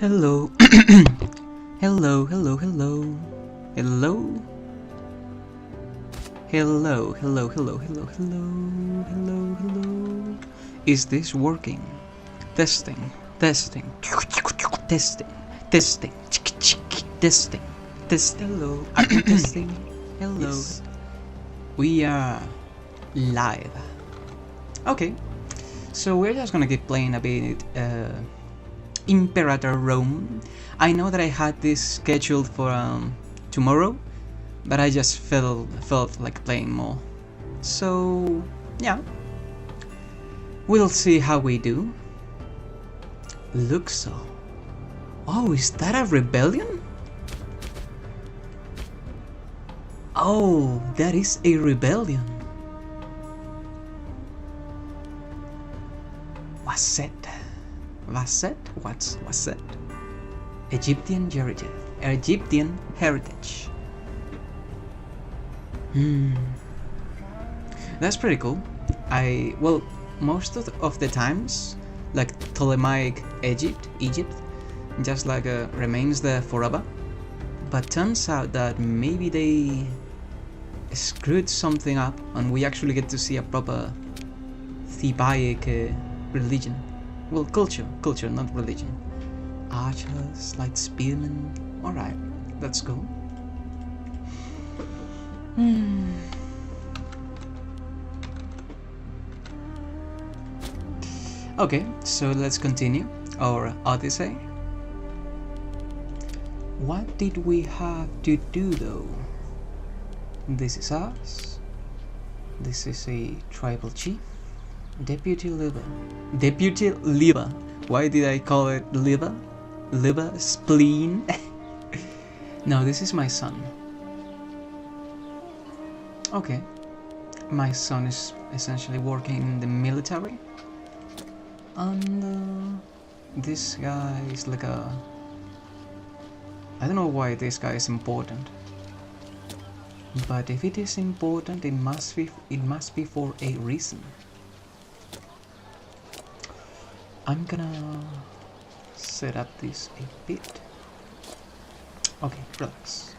Hello. Hello, hello, hello. Hello. Hello, hello, hello, hello, hello, hello, hello. Is this working? Testing, testing, testing, testing, testing, testing. Hello, are you testing? Hello. Yes. We are live. Okay, so we're just gonna keep playing a bit Imperator Rome. I know that I had this scheduled for tomorrow, but I just felt like playing more. So yeah, we'll see how we do. Looks so. Oh, is that a rebellion? Oh, that is a rebellion. What's it? What's it? Egyptian heritage. That's pretty cool. Well, most of the times, like Ptolemaic Egypt, just like remains there forever. But turns out that maybe they screwed something up, and we actually get to see a proper Thebaic religion. Well, culture, not religion. Archers, light spearmen. Alright, that's cool. Okay, so let's continue our Odyssey. What did we have to do though? This is us. This is a tribal chief. Deputy liver. Why did I call it liver? Liver, spleen. No, this is my son. Okay, my son is essentially working in the military, and this guy is like a... I don't know why this guy is important, but if it is important, it must be for a reason. I'm gonna set up this a bit. Okay, relax.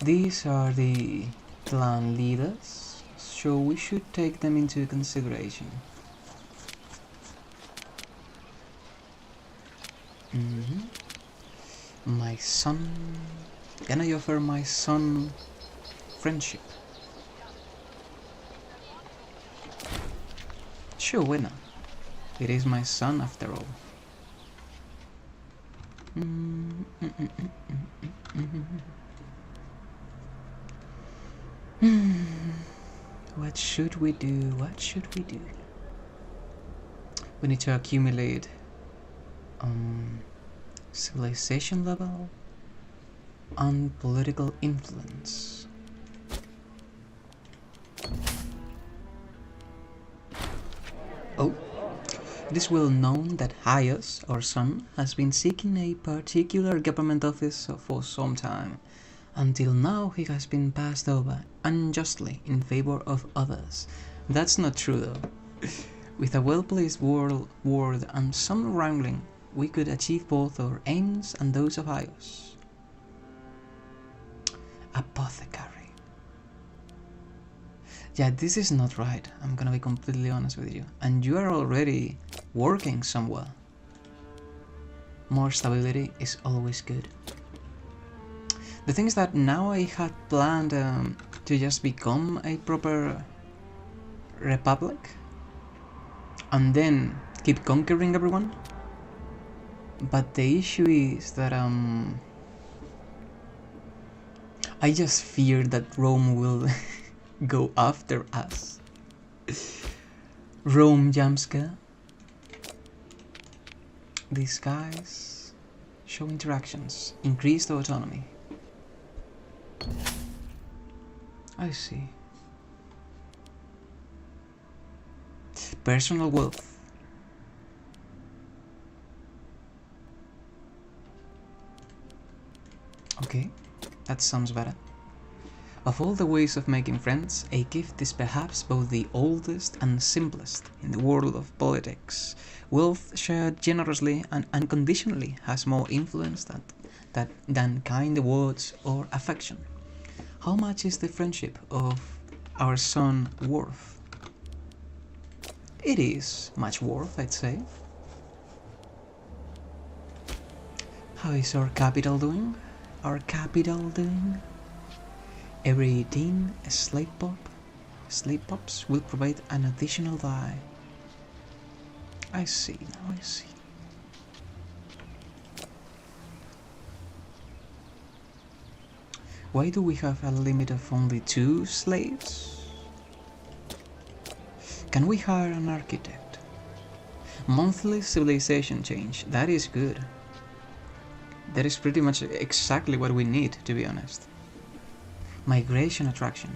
These are the clan leaders, so we should take them into consideration. My son... Can I offer my son friendship? Sure, why not? It is my son after all. What should we do? We need to accumulate civilization level and political influence. Oh, it is well known that Hyos, our son, has been seeking a particular government office for some time. Until now, he has been passed over unjustly in favor of others. That's not true though. With a well-placed ward and some wrangling, we could achieve both our aims and those of Hyos. Apothecary. Yeah, this is not right. I'm gonna be completely honest with you. And you are already working somewhere. More stability is always good. The thing is that now I had planned to just become a proper republic and then keep conquering everyone. But the issue is that I just fear that Rome will go after us. Rome Jamska. These guys show interactions, increased autonomy. I see. Personal wealth. Okay, that sounds better. Of all the ways of making friends, a gift is perhaps both the oldest and simplest in the world of politics. Wealth shared generously and unconditionally has more influence than kind words or affection. How much is the friendship of our son worth? It is much worth, I'd say. How is our capital doing? Our capital doing? Every 18 slate pops will provide an additional die. I see, now I see. Why do we have a limit of only 2 slaves? Can we hire an architect? Monthly civilization change, that is good. That is pretty much exactly what we need, to be honest. Migration attraction.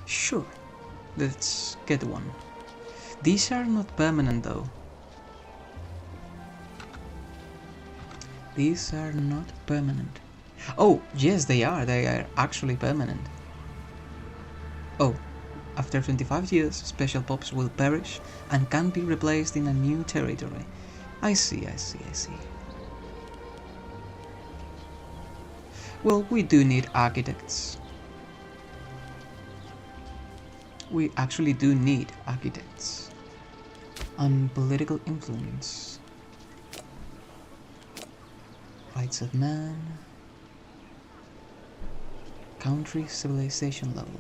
Sure, let's get one. These are not permanent though. These are not permanent. Oh, yes they are actually permanent. Oh, after 25 years, special pops will perish and can be replaced in a new territory. I see. Well, we do need architects. We actually do need architects. And political influence. Rights of man. Country civilization level.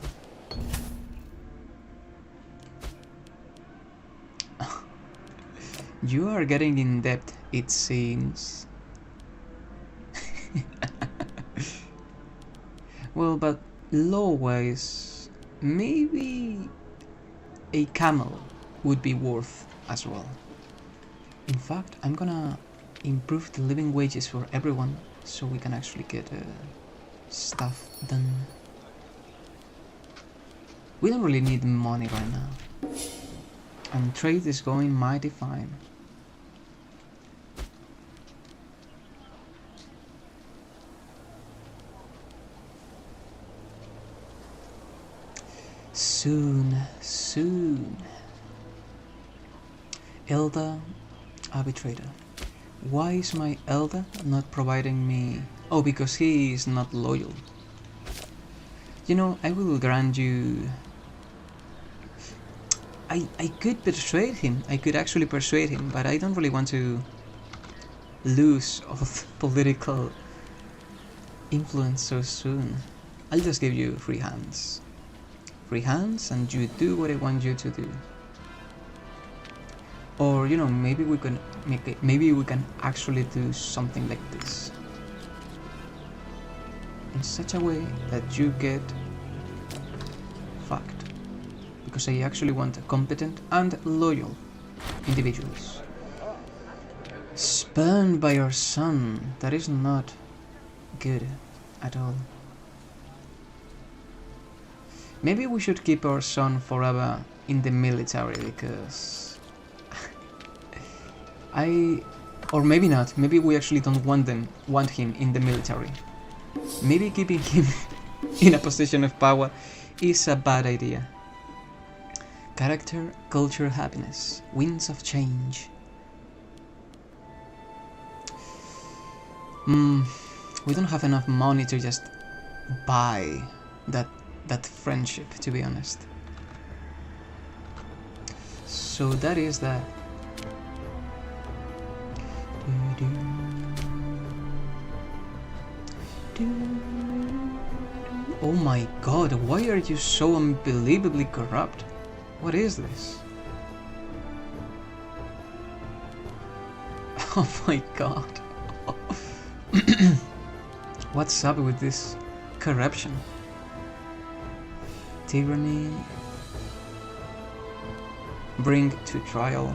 You are getting in depth, it seems. Well, but law-wise, maybe a camel would be worth as well. In fact, I'm gonna improve the living wages for everyone so we can actually get stuff done. We don't really need money right now. And trade is going mighty fine. Soon. Elder arbitrator. Why is my elder not providing me? Oh, because he is not loyal. You know, I will grant you. I could persuade him. I could actually persuade him, but I don't really want to lose all political influence so soon. I'll just give you free hands. Free hands, and you do what I want you to do. Or, you know, maybe we can make it, maybe we can actually do something like this. In such a way that you get fucked. Because I actually want competent and loyal individuals. Spurned by your son. That is not good at all. Maybe we should keep our son forever in the military because or maybe not. Maybe we actually don't want him in the military. Maybe keeping him in a position of power is a bad idea. Character, culture, happiness, winds of change. We don't have enough money to just buy that friendship, to be honest. So that is that. Oh my god, why are you so unbelievably corrupt? What is this? Oh my god. What's up with this corruption? Tyranny. Bring to trial.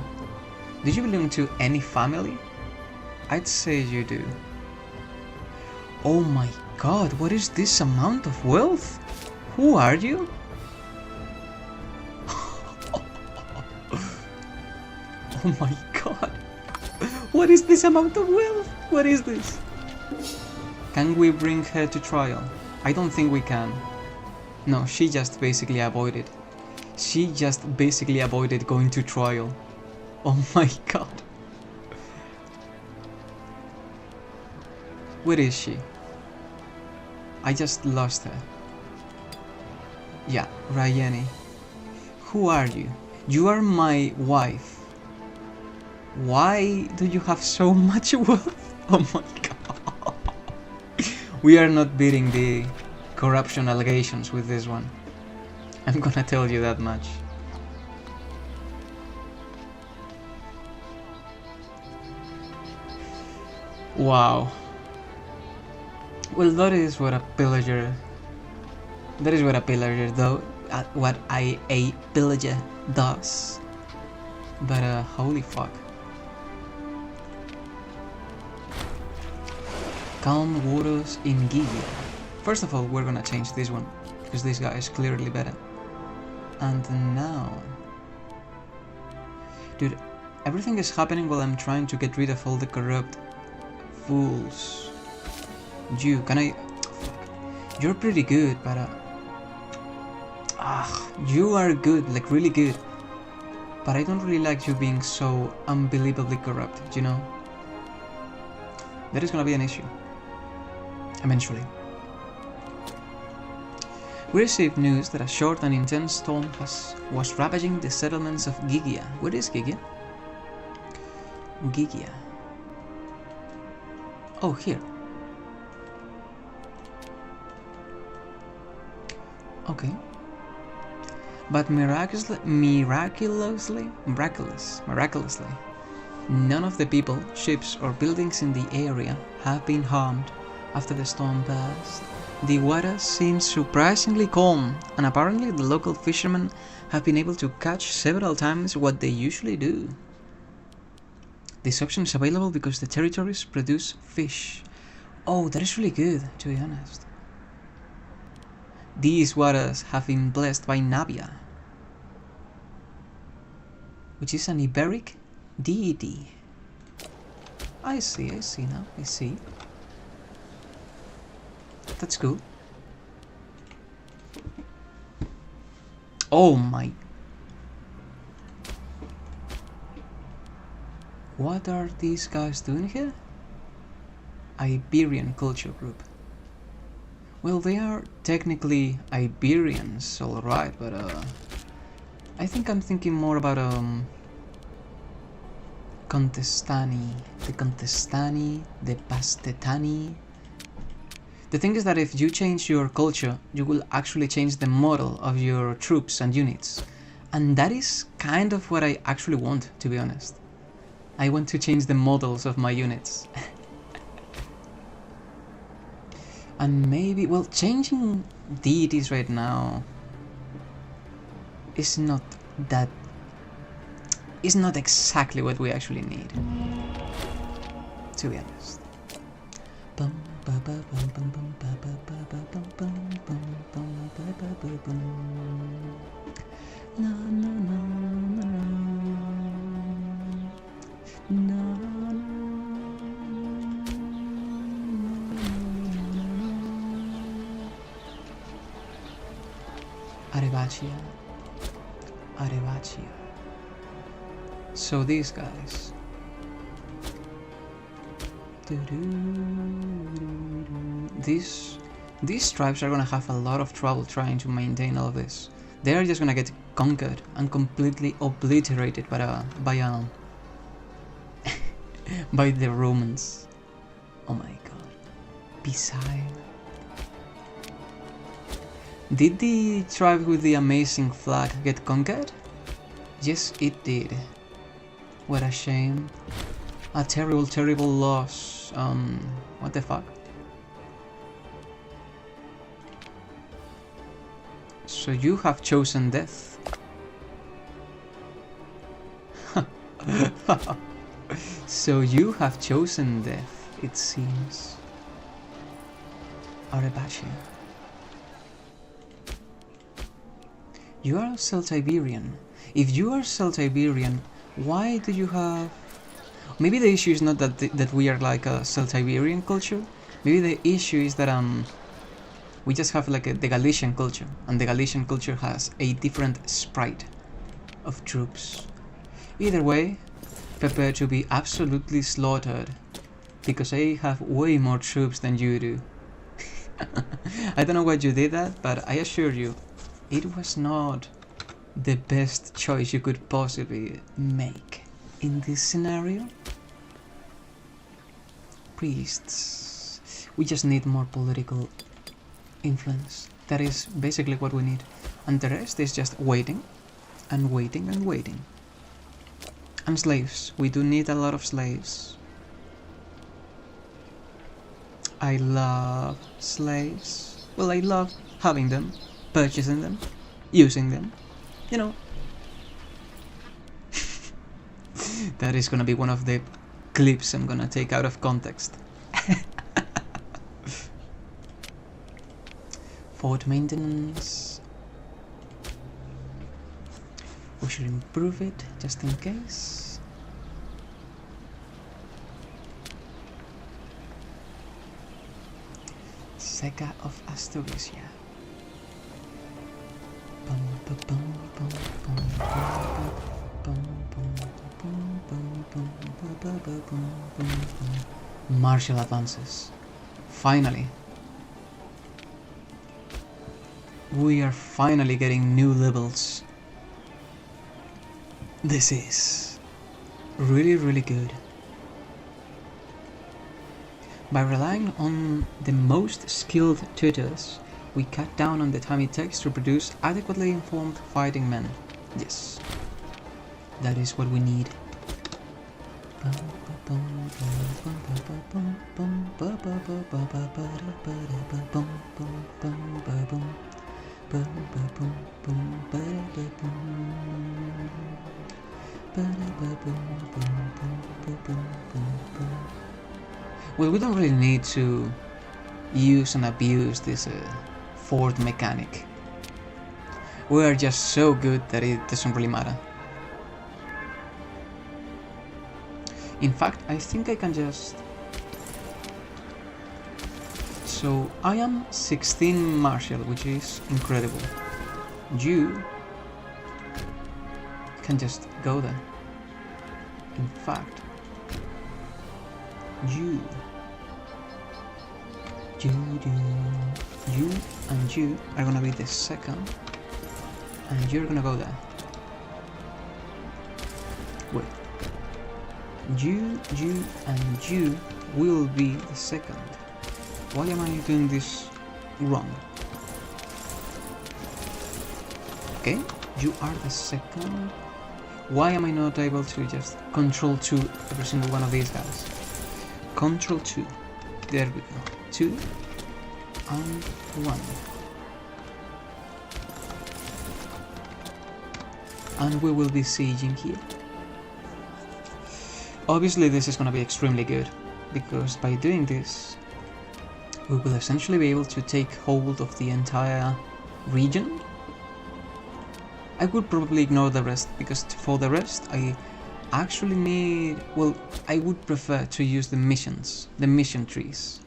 Do you belong to any family? I'd say you do. Oh my god, what is this amount of wealth? Who are you? Oh my god. What is this amount of wealth? What is this? Can we bring her to trial? I don't think we can. No, she just basically avoided. She just basically avoided going to trial. Oh my god. Where is she? I just lost her. Yeah, Ryani. Who are you? You are my wife. Why do you have so much wealth? Oh my god. We are not beating the corruption allegations with this one. I'm gonna tell you that much. Wow. Well, that is what a pillager. That is what a pillager though. What a pillager does. But holy fuck. Calm waters in Gigia. First of all, we're gonna change this one because this guy is clearly better. And now, dude, everything is happening while I'm trying to get rid of all the corrupt fools. You, can I? Fuck. You're pretty good, but you are good, like really good. But I don't really like you being so unbelievably corrupt, you know? That is gonna be an issue. Eventually. We received news that a short and intense storm was ravaging the settlements of Gigia. Where is Gigia? Gigia. Oh, here. Okay. But miraculously, none of the people, ships or buildings in the area have been harmed after the storm passed. The water seems surprisingly calm, and apparently the local fishermen have been able to catch several times what they usually do. This option is available because the territories produce fish. Oh, that is really good, to be honest. These waters have been blessed by Nabia, which is an Iberic deity. I see now, I see. That's cool. Oh my. What are these guys doing here? Iberian culture group. Well, they are technically Iberians, alright, but I think I'm thinking more about Contestani, the Pastetani. The thing is that if you change your culture, you will actually change the model of your troops and units. And that is kind of what I actually want, to be honest. I want to change the models of my units. And maybe, well, changing deities right now is not exactly what we actually need, to be honest. Arevachia. So these guys. These tribes are gonna have a lot of trouble trying to maintain all of this. They are just gonna get conquered and completely obliterated by by the Romans. Oh my god. Beside. Did the tribe with the amazing flag get conquered? Yes, it did. What a shame. A terrible, terrible loss. What the fuck? So you have chosen death. So you have chosen death, it seems. Arevachia. You are Celtiberian. If you are Celtiberian, why do you have... Maybe the issue is not that we are like a Celtiberian culture. Maybe the issue is that we just have like the Galician culture, and the Galician culture has a different sprite of troops. Either way, prepare to be absolutely slaughtered, because I have way more troops than you do. I don't know why you did that, but I assure you, it was not the best choice you could possibly make in this scenario. Priests. We just need more political influence. That is basically what we need. And the rest is just waiting and waiting and waiting. And slaves. We do need a lot of slaves. I love slaves. Well, I love having them, purchasing them, using them. You know. That is gonna be one of the clips I'm gonna take out of context. Fort maintenance. We should improve it just in case. Seca of Asturias. Martial advances. Finally. We are finally getting new levels. This is really good. By relying on the most skilled tutors, we cut down on the time it takes to produce adequately informed fighting men. Yes, that is what we need. Well, we don't really need to use and abuse this fort mechanic. We are just so good that it doesn't really matter. In fact, I think I can just... So, I am 16 martial, which is incredible. You can just go there. In fact, you and you are gonna be the second, and you're gonna go there. Wait. You and you will be the second. Why am I doing this wrong? Okay, you are the second. Why am I not able to just control 2 every single one of these guys? Control 2. There we go. 2 and 1. And we will be sieging here. Obviously this is going to be extremely good, because by doing this we will essentially be able to take hold of the entire region. I would probably ignore the rest, because for the rest I actually need... well, I would prefer to use the missions, the mission trees.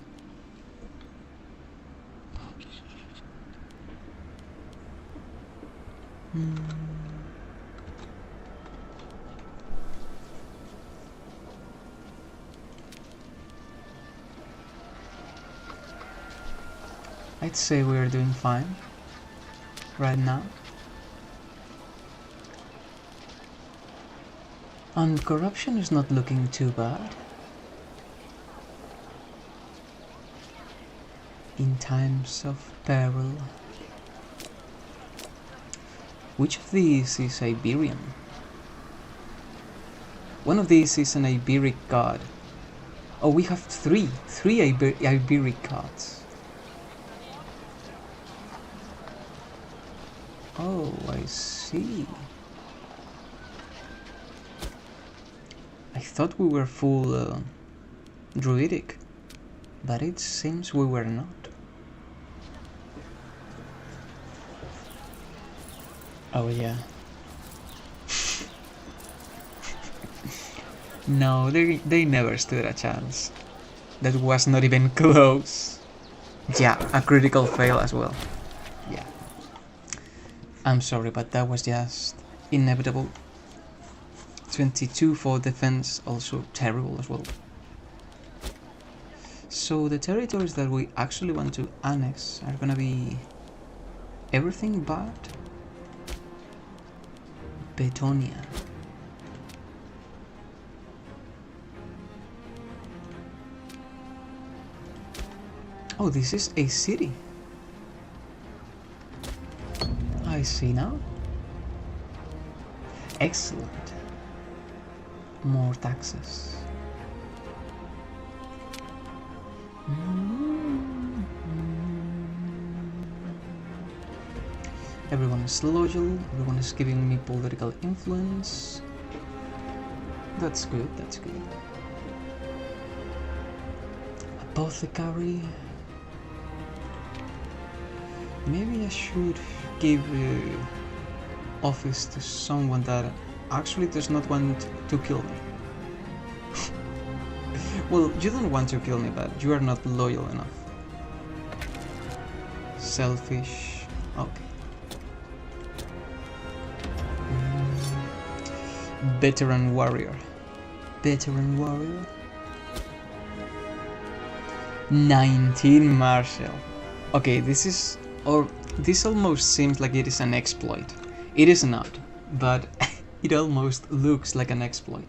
I'd say we are doing fine right now. And corruption is not looking too bad. In times of peril. Which of these is Iberian? One of these is an Iberic god. Oh, we have three Iberic gods. Oh, I see. I thought we were full druidic, but it seems we were not. Oh yeah. No, they never stood a chance. That was not even close. Yeah, a critical fail as well. Yeah. I'm sorry, but that was just inevitable. 22 for defense, also terrible as well. So the territories that we actually want to annex are gonna be everything but Betonia. Oh, this is a city. I see now. Excellent. More taxes. Everyone is loyal, everyone is giving me political influence. That's good, that's good. Apothecary. Maybe I should give office to someone that actually does not want to kill me. Well, you don't want to kill me, but you are not loyal enough. Selfish. Okay. Veteran warrior. Veteran warrior. 19 martial. Okay, this is... or this almost seems like it is an exploit. It is not, but it almost looks like an exploit.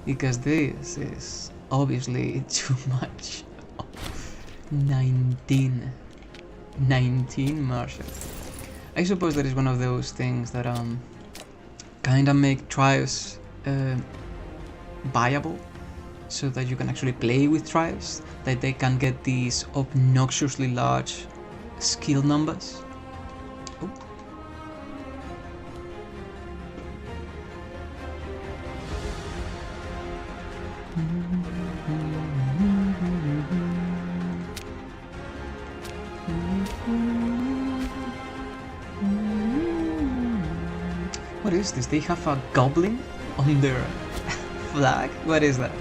Because this is obviously too much. 19 martial. I suppose that is one of those things that kinda make trials viable, so that you can actually play with trials, that they can get these obnoxiously large skill numbers. Oh. What is this? They have a goblin on their flag? What is that?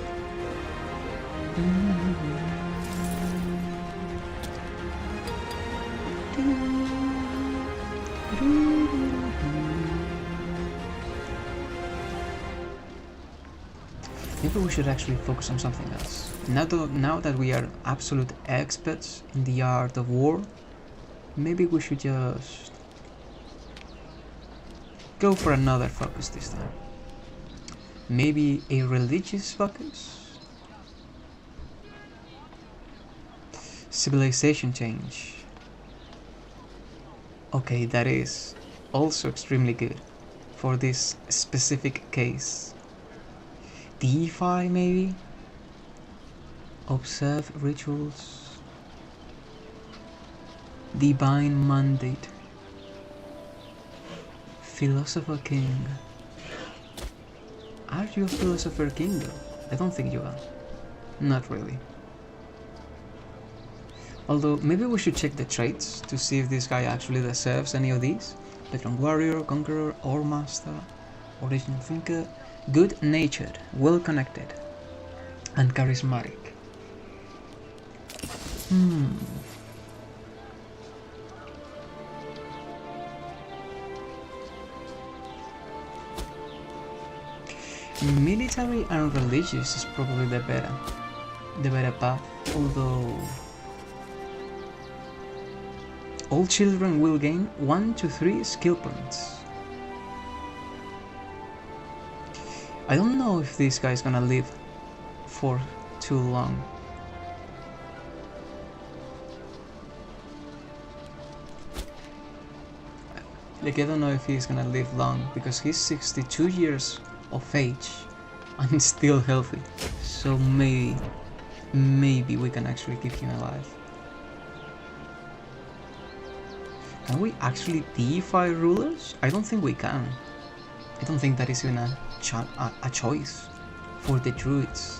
Maybe we should actually focus on something else. Now that we are absolute experts in the art of war, maybe we should just go for another focus this time. Maybe a religious focus? Civilization change. Okay, that is also extremely good for this specific case. DeFi maybe? Observe rituals. Divine mandate. Philosopher king. Are you a philosopher king though? I don't think you are. Not really. Although maybe we should check the traits to see if this guy actually deserves any of these. Veteran warrior, conqueror, ore master, original thinker. Good-natured, well-connected, and charismatic. Military and religious is probably the better path, although all children will gain 1 to 3 skill points. I don't know if this guy's gonna live for too long. Like, I don't know if he's gonna live long, because he's 62 years of age and still healthy. So maybe we can actually keep him alive. Can we actually deify rulers? I don't think we can. I don't think that is even a choice for the druids.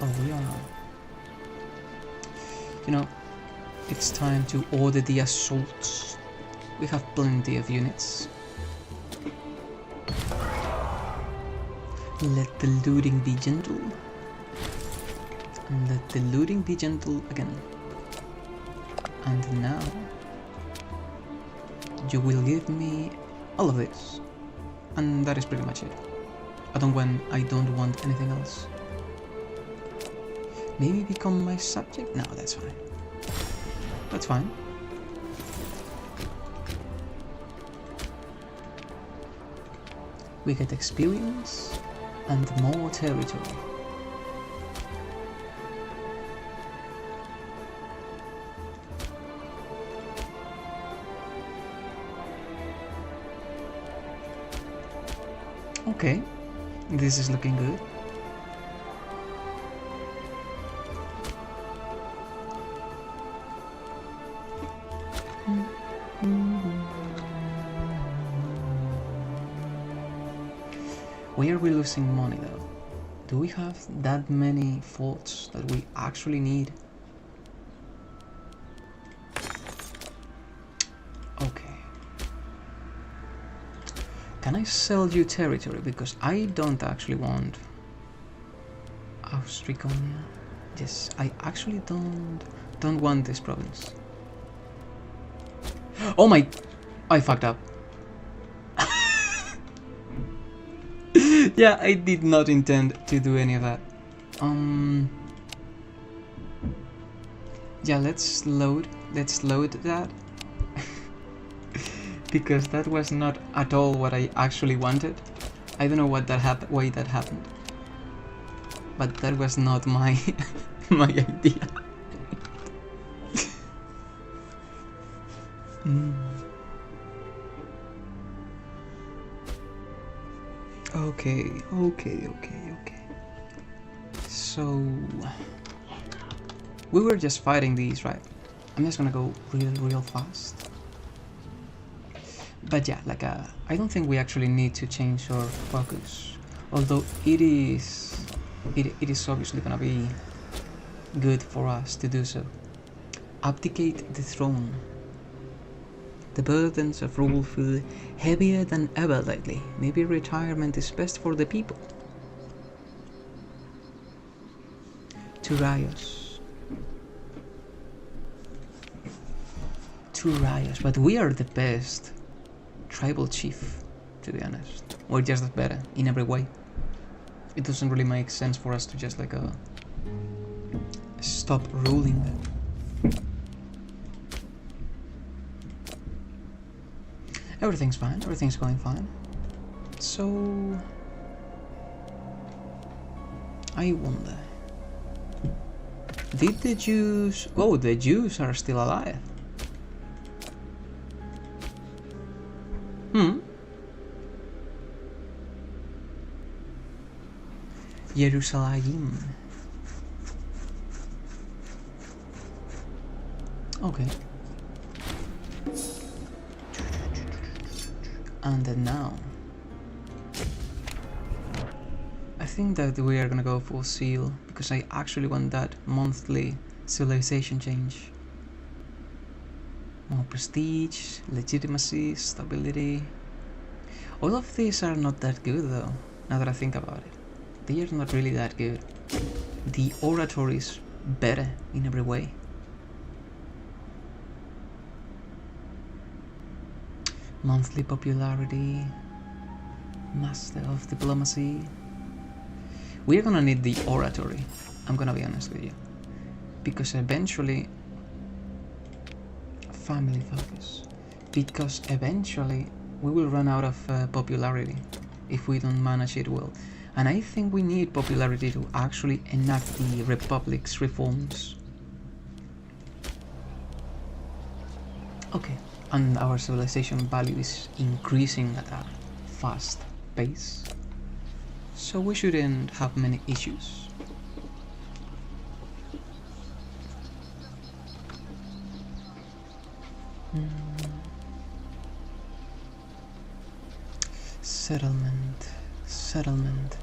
Oh, we are. You know, it's time to order the assaults. We have plenty of units. Let the looting be gentle. And let the looting be gentle again. And now you will give me all of this. And that is pretty much it. I don't want anything else. Maybe become my subject? No, that's fine. That's fine. We get experience and more territory. Okay, this is looking good. Where are we losing money though? Do we have that many faults that we actually need? Okay. Can I sell you territory? Because I don't actually want Austriconia. Yes, I actually don't want this province. Oh my! I fucked up. Yeah, I did not intend to do any of that. Yeah, let's load that. Because that was not at all what I actually wanted. I don't know why that happened. But that was not my my idea. Okay. So we were just fighting these, right? I'm just gonna go real fast. But yeah, like I don't think we actually need to change our focus. Although it is obviously gonna be good for us to do so. Abdicate the throne. The burdens of rule feel heavier than ever lately. Maybe retirement is best for the people. To Rios, but we are the best tribal chief, to be honest. We're just better in every way. It doesn't really make sense for us to just like stop ruling them. Everything's fine, everything's going fine. So I wonder, did the Jews... Oh, the Jews are still alive. Jerusalem. Okay. And then now I think that we are gonna go full seal, because I actually want that monthly civilization change. More prestige, legitimacy, stability. All of these are not that good though, now that I think about it. They are not really that good. The oratory is better in every way. Monthly popularity, master of diplomacy. We're gonna need the oratory, I'm gonna be honest with you, because eventually family focus, because eventually we will run out of popularity if we don't manage it well, and I think we need popularity to actually enact the republic's reforms. Okay. And our civilization value is increasing at a fast pace, so we shouldn't have many issues. Settlement.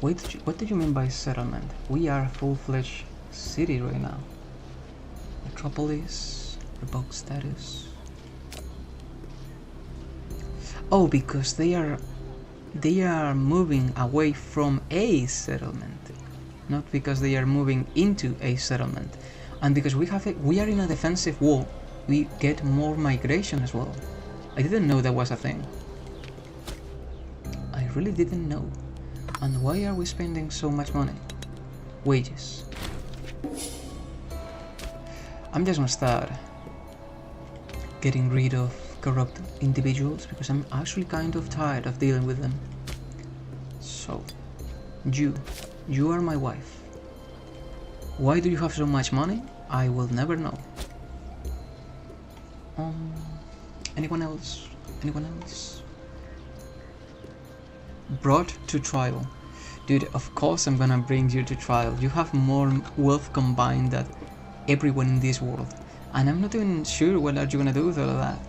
Wait, what do you mean by settlement? We are a full-fledged city right now. Metropolis, revoke status. Oh, because they are moving away from a settlement. not because they are moving into a settlement. And because we are in a defensive wall, we get more migration as well. I didn't know that was a thing. I really didn't know. And why are we spending so much money? Wages. I'm just gonna start getting rid of corrupt individuals because I'm actually kind of tired of dealing with them. So, you are my wife. Why do you have so much money? I will never know. Anyone else? Anyone else? Brought to trial. Dude, of course I'm gonna bring you to trial. You have more wealth combined than everyone in this world. And I'm not even sure what are you gonna do with all of that.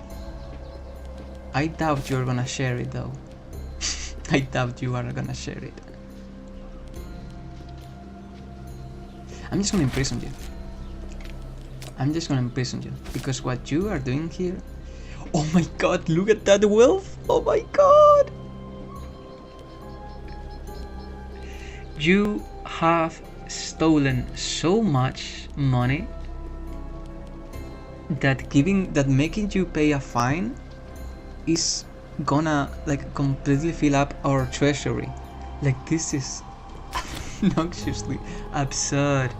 I doubt you're gonna share it though. I doubt you are gonna share it. I'm just gonna imprison you. I'm just gonna imprison you. Because what you are doing here... Oh my god, look at that wealth! Oh my god! You have stolen so much money that making you pay a fine is gonna like completely fill up our treasury. Like, this is obnoxiously absurd.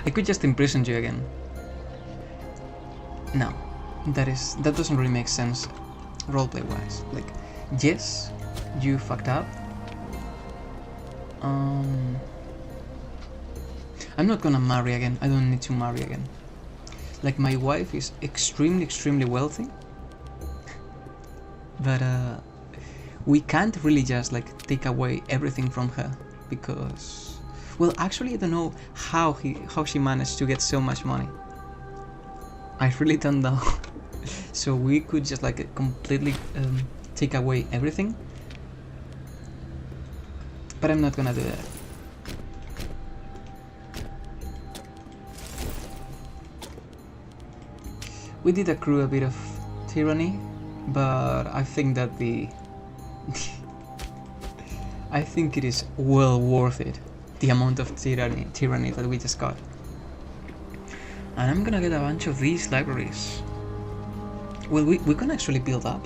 I could just imprison you again. No, that doesn't really make sense roleplay wise. Like, yes, you fucked up. I'm not gonna marry again. I don't need to marry again. Like, my wife is extremely wealthy, but we can't really just like take away everything from her because, well, actually I don't know how she managed to get so much money. I really don't know. So we could just like completely take away everything, but I'm not gonna do that. We did accrue a bit of tyranny, but I think that I think it is well worth it, the amount of tyranny that we just got. And I'm gonna get a bunch of these libraries. Well, we can actually build up.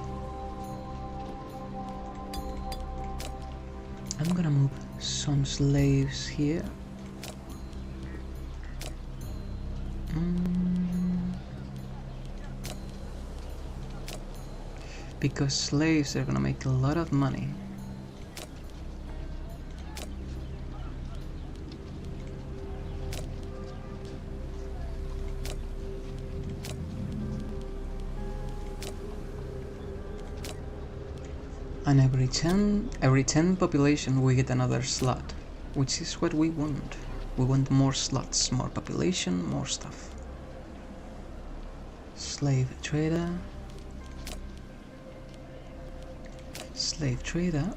I'm gonna move some slaves here. Because slaves are gonna make a lot of money. And every 10 population we get another slot, which is what we want. We want more slots, more population, more stuff. Slave trader. Slave trader.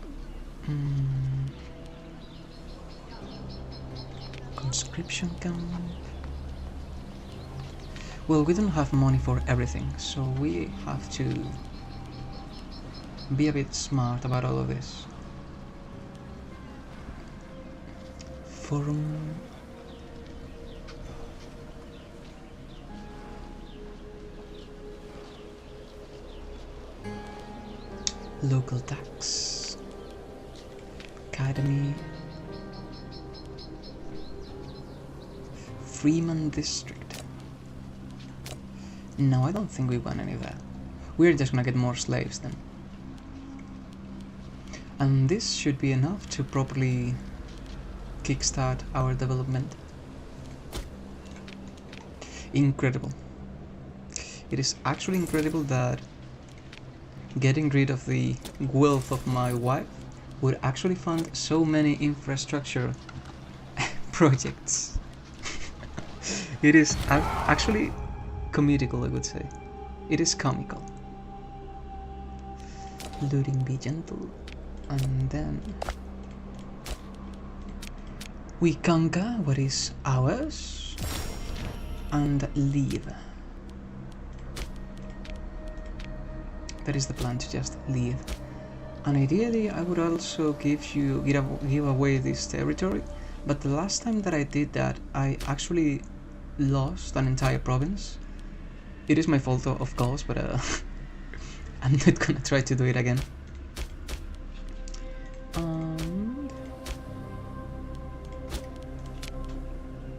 Conscription camp. Well, we don't have money for everything, so we have to be a bit smart about all of this. Forum. Local tax. Academy. Freeman District. No, I don't think we want any of that. We're just gonna get more slaves then. And this should be enough to properly kickstart our development. Incredible. It is actually incredible that getting rid of the wealth of my wife would actually fund so many infrastructure projects. It is actually comical, I would say. It is comical. Looting be gentle. And then we conquer what is ours and leave. That is the plan, to just leave. And ideally I would also give away this territory, but the last time that I did that I actually lost an entire province. It is my fault of course, but I'm not gonna try to do it again.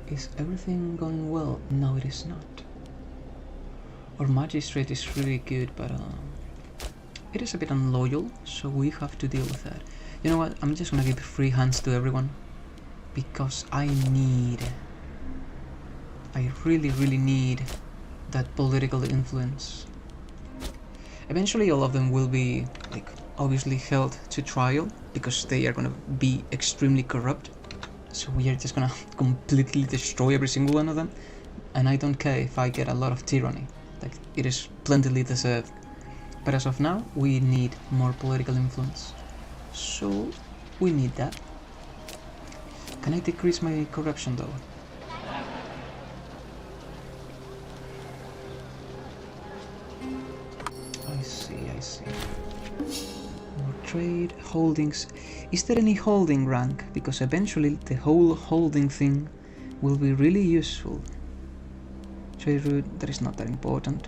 Is everything going well? No, it is not. Our magistrate is really good, but it is a bit unloyal, so we have to deal with that. You know what? I'm just gonna give free hands to everyone, because I really need that political influence. Eventually all of them will be, like, obviously held to trial, because they are gonna be extremely corrupt. So we are just gonna completely destroy every single one of them, and I don't care if I get a lot of tyranny. Like, it is plentifully deserved. But as of now, we need more political influence. So we need that. Can I decrease my corruption though? I see. More trade, holdings. Is there any holding rank? Because eventually the whole holding thing will be really useful. Trade route, that is not that important.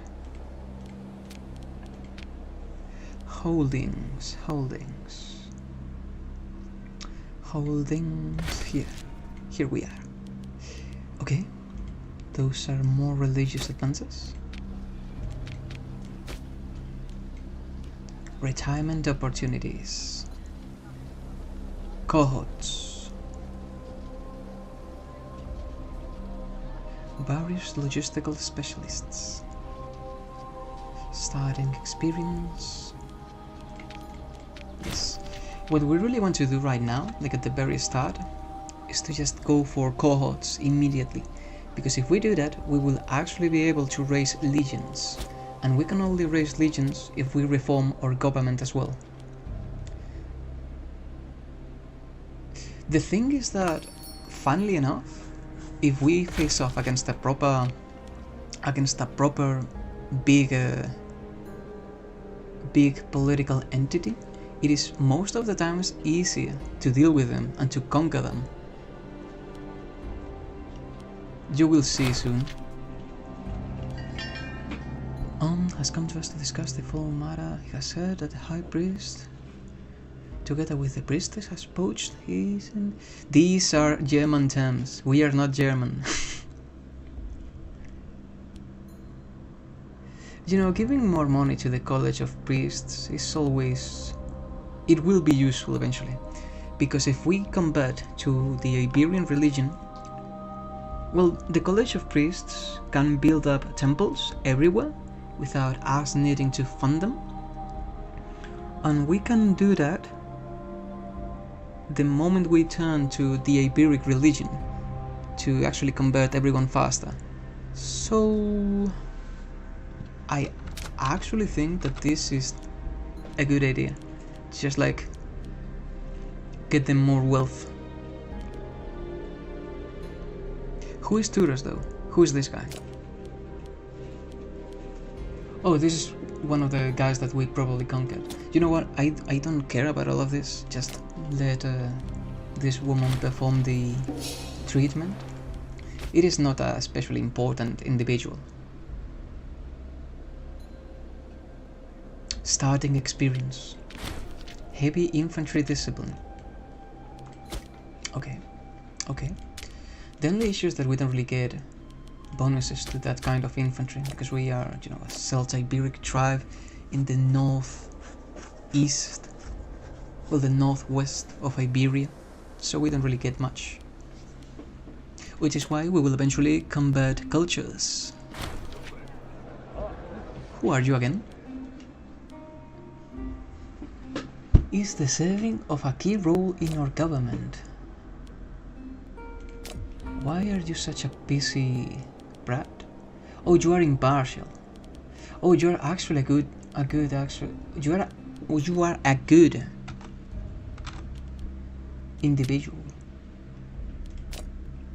Holdings. Here we are. Okay, those are more religious advances. Retirement opportunities. Cohorts. Various logistical specialists. Starting experience. Yes. What we really want to do right now, like at the very start, is to just go for cohorts immediately. Because if we do that, we will actually be able to raise legions. And we can only raise legions if we reform our government as well. The thing is that, funnily enough, if we face off against a proper big political entity, it is most of the times easier to deal with them and to conquer them. You will see soon. Has come to us to discuss the following matter. He has heard that the High Priest, together with the Priestess, has poached his... These are German terms. We are not German. You know, giving more money to the College of Priests is always... It will be useful eventually. Because if we convert to the Iberian religion, well, the College of Priests can build up temples everywhere without us needing to fund them. And we can do that the moment we turn to the Iberic religion to actually convert everyone faster. So I actually think that this is a good idea. Just like get them more wealth. Who is Turos though? Who is this guy? Oh, this is one of the guys that we probably conquered. You know what? I don't care about all of this. Just let this woman perform the treatment. It is not a especially important individual. Starting experience. Heavy infantry discipline. Okay. The only issue is that we don't really get bonuses to that kind of infantry, because we are, you know, a Celta-Iberic tribe in the northeast, well, the northwest of Iberia, so we don't really get much. Which is why we will eventually convert cultures. Who are you again? Is the serving of a key role in your government. Why are you such a busy brat? Oh, you are impartial. Oh, you are actually you are a good individual.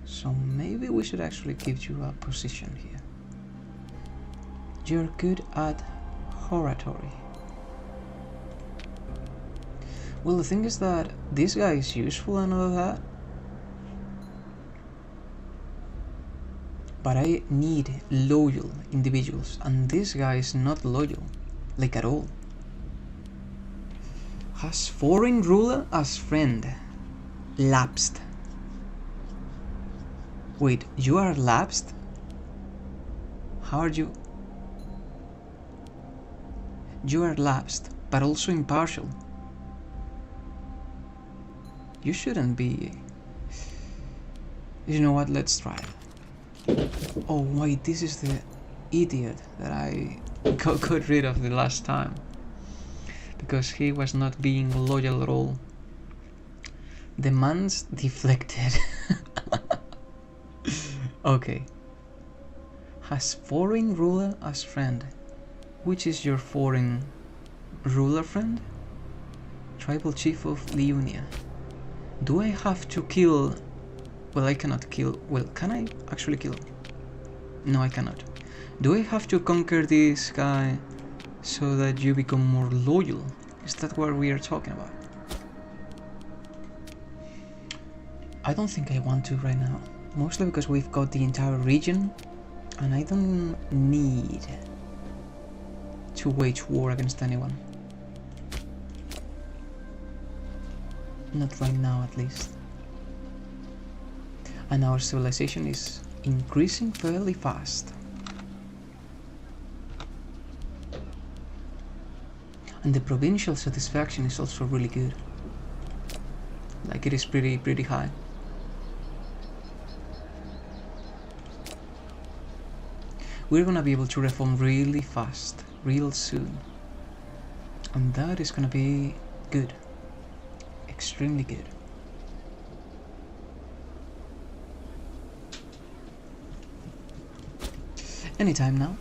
So maybe we should actually give you a position here. You're good at oratory. Well, the thing is that this guy is useful and all of that, but I need loyal individuals, and this guy is not loyal, like at all. Has foreign ruler as friend. Lapsed. Wait, you are lapsed? How are you? You are lapsed, but also impartial. You shouldn't be. You know what, let's try it. Oh wait, this is the idiot that I got rid of the last time. Because he was not being loyal at all. Demands deflected. Okay. Has foreign ruler as friend. Which is your foreign ruler friend? Tribal chief of Liunia. Do I have to kill? Well, I cannot kill. Well, can I actually kill him? No, I cannot. Do I have to conquer this guy so that you become more loyal? Is that what we are talking about? I don't think I want to right now. Mostly because we've got the entire region and I don't need to wage war against anyone. Not right now, at least. And our civilization is increasing fairly fast. And the provincial satisfaction is also really good. Like, it is pretty high. We're gonna be able to reform really fast, real soon. And that is gonna be good. Extremely good. Anytime now.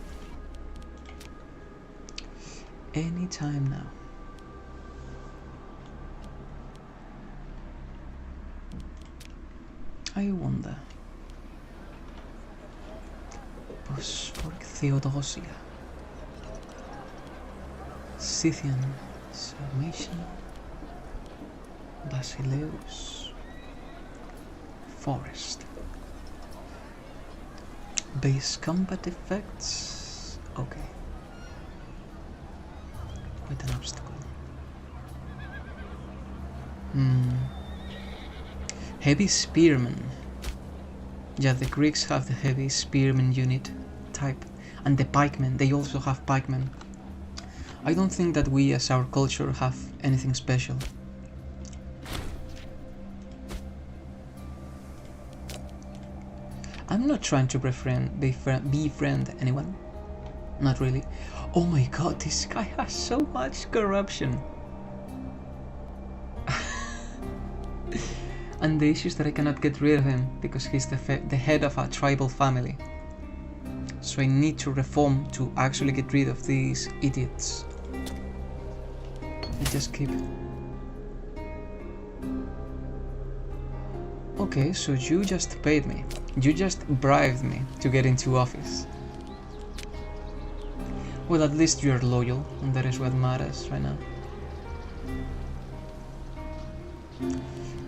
Anytime now. I wonder. Bosphoric Theodosia. Scythian Sarmatian. Basileus. Forest. Base combat effects. Okay. Quite an obstacle. Heavy spearmen. Yeah, the Greeks have the heavy spearmen unit type. And the pikemen, they also have pikemen. I don't think that we as our culture have anything special. I'm not trying to befriend anyone. Not really. Oh my god, this guy has so much corruption. And the issue is that I cannot get rid of him because he's the head of a tribal family. So I need to reform to actually get rid of these idiots. I just keep... Okay, so you just paid me. You just bribed me to get into office. Well, at least you're loyal, and that is what matters right now.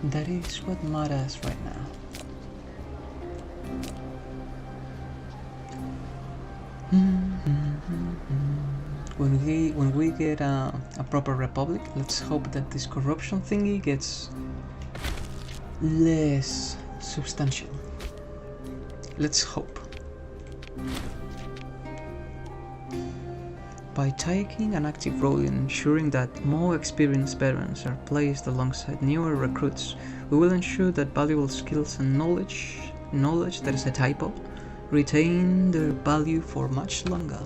That is what matters right now. When we get a proper republic, let's hope that this corruption thingy gets less substantial. Let's hope. By taking an active role in ensuring that more experienced veterans are placed alongside newer recruits, we will ensure that valuable skills and knowledge that is a typo, retain their value for much longer.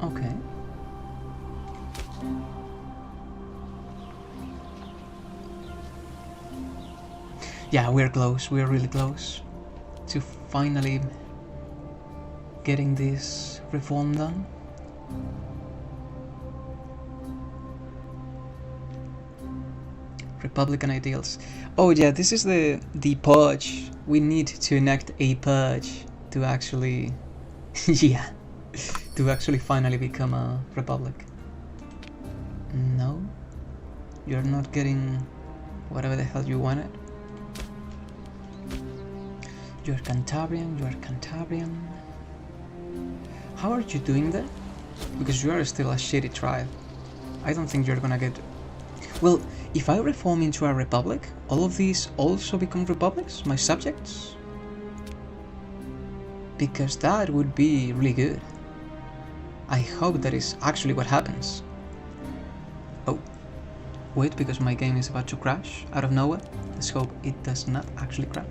Okay. Yeah, we're close, we're really close to finally getting this reform done. Republican ideals. Oh yeah, this is the purge. We need to enact a purge to actually yeah, to actually finally become a republic. No, you're not getting whatever the hell you wanted. You're Cantabrian, you're Cantabrian. How are you doing that? Because you are still a shitty tribe. I don't think you're gonna get... Well, if I reform into a republic, all of these also become republics, my subjects? Because that would be really good. I hope that is actually what happens. Oh, wait, because my game is about to crash out of nowhere. Let's hope it does not actually crash.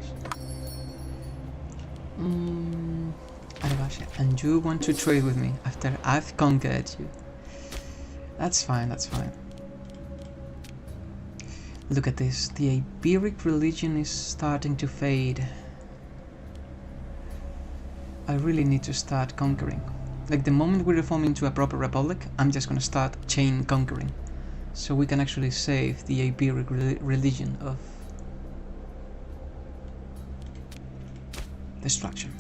And you want to trade with me after I've conquered you. That's fine, that's fine. Look at this, the Iberic religion is starting to fade. I really need to start conquering. Like the moment we reform into a proper republic, I'm just gonna start chain conquering. So we can actually save the Iberic religion of destruction.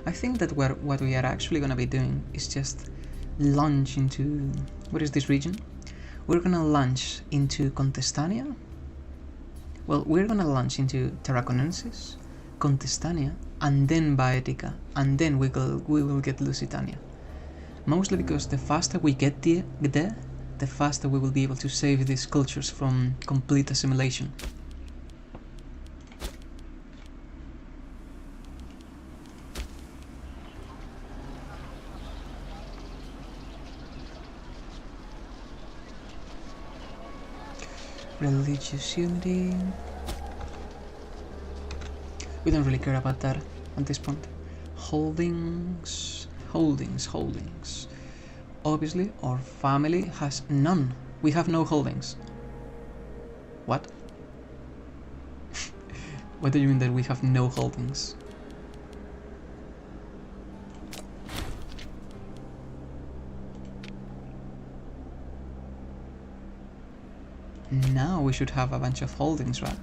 I think that what we are actually going to be doing is just launch into... What is this region? We're going to launch into Contestania. Well, we're going to launch into Tarraconensis, Contestania, and then Baetica, and then we will get Lusitania. Mostly because the faster we get there, the faster we will be able to save these cultures from complete assimilation. Religious unity. We don't really care about that at this point. Holdings. Obviously, our family has none. We have no holdings. What? What do you mean that we have no holdings? Now we should have a bunch of holdings, right?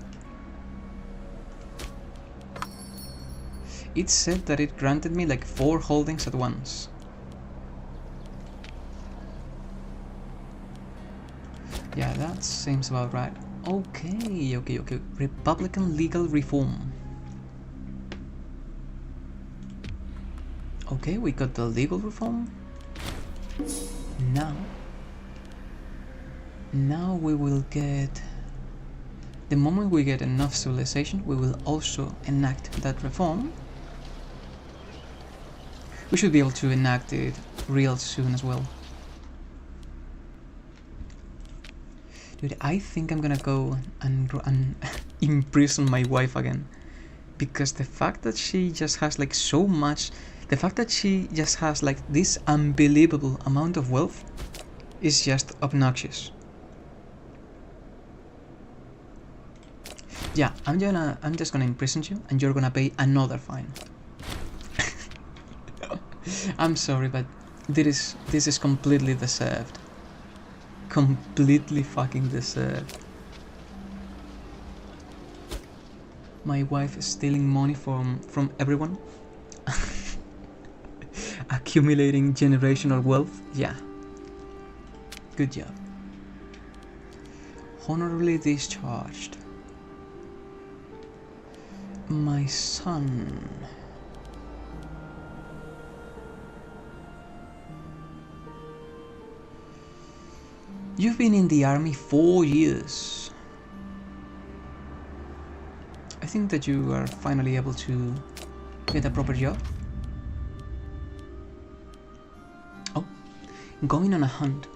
It said that it granted me like 4 holdings at once. Yeah, that seems about right. Okay. Republican legal reform. Okay, we got the legal reform. Now we will get... The moment we get enough civilization, we will also enact that reform. We should be able to enact it real soon as well. Dude, I think I'm gonna go and imprison my wife again. Because the fact that she just has like so much... The fact that she just has like this unbelievable amount of wealth is just obnoxious. Yeah, I'm just gonna imprison you and you're gonna pay another fine. I'm sorry, but this is completely deserved. Completely fucking deserved. My wife is stealing money from everyone. Accumulating generational wealth. Yeah. Good job. Honorably discharged. My son. You've been in the army 4 years. I think that you are finally able to get a proper job. Oh, going on a hunt.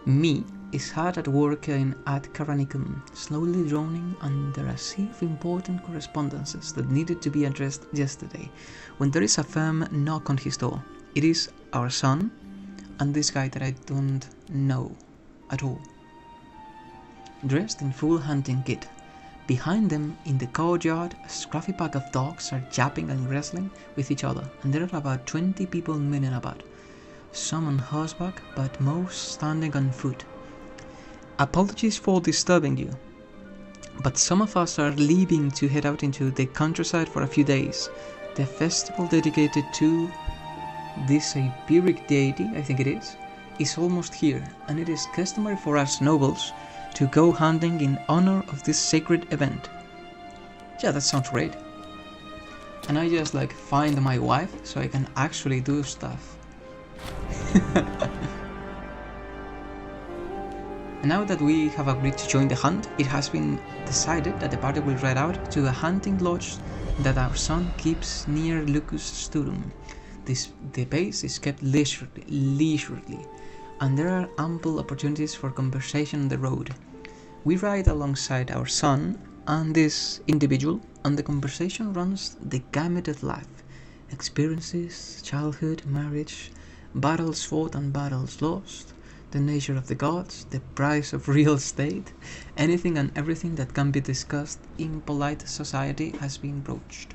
Me is hard at work at Karanicum, slowly drowning under a sea of important correspondences that needed to be addressed yesterday, when there is a firm knock on his door. It is our son, and this guy that I don't know at all. Dressed in full hunting kit. Behind them, in the courtyard, a scruffy pack of dogs are jabbing and wrestling with each other, and there are about 20 people milling about. Some on horseback, but most standing on foot, Apologies for disturbing you, but some of us are leaving to head out into the countryside for a few days. The festival dedicated to this Iberic deity, I think it is almost here, and it is customary for us nobles to go hunting in honor of this sacred event. Yeah, that sounds great. And I just like find my wife so I can actually do stuff. Now that we have agreed to join the hunt, it has been decided that the party will ride out to a hunting lodge that our son keeps near Lucus Sturum. The base is kept leisurely, and there are ample opportunities for conversation on the road. We ride alongside our son and this individual, and the conversation runs the gamut of life. Experiences, childhood, marriage, battles fought and battles lost, the nature of the gods, the price of real estate, anything and everything that can be discussed in polite society has been broached.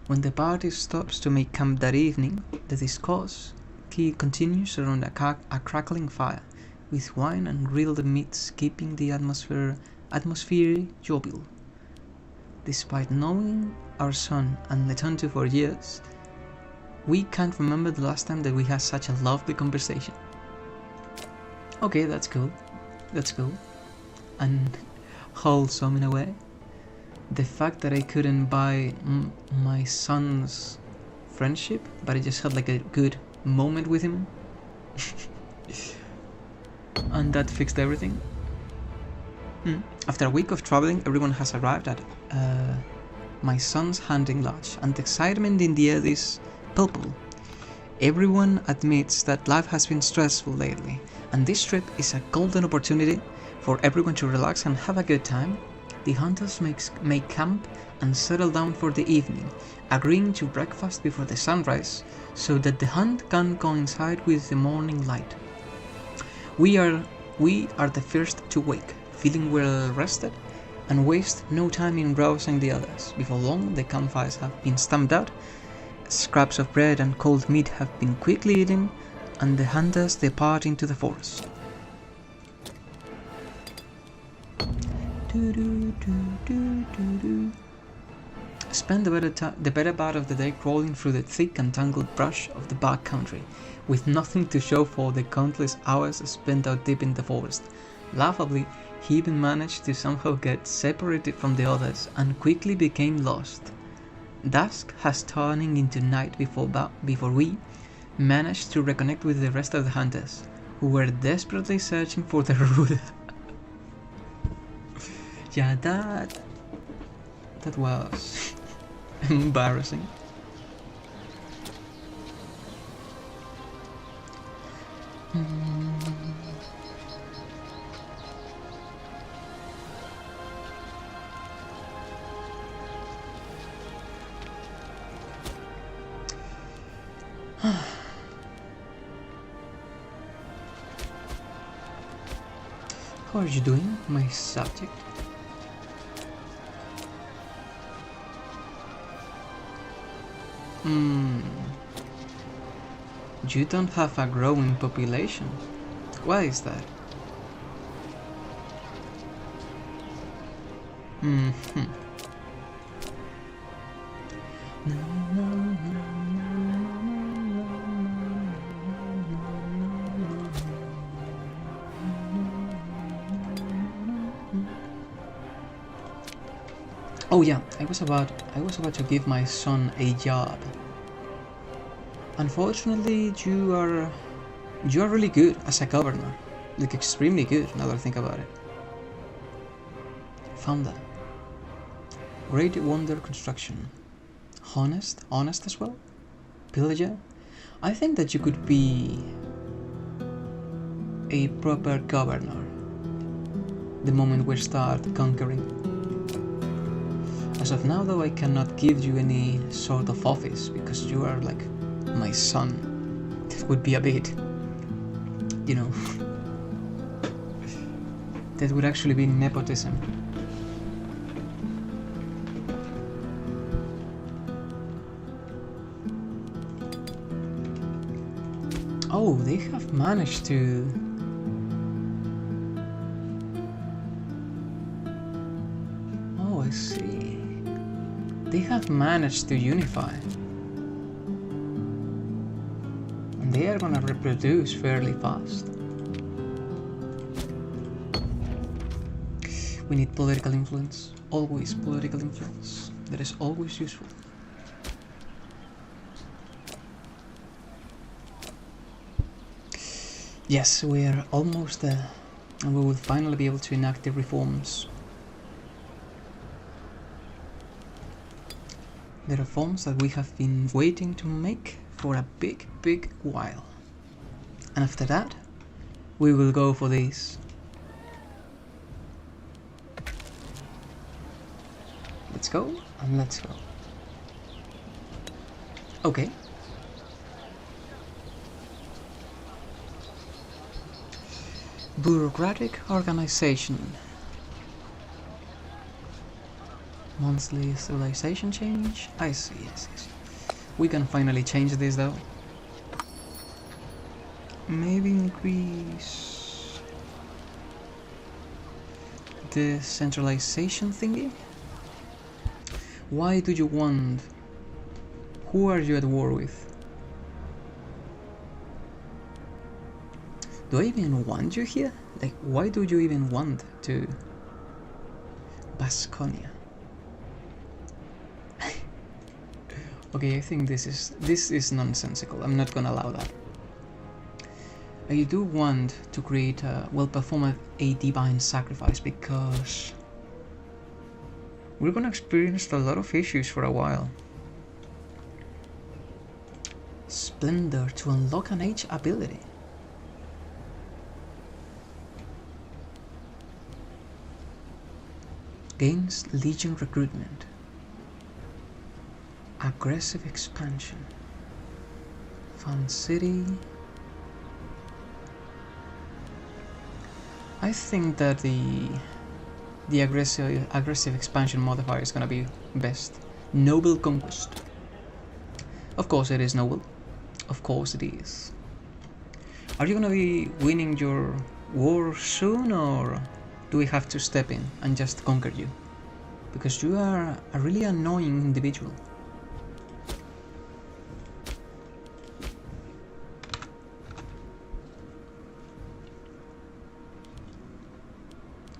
When the party stops to make camp that evening, the discourse continues around a crackling fire, with wine and grilled meats keeping the atmosphere jovial. Despite knowing our son and Letanto for years, we can't remember the last time that we had such a lovely conversation. Okay, that's cool. And wholesome in a way. The fact that I couldn't buy my son's friendship, but I just had like a good moment with him. And that fixed everything. After a week of traveling, everyone has arrived at my son's hunting lodge, and the excitement in the air is palpable. Everyone admits that life has been stressful lately, and this trip is a golden opportunity for everyone to relax and have a good time. The hunters make camp and settle down for the evening, agreeing to breakfast before the sunrise so that the hunt can coincide with the morning light. We are the first to wake, feeling well rested, and waste no time in rousing the others. Before long, the campfires have been stamped out, scraps of bread and cold meat have been quickly eaten, and the hunters depart into the forest. Spend the better part of the day crawling through the thick and tangled brush of the back country, with nothing to show for the countless hours spent out deep in the forest. Laughably, he even managed to somehow get separated from the others and quickly became lost. Dusk has turning into night before we managed to reconnect with the rest of the hunters, who were desperately searching for the root. Yeah, that was embarrassing. How are you doing, my subject? You don't have a growing population. Why is that? Oh yeah, I was about to give my son a job. Unfortunately, you are really good as a governor, like extremely good. Now that I think about it. Found that. Great wonder construction. Honest as well. Pillager. I think that you could be a proper governor the moment we start conquering. As of now, though, I cannot give you any sort of office because you are like my son. That would be a bit, you know, that would actually be nepotism. Oh, they have managed to have managed to unify. And they are gonna reproduce fairly fast. We need political influence. Always political influence. That is always useful. Yes, we are almost there. And we will finally be able to enact the reforms. The reforms that we have been waiting to make for a big while. And after that, we will go for these. Let's go, and let's go. Okay. Bureaucratic organization. Monthly civilization change. I see, yes. We can finally change this though. Maybe increase the centralization thingy? Why do you want? Who are you at war with? Do I even want you here? Like, why do you even want to Basconia? Okay, I think this is nonsensical. I'm not gonna allow that. I do want to create perform a divine sacrifice because we're gonna experience a lot of issues for a while. Splendor to unlock an age ability. Gains Legion recruitment. Aggressive expansion. Fun City. I think that the aggressive expansion modifier is gonna be best. Noble Conquest. Of course it is noble. Of course it is. Are you gonna be winning your war soon, or do we have to step in and just conquer you? Because you are a really annoying individual.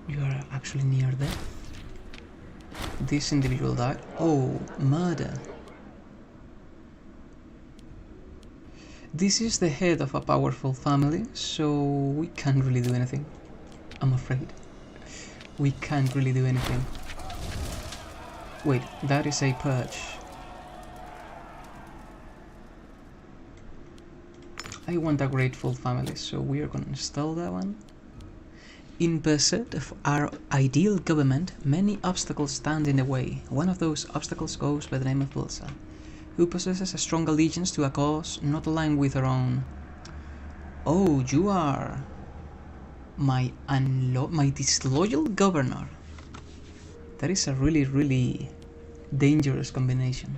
You are actually near death. This individual died. Oh, murder. This is the head of a powerful family, so we can't really do anything. I'm afraid. We can't really do anything. Wait, that is a purge. I want a grateful family, so we are gonna install that one. In pursuit of our ideal government, many obstacles stand in the way. One of those obstacles goes by the name of Bulsa, who possesses a strong allegiance to a cause not aligned with her own. Oh, you are my disloyal governor. That is a really dangerous combination.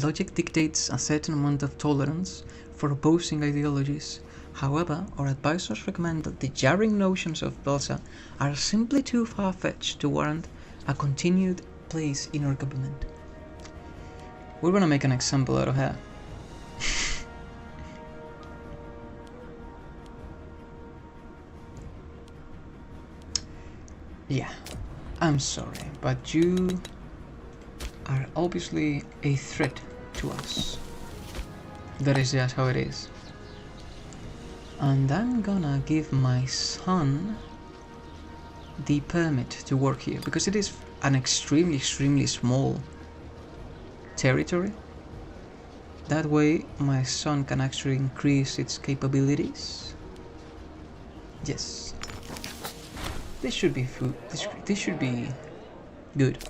Logic dictates a certain amount of tolerance for opposing ideologies. However, our advisors recommend that the jarring notions of Belsa are simply too far-fetched to warrant a continued place in our government. We're gonna make an example out of her. Yeah, I'm sorry, but you are obviously a threat to us. That is just how it is. And I'm gonna give my son the permit to work here, because it is an extremely small territory. That way my son can actually increase its capabilities. Yes. This should be food. This should be good.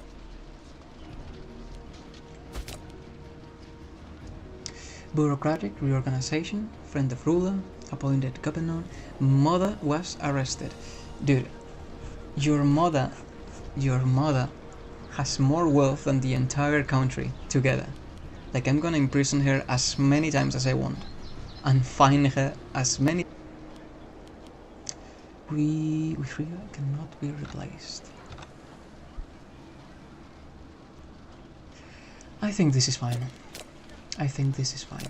Bureaucratic reorganization. Friend of ruler. Appointed governor. Mother was arrested. Dude, your mother has more wealth than the entire country together. Like, I'm gonna imprison her as many times as I want and fine her as many. We cannot be replaced. I think this is fine. I think this is fine.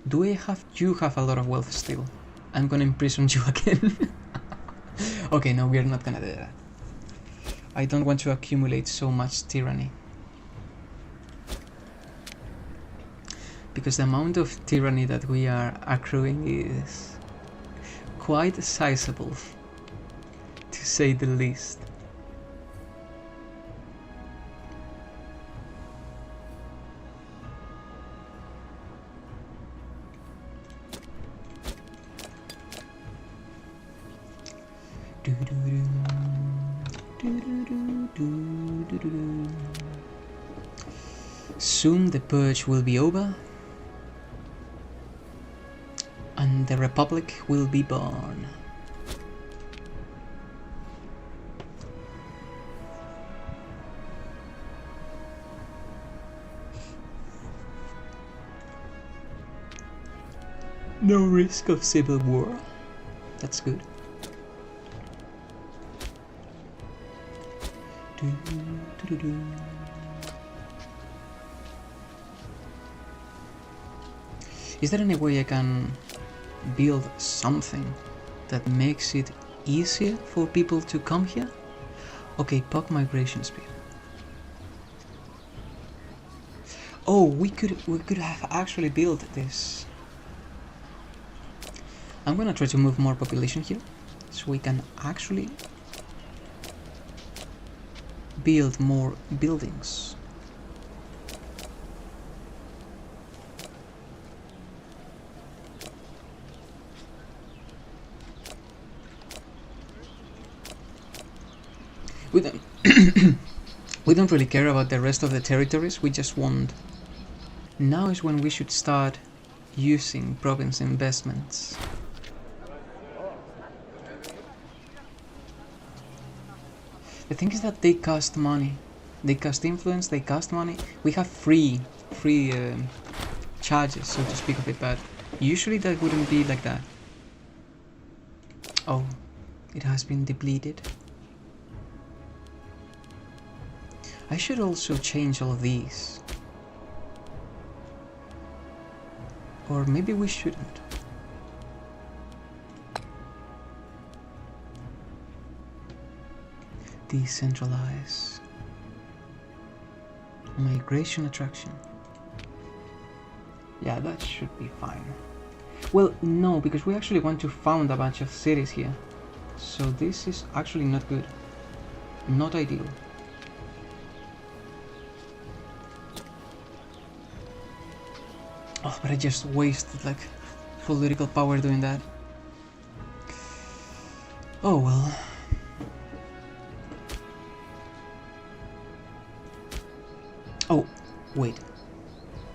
Do I have... You have a lot of wealth still. I'm gonna imprison you again. Okay, no, we're not gonna do that. I don't want to accumulate so much tyranny. Because the amount of tyranny that we are accruing is quite sizable, to say the least. Soon the purge will be over, and the Republic will be born. No risk of civil war. That's good. Is there any way I can build something that makes it easier for people to come here? Okay, puck migration speed. Oh, we could have actually built this. I'm gonna try to move more population here, so we can actually build more buildings. We don't really care about the rest of the territories, we just want... Now is when we should start using province investments. The thing is that they cost money. They cost influence, they cost money. We have free charges, so to speak of it, but usually that wouldn't be like that. Oh, it has been depleted. I should also change all of these. Or maybe we shouldn't. Decentralize. Migration attraction. Yeah, that should be fine. Well, no, because we actually want to found a bunch of cities here. So this is actually not good. Not ideal. Oh, but I just wasted like political power doing that. Oh well. Oh, wait.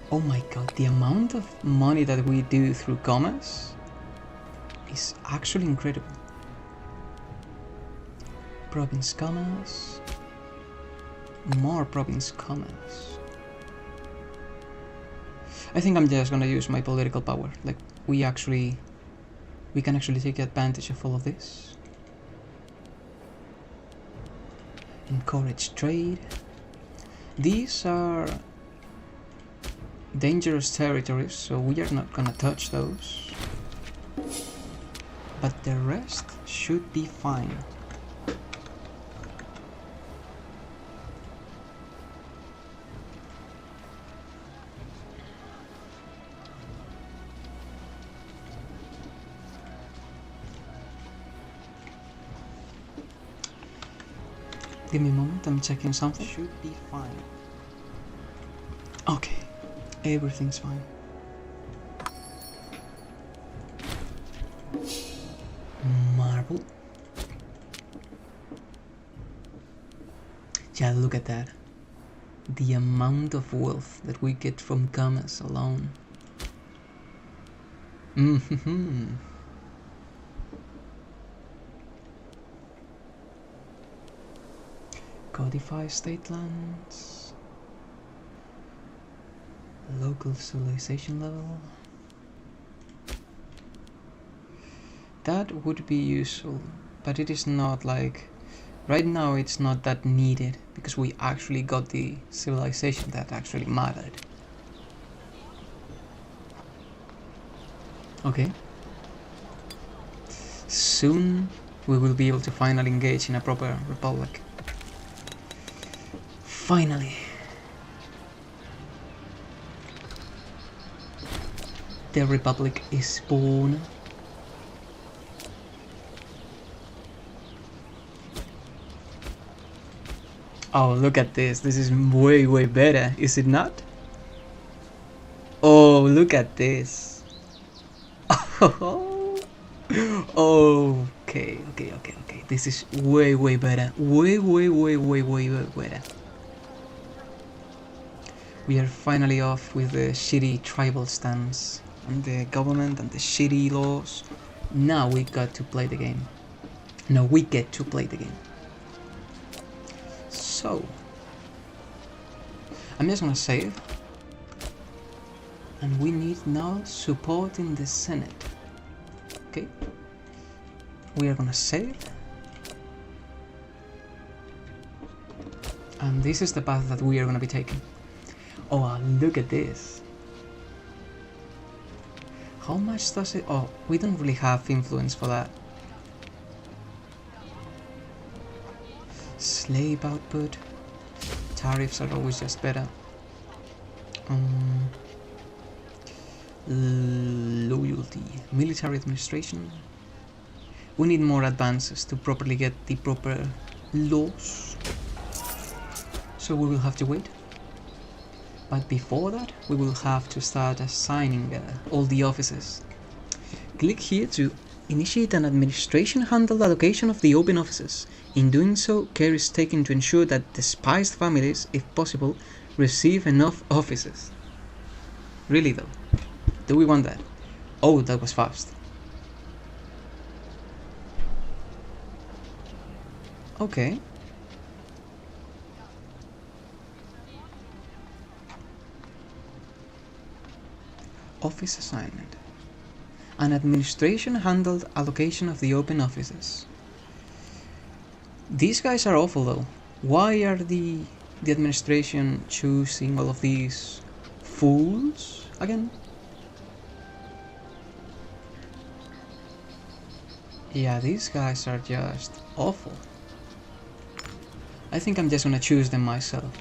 Oh my god, the amount of money that we do through commerce is actually incredible. Province commerce. More province commerce. I think I'm just gonna use my political power. Like, we can actually take advantage of all of this. Encourage trade. These are dangerous territories, so we are not gonna touch those. But the rest should be fine. Give me a moment, I'm checking something. Should be fine. Okay, everything's fine. Marble. Yeah, look at that. The amount of wealth that we get from commerce alone. Codify state lands. Local civilization level. That would be useful, but it is not like right now it's not that needed because we actually got the civilization that actually mattered. Okay. Soon we will be able to finally engage in a proper republic. Finally. The republic is born. Oh, look at this. This is way, way better, is it not? Oh, look at this. Oh, okay. This is way, way better. Way, way, way, way, way, way better. We are finally off with the shitty tribal stance and the government and the shitty laws. Now we got to play the game. No, we get to play the game. So, I'm just gonna save. And we need now support in the Senate. Okay. We are gonna save. And this is the path that we are gonna be taking. Oh, look at this. How much does it... Oh, we don't really have influence for that. Slave output. Tariffs are always just better. Loyalty. Military administration. We need more advances to properly get the proper laws. So we will have to wait. But before that, we will have to start assigning all the offices. Click here to initiate an administration-handled allocation of the open offices. In doing so, care is taken to ensure that despised families, if possible, receive enough offices. Really though, do we want that? Oh, that was fast. Okay. Office assignment. An administration-handled allocation of the open offices. These guys are awful though. Why are the administration choosing all of these fools again? Yeah, these guys are just awful. I think I'm just gonna choose them myself.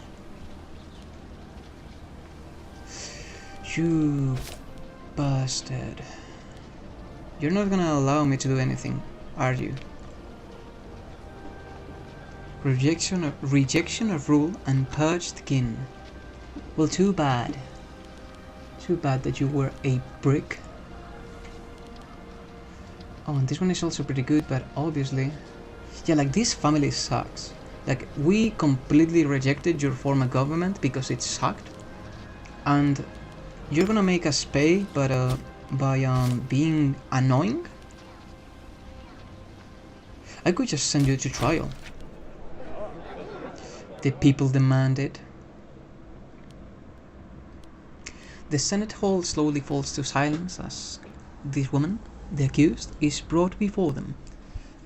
You bastard. You're not gonna allow me to do anything, are you? Rejection of rule and purged kin. Well, too bad. Too bad that you were a brick. Oh, and this one is also pretty good, but obviously... Yeah, like, this family sucks. Like, we completely rejected your former government because it sucked. And you're gonna make us pay, but by being annoying? I could just send you to trial. The people demand it. The Senate hall slowly falls to silence as this woman, the accused, is brought before them.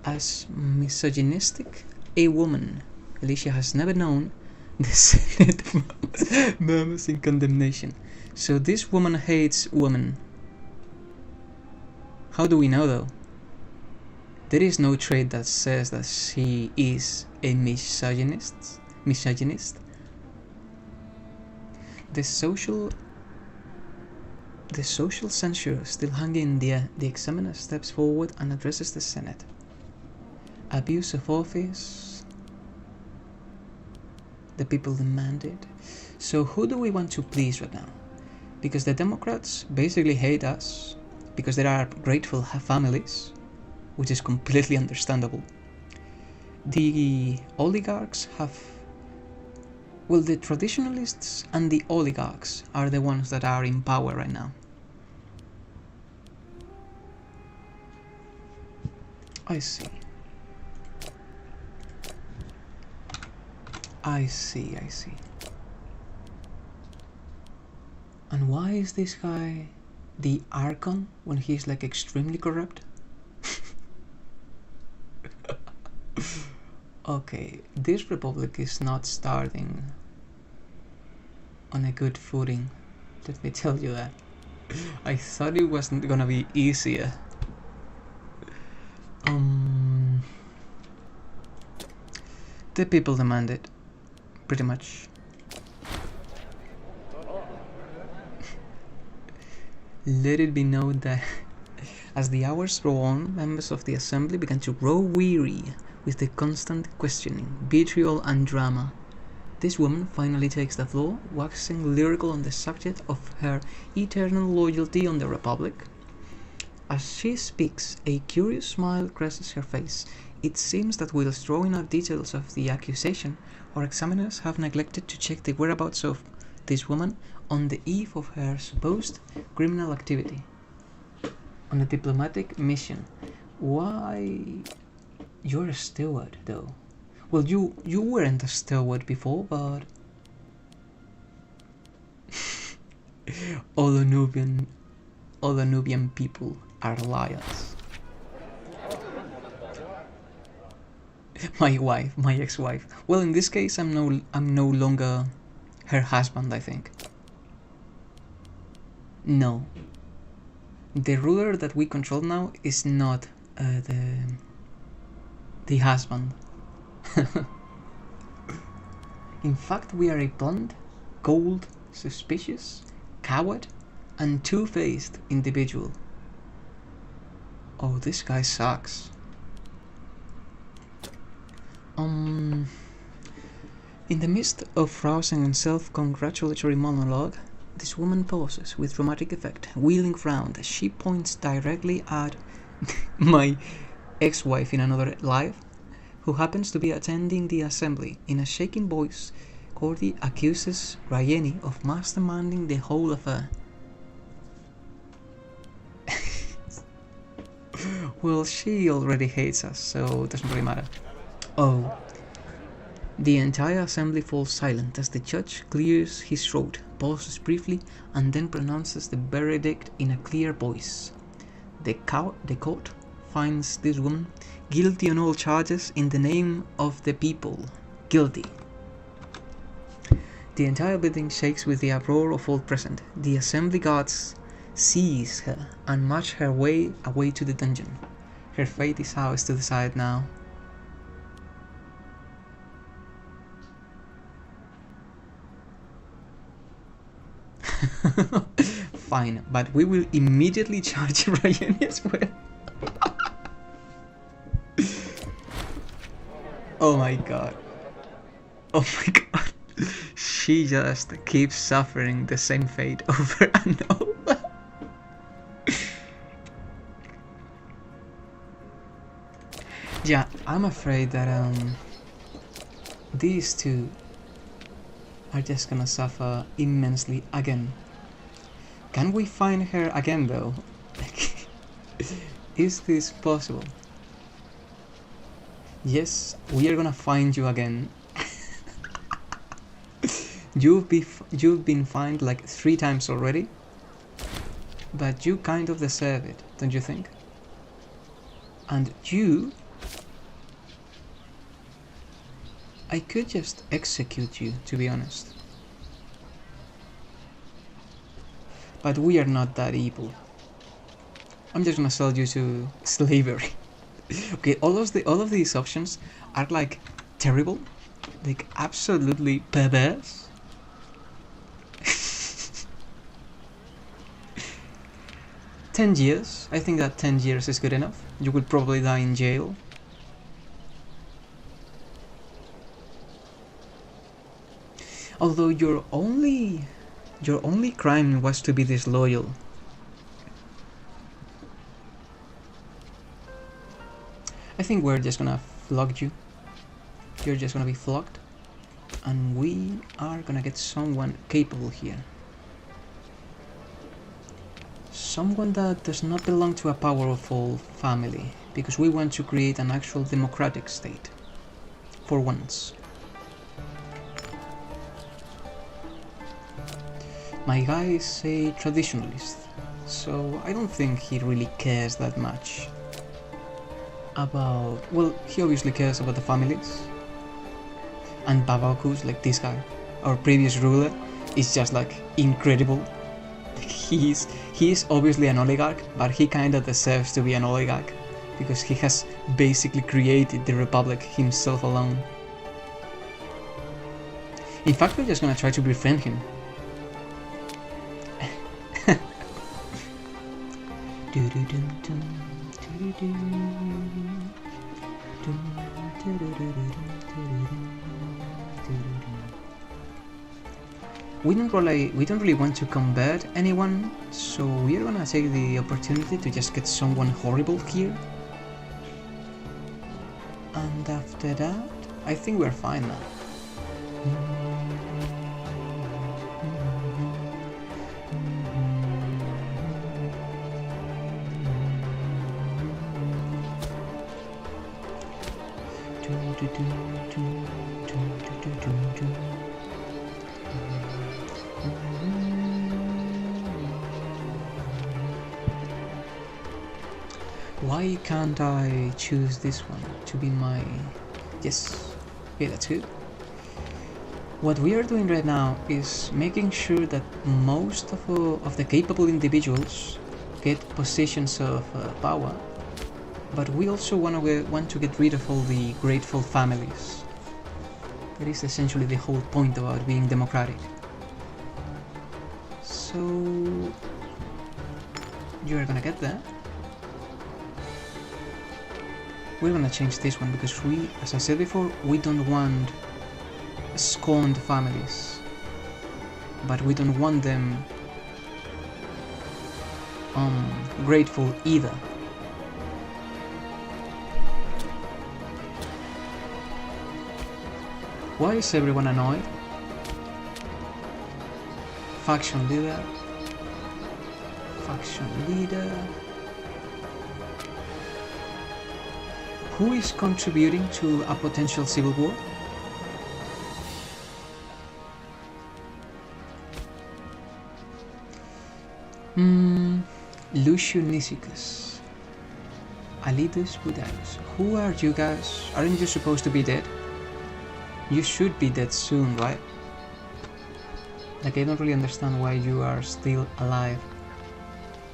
As misogynistic a woman Alicia has never known, the Senate murmurs in condemnation. So this woman hates women. How do we know though? There is no trait that says that she is a misogynist. The social censure still hanging in the air. The examiner steps forward and addresses the Senate. Abuse of office. The people demand it. So who do we want to please right now? Because the Democrats basically hate us because there are grateful families, which is completely understandable. The oligarchs have... Well, the traditionalists and the oligarchs are the ones that are in power right now. I see. I see. And why is this guy the Archon when he's like extremely corrupt? Okay, this republic is not starting on a good footing. Let me tell you that. I thought it wasn't gonna be easier. The people demand it, pretty much. Let it be known that as the hours roll on, members of the assembly began to grow weary with the constant questioning, vitriol and drama. This woman finally takes the floor, waxing lyrical on the subject of her eternal loyalty on the Republic. As she speaks, a curious smile crosses her face. It seems that whilst drawing out details of the accusation, our examiners have neglected to check the whereabouts of this woman on the eve of her supposed criminal activity. On a diplomatic mission. Why? You're a steward, though. Well, you weren't a steward before, but all the Nubian people are liars. My ex-wife. Well, in this case, I'm no longer her husband, I think. No. The ruler that we control now is not the husband. In fact, we are a blunt, cold, suspicious, coward, and two-faced individual. Oh, this guy sucks. In the midst of rousing and self-congratulatory monologue, this woman pauses with dramatic effect, wheeling round as she points directly at my ex-wife in another life, who happens to be attending the assembly. In a shaking voice, Cordy accuses Rayeni of masterminding the whole affair. Well, she already hates us, so it doesn't really matter. Oh. The entire assembly falls silent as the judge clears his throat, pauses briefly, and then pronounces the verdict in a clear voice. The court finds this woman guilty on all charges in the name of the people. Guilty. The entire building shakes with the uproar of all present. The assembly guards seize her and march her away to the dungeon. Her fate is ours to decide now. Fine, but we will immediately charge Ryan as well. Oh my god. Oh my god. She just keeps suffering the same fate over and over. Yeah, I'm afraid that these two are just gonna suffer immensely again. Can we find her again though? Is this possible? Yes, we are gonna find you again. You've been fined like 3 times already, but you kind of deserve it, don't you think? And you... I could just execute you, to be honest. But we are not that evil. I'm just gonna sell you to slavery. Okay, all of these options are like terrible, like absolutely perverse. 10 years. I think that 10 years is good enough. You will probably die in jail. Although your only crime was to be disloyal. I think we're just gonna flog you. You're just gonna be flogged. And we are gonna get someone capable here. Someone that does not belong to a powerful family, because we want to create an actual democratic state. For once. My guy is a traditionalist, so I don't think he really cares that much about... Well, he obviously cares about the families, And Babakus, like this guy, our previous ruler, is just like incredible. He is obviously an oligarch, but he kinda deserves to be an oligarch because he has basically created the republic himself alone. In fact, we're just gonna try to befriend him. We don't really want to convert anyone, so we're gonna take the opportunity to just get someone horrible here. And after that, I think we're fine now. Why can't I choose this one to be my... Yes, okay, that's good. What we are doing right now is making sure that most of the capable individuals get positions of power, but we also want to get rid of all the grateful families. That is essentially the whole point about being democratic. So you're gonna get that. We're gonna change this one because we, as I said before, we don't want scorned families, but we don't want them grateful either. Why is everyone annoyed? Faction leader. Faction leader. Who is contributing to a potential civil war? Lucianisicus. Alitus Budarius. Who are you guys? Aren't you supposed to be dead? You should be dead soon, right? Like, I don't really understand why you are still alive.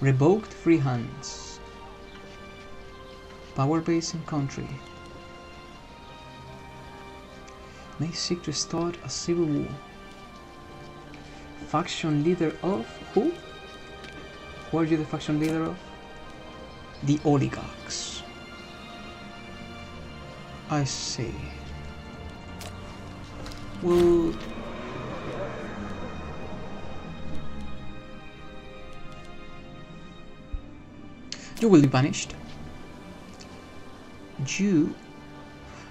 Revoked free hands. Power base in country. May seek to start a civil war. Faction leader of who? Who are you the faction leader of? The oligarchs. I see. Well, you will be banished.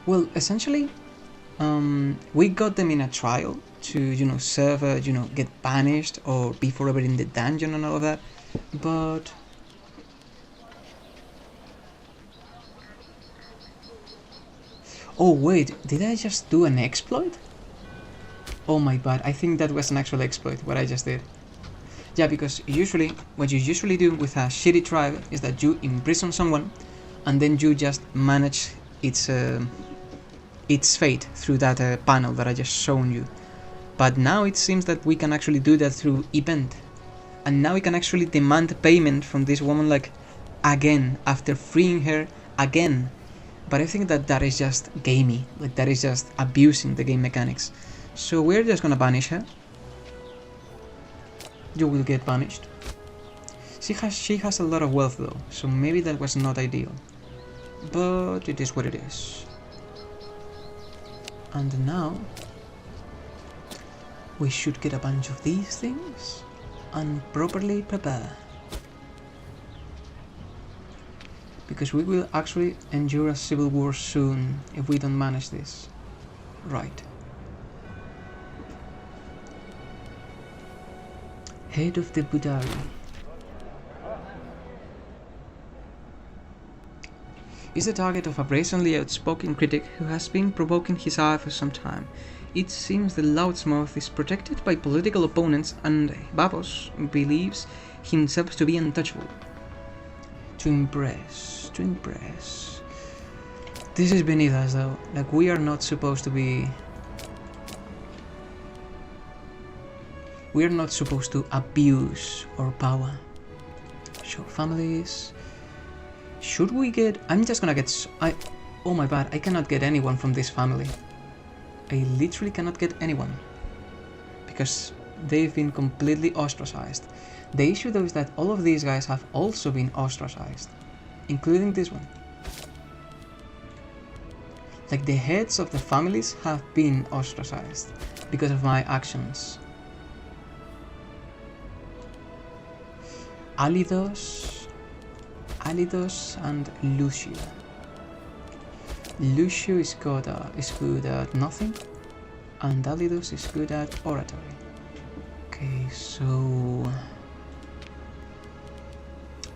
Well, essentially, we got them in a trial to, serve, get banished or be forever in the dungeon and all of that, but oh wait, did I just do an exploit? Oh my bad, I think that was an actual exploit, what I just did. Yeah, because usually, what you usually do with a shitty tribe is that you imprison someone and then you just manage its fate through that panel that I just shown you. But now it seems that we can actually do that through event. And now we can actually demand payment from this woman, like, again, after freeing her again. But I think that is just gamey, like that is just abusing the game mechanics. So we're just gonna banish her. You will get banished. She has a lot of wealth though, so maybe that was not ideal. But it is what it is. And now we should get a bunch of these things and properly prepare. Because we will actually endure a civil war soon if we don't manage this. Right. Head of the Budari. Is the target of a brazenly outspoken critic who has been provoking his ire for some time. It seems the loudsmouth is protected by political opponents and Babos believes himself to be untouchable. To impress. This is beneath us though, like we are not supposed to be we're not supposed to abuse our power. Show families. Should we get... I'm just gonna get... Oh my bad, I cannot get anyone from this family. I literally cannot get anyone. Because they've been completely ostracized. The issue though is that all of these guys have also been ostracized. Including this one. Like the heads of the families have been ostracized because of my actions. Alidos and Lucio. Lucio is good at nothing, and Alidos is good at oratory. Okay, so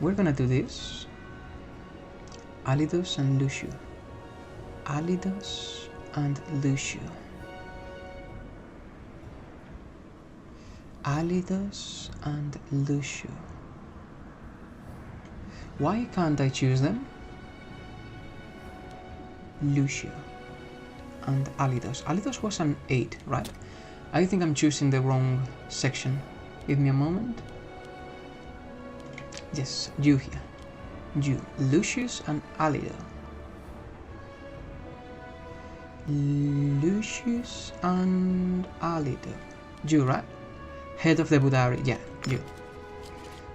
we're gonna do this. Alidos and Lucio. Alidos and Lucio. Alidos and Lucio. Why can't I choose them? Lucio and Alidos. Alidos was an 8, right? I think I'm choosing the wrong section. Give me a moment. Yes, you here. You. Lucius and Alido. Lucius and Alido. You, right? Head of the Budari. Yeah, you.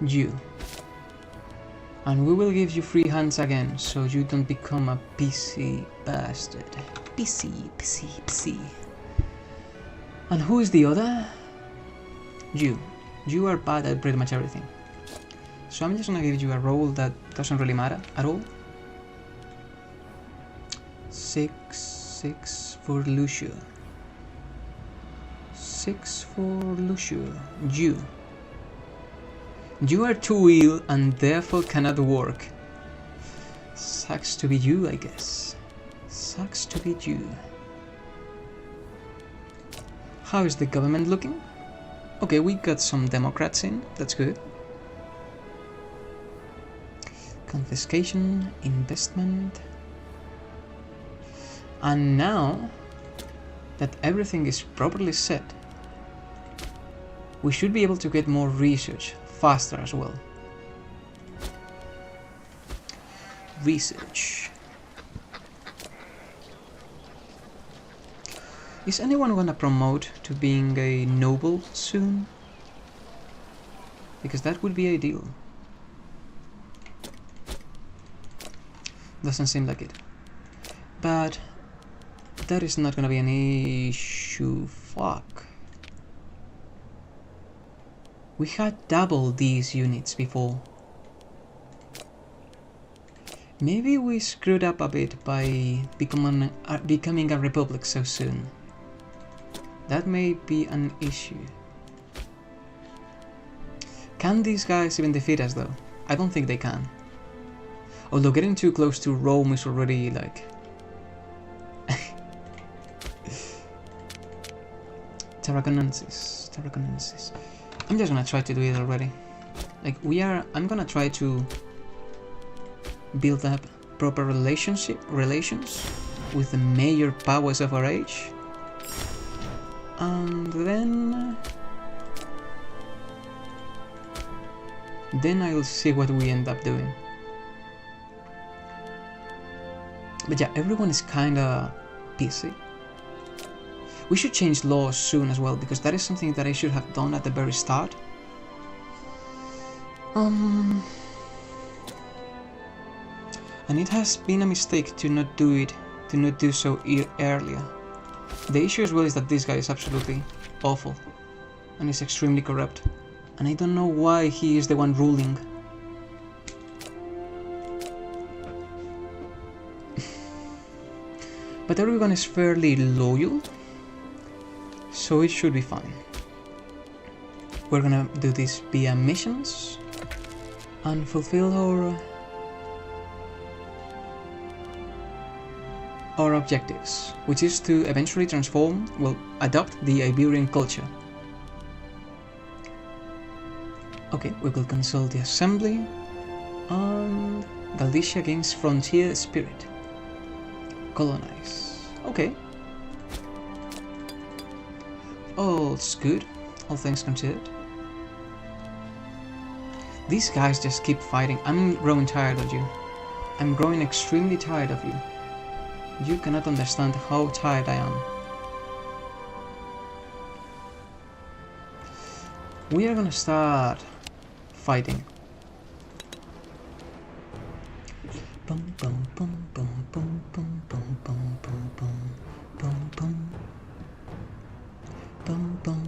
You. And we will give you free hands again, so you don't become a PC bastard. PC. And who is the other? You. You are bad at pretty much everything. So I'm just gonna give you a role that doesn't really matter at all. 6 for Lucio. 6 for Lucio. You. You are too ill and therefore cannot work. Sucks to be you, I guess. Sucks to be you. How is the government looking? Okay, we got some Democrats in, that's good. Confiscation, investment. And now that everything is properly set, we should be able to get more research faster as well. Research. Is anyone gonna promote to being a noble soon? Because that would be ideal. Doesn't seem like it. But that is not gonna be an issue. Fuck. We had double these units before. Maybe we screwed up a bit by becoming a republic so soon. That may be an issue. Can these guys even defeat us though? I don't think they can. Although getting too close to Rome is already like... Tarraconensis. I'm just gonna try to do it already. Like I'm gonna try to build up proper relations with the major powers of our age. And then I'll see what we end up doing. But yeah, everyone is kinda busy. We should change laws soon as well, because that is something that I should have done at the very start. And it has been a mistake to not do so earlier. The issue as well is that this guy is absolutely awful and is extremely corrupt, and I don't know why he is the one ruling. But everyone is fairly loyal, so it should be fine. We're gonna do this via missions and fulfill our objectives, which is to eventually adopt the Iberian culture. Okay, we will consult the assembly, and Galicia gains frontier spirit. Colonize. Okay. All's good. all things considered. These guys just keep fighting. I'm growing tired of you. I'm growing extremely tired of you. You cannot understand how tired I am. We are gonna start fighting. Bum bum bum bum bum bum bum bum bum bum bum bum bum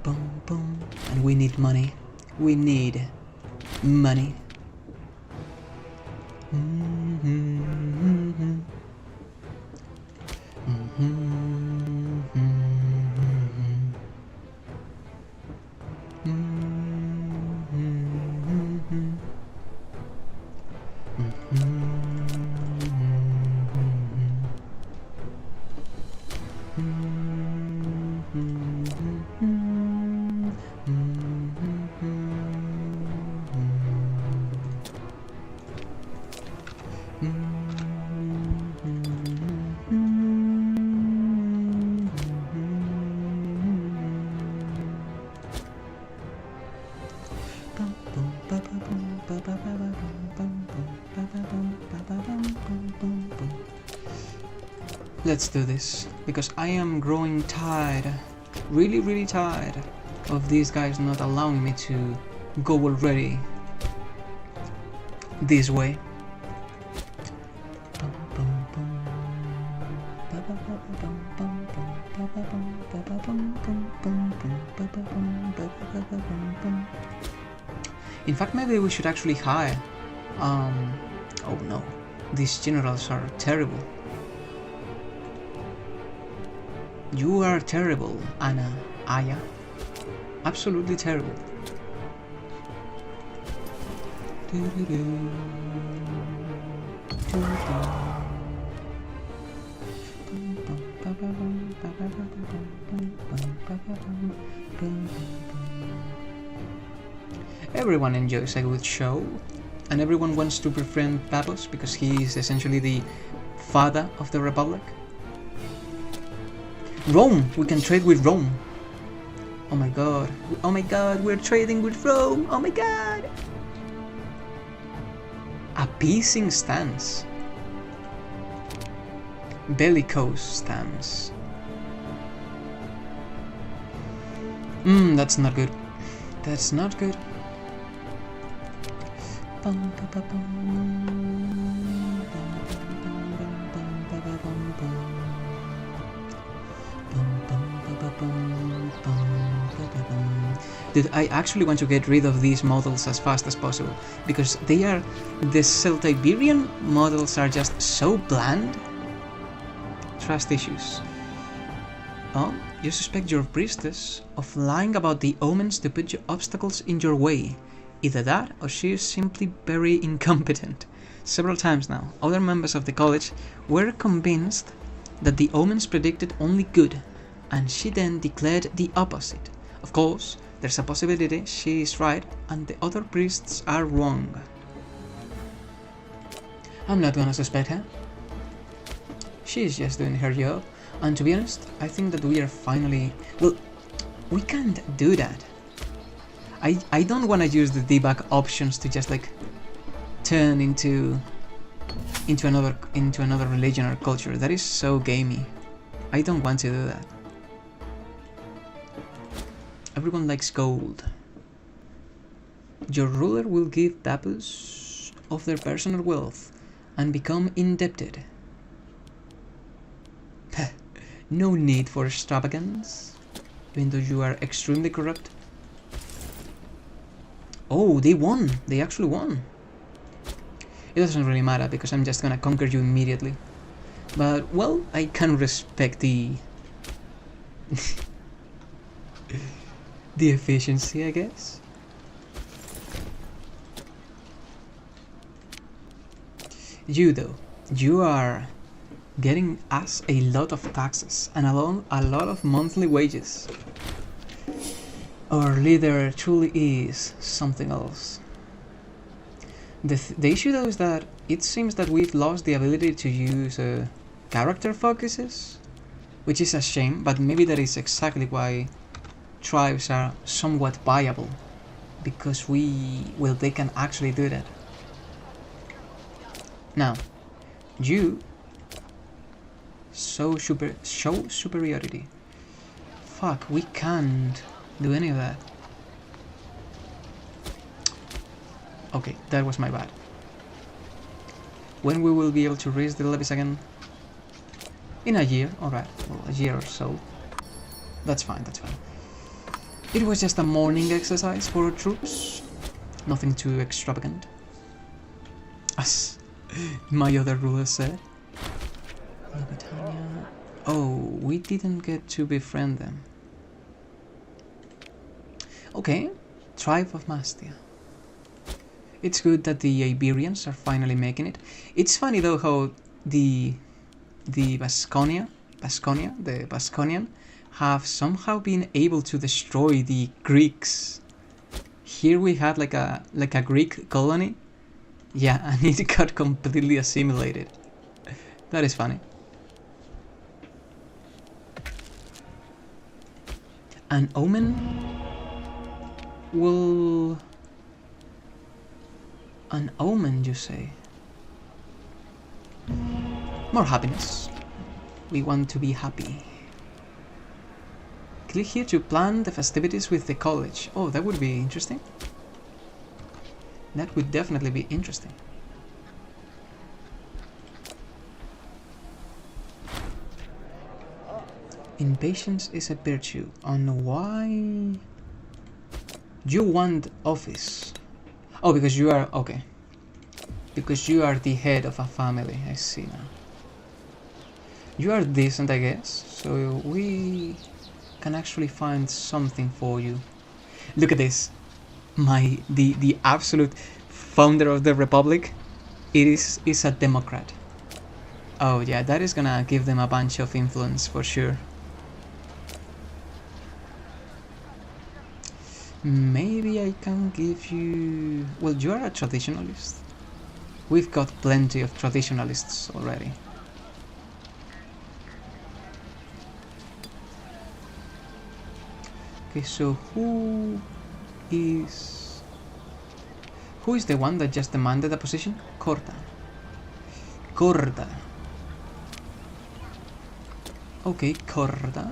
bum bum. And we need money. We need money. Let's do this, because I am growing tired, really tired of these guys not allowing me to go already this way. In fact, maybe we should actually hire. Oh no, these generals are terrible. You are terrible, Anna, Aya. Absolutely terrible. Everyone enjoys a good show, and everyone wants to befriend Papos because he is essentially the father of the Republic. Rome! We can trade with Rome! Oh my god, we're trading with Rome! Oh my god! Appeasing stance. Bellicose stance. That's not good. That's not good. Dude, I actually want to get rid of these models as fast as possible, because they are... the Celtiberian models are just so bland. Trust issues. Oh, you suspect your priestess of lying about the omens to put your obstacles in your way. Either that, or she is simply very incompetent. Several times now, other members of the college were convinced that the omens predicted only good, and she then declared the opposite. Of course, there's a possibility she is right and the other priests are wrong. I'm not gonna suspect her. She is just doing her job, and to be honest, I think that we are finally... well, we can't do that. I don't want to use the debug options to just like turn into another religion or culture. That is so gamey. I don't want to do that. Everyone likes gold. Your ruler will give Papus of their personal wealth and become indebted. No need for extravagance, even though you are extremely corrupt. Oh, they won! They actually won! It doesn't really matter, because I'm just gonna conquer you immediately. But, well, I can respect the... the efficiency, I guess. You, though, you are getting us a lot of taxes and a lot of monthly wages. Our leader truly is something else. The issue, though, is that it seems that we've lost the ability to use character focuses, which is a shame, but maybe that is exactly why tribes are somewhat viable because they can actually do that. Now, you show superiority. Fuck, we can't do any of that. Okay, that was my bad. When we will be able to raise the levies again? In a year, alright, well, a year or so. That's fine, that's fine. It was just a morning exercise for our troops. Nothing too extravagant. As my other ruler said. Oh, we didn't get to befriend them. Okay, Tribe of Mastia. It's good that the Iberians are finally making it. It's funny though how the Vasconian have somehow been able to destroy the Greeks. Here we had like a Greek colony. Yeah, and it got completely assimilated. That is funny. An omen will... An omen, you say? More happiness. We want to be happy. Click here to plan the festivities with the college. Oh, that would be interesting. That would definitely be interesting. Impatience is a virtue. On why you want office? Oh, because you are... okay. Because you are the head of a family. I see now. You are decent, I guess. So we can actually find something for you. Look at this. The absolute founder of the Republic is a Democrat. Oh yeah, that is gonna give them a bunch of influence for sure. Maybe I can give you... well, you are a traditionalist. We've got plenty of traditionalists already. Okay, so who is the one that just demanded a position? Corta. Corta. Okay, Corta.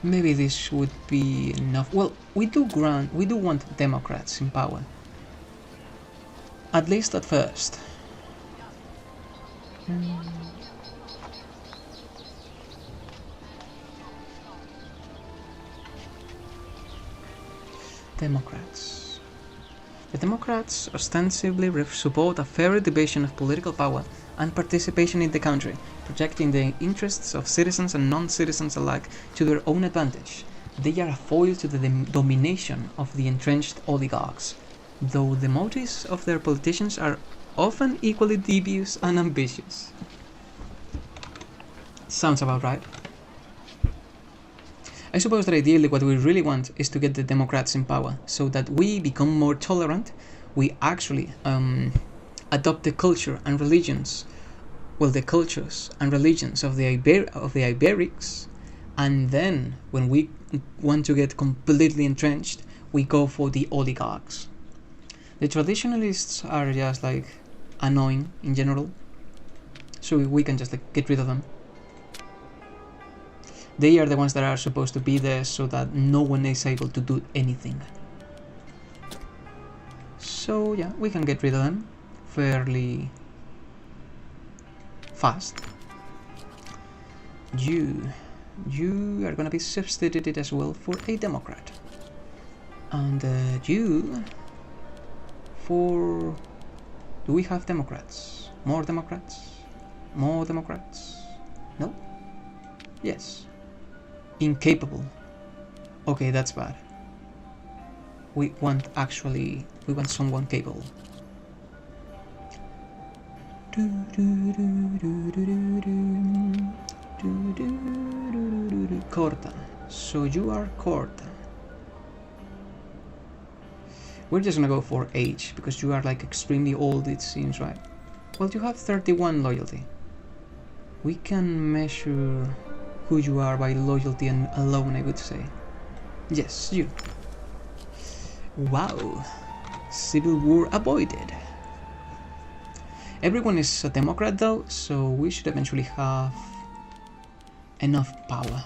Maybe this would be enough. Well, we do want Democrats in power. At least at first. Democrats. The Democrats ostensibly support a fair division of political power and participation in the country, projecting the interests of citizens and non-citizens alike to their own advantage. They are a foil to the domination of the entrenched oligarchs, though the motives of their politicians are often equally devious and ambitious. Sounds about right. I suppose that ideally what we really want is to get the Democrats in power, so that we become more tolerant, we actually adopt the culture and religions, well, the cultures and religions of the Iberics, and then when we want to get completely entrenched, we go for the oligarchs. The traditionalists are just like annoying in general, so we can just like get rid of them. They are the ones that are supposed to be there so that no one is able to do anything. So yeah, we can get rid of them fairly fast. You are gonna be substituted as well for a Democrat. And you for... do we have Democrats? More Democrats? More Democrats? No? Yes. Incapable. Okay, that's bad. We want someone capable. Corta. So you are Corta. We're just gonna go for age, because you are like extremely old, it seems, right? Well, you have 31 loyalty. We can measure... who you are by loyalty and alone, I would say. Yes, you. Wow. Civil war avoided. Everyone is a Democrat though, so we should eventually have enough power.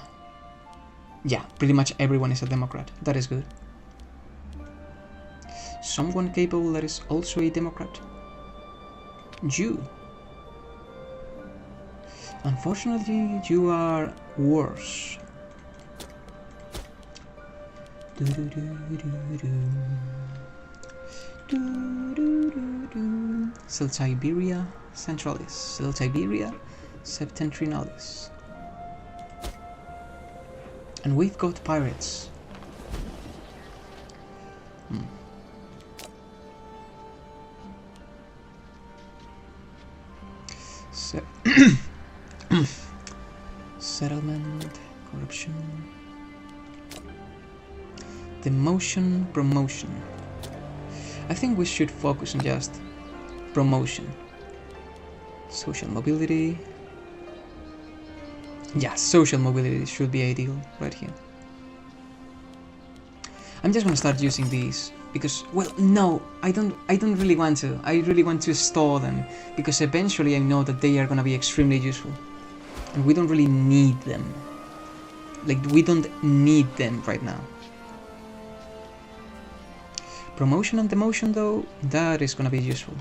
Yeah, pretty much everyone is a Democrat. That is good. Someone capable that is also a Democrat. You. Unfortunately, you are worse. South Siberia Centralis, South Siberia Septentrionalis. And we've got pirates. Settlement, corruption, demotion, promotion. I think we should focus on just promotion. Social mobility. Yeah, social mobility should be ideal right here. I'm just gonna start using these because, well, no, I don't really want to. I really want to store them because eventually I know that they are gonna be extremely useful. And we don't really need them. Like, we don't need them right now. Promotion and demotion though, that is gonna be useful.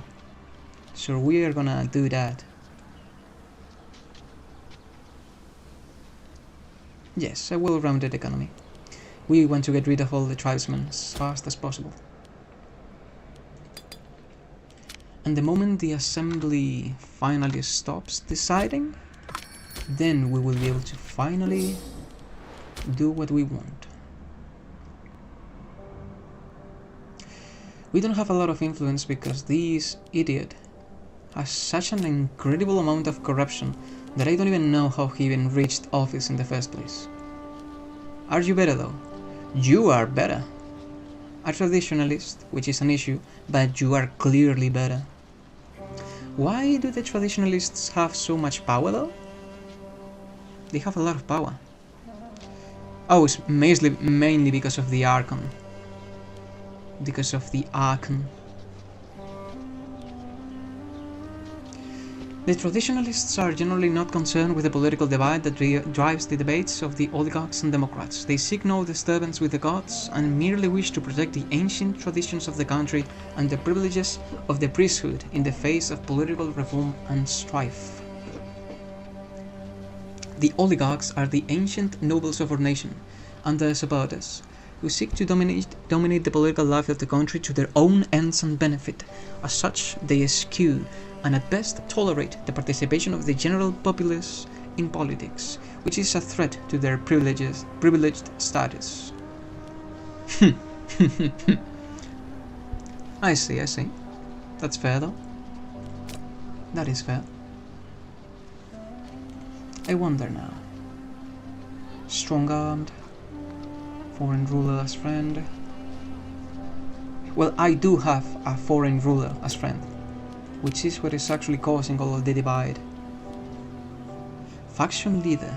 So we are gonna do that. Yes, a well-rounded economy. We want to get rid of all the tribesmen as fast as possible. And the moment the assembly finally stops deciding, then we will be able to finally do what we want. We don't have a lot of influence because this idiot has such an incredible amount of corruption that I don't even know how he even reached office in the first place. Are you better though? You are better. A traditionalist, which is an issue, but you are clearly better. Why do the traditionalists have so much power though? They have a lot of power. Oh, it's mainly because of the Archon. Because of the Archon. The traditionalists are generally not concerned with the political divide that drives the debates of the oligarchs and democrats. They seek no disturbance with the gods and merely wish to protect the ancient traditions of the country and the privileges of the priesthood in the face of political reform and strife. The oligarchs are the ancient nobles of our nation, and their supporters, who seek to dominate the political life of the country to their own ends and benefit. As such, they eschew and at best tolerate the participation of the general populace in politics, which is a threat to their privileged status. I see. That's fair though. That is fair. I wonder now. Strong-armed, foreign ruler as friend. Well, I do have a foreign ruler as friend, which is what is actually causing all of the divide. Faction leader.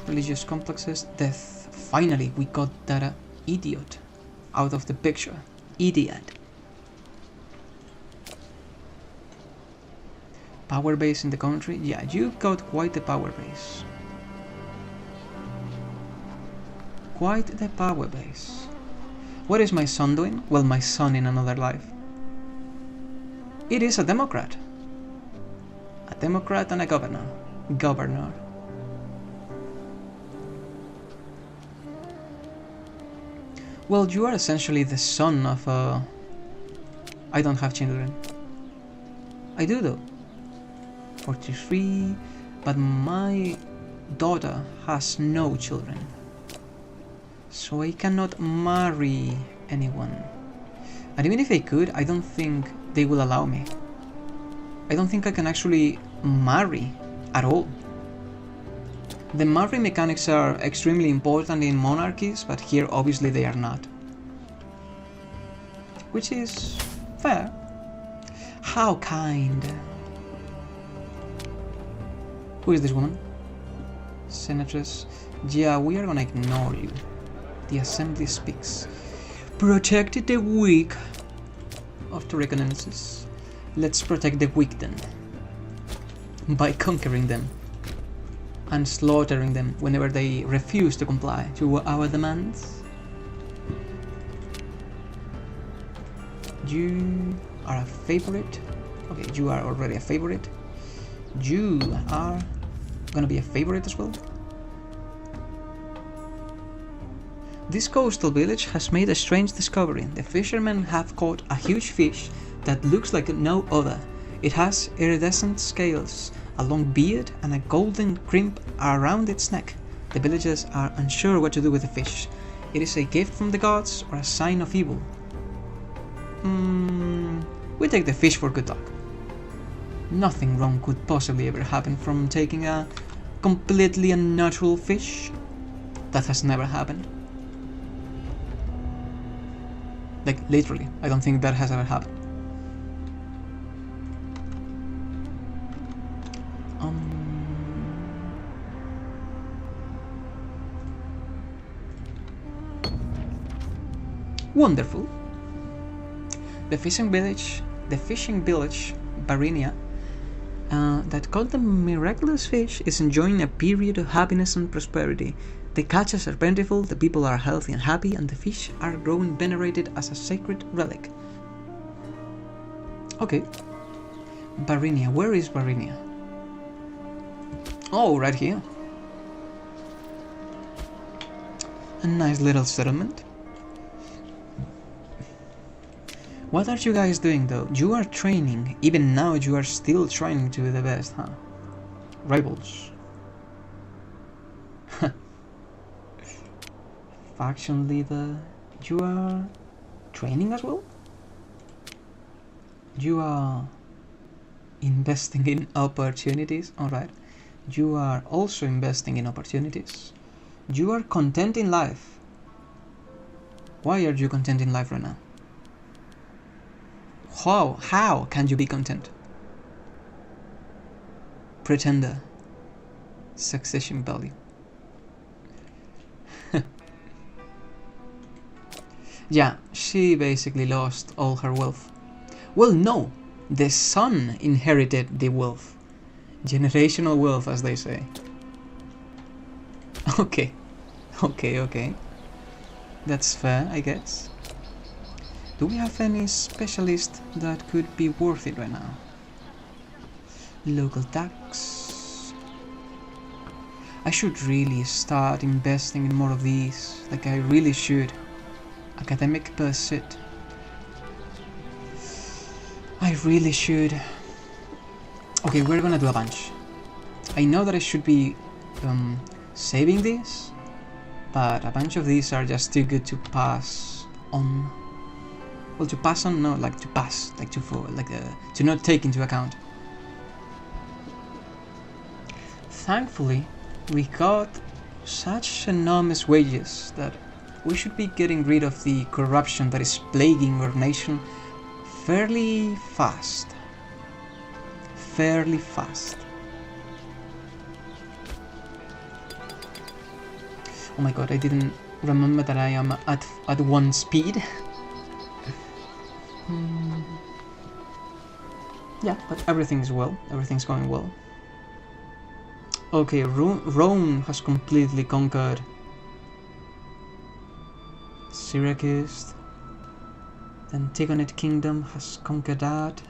Religious complexes. Death. Finally, we got that idiot out of the picture. Idiot. Power base in the country? Yeah, you got quite the power base. Quite the power base. What is my son doing? Well, my son in another life. It is a Democrat. A Democrat and a governor. Well, you are essentially the son of a... I don't have children. I do though. 43, but my daughter has no children. So I cannot marry anyone. And even if I could, I don't think they will allow me. I don't think I can actually marry at all. The marriage mechanics are extremely important in monarchies, but here obviously they are not. Which is fair. How kind. Who is this woman? Senatress. Yeah, we are gonna ignore you. The assembly speaks. Protect the weak. After reconnaissance. Let's protect the weak then. By conquering them. And slaughtering them whenever they refuse to comply to our demands. You are a favorite. Okay, you are already a favorite. You are gonna be a favorite as well. This coastal village has made a strange discovery. The fishermen have caught a huge fish that looks like no other. It has iridescent scales, a long beard, and a golden crimp around its neck. The villagers are unsure what to do with the fish. It is a gift from the gods or a sign of evil. We take the fish for good luck. Nothing wrong could possibly ever happen from taking a completely unnatural fish. That has never happened. Like, literally, I don't think that has ever happened. Wonderful. The fishing village, Barinia, that called the miraculous fish, is enjoying a period of happiness and prosperity. The catches are plentiful, the people are healthy and happy, and the fish are growing venerated as a sacred relic. Okay. Barinia, where is Barinia? Oh, right here. A nice little settlement. What are you guys doing though? You are training. Even now you are still trying to be the best, huh? Rivals. Faction leader. You are training as well? You are investing in opportunities. Alright. You are also investing in opportunities. You are content in life. Why are you content in life right now? How can you be content? Pretender. Succession value. Yeah, she basically lost all her wealth. Well, no, the son inherited the wealth. Generational wealth, as they say. Okay. That's fair, I guess. Do we have any specialist that could be worth it right now? Local tax. I should really start investing in more of these. Like, I really should. Academic pursuit. I really should. Okay, we're gonna do a bunch. I know that I should be saving these, but a bunch of these are just too good to pass on. Well, to pass on, no, like to pass, like to not take into account. Thankfully, we got such enormous wages that we should be getting rid of the corruption that is plaguing our nation fairly fast. Fairly fast. Oh my god, I didn't remember that I am at 1 speed. Yeah, but everything's well. Everything's going well. Okay, Rome has completely conquered Syracuse. The Antigonid Kingdom has conquered that.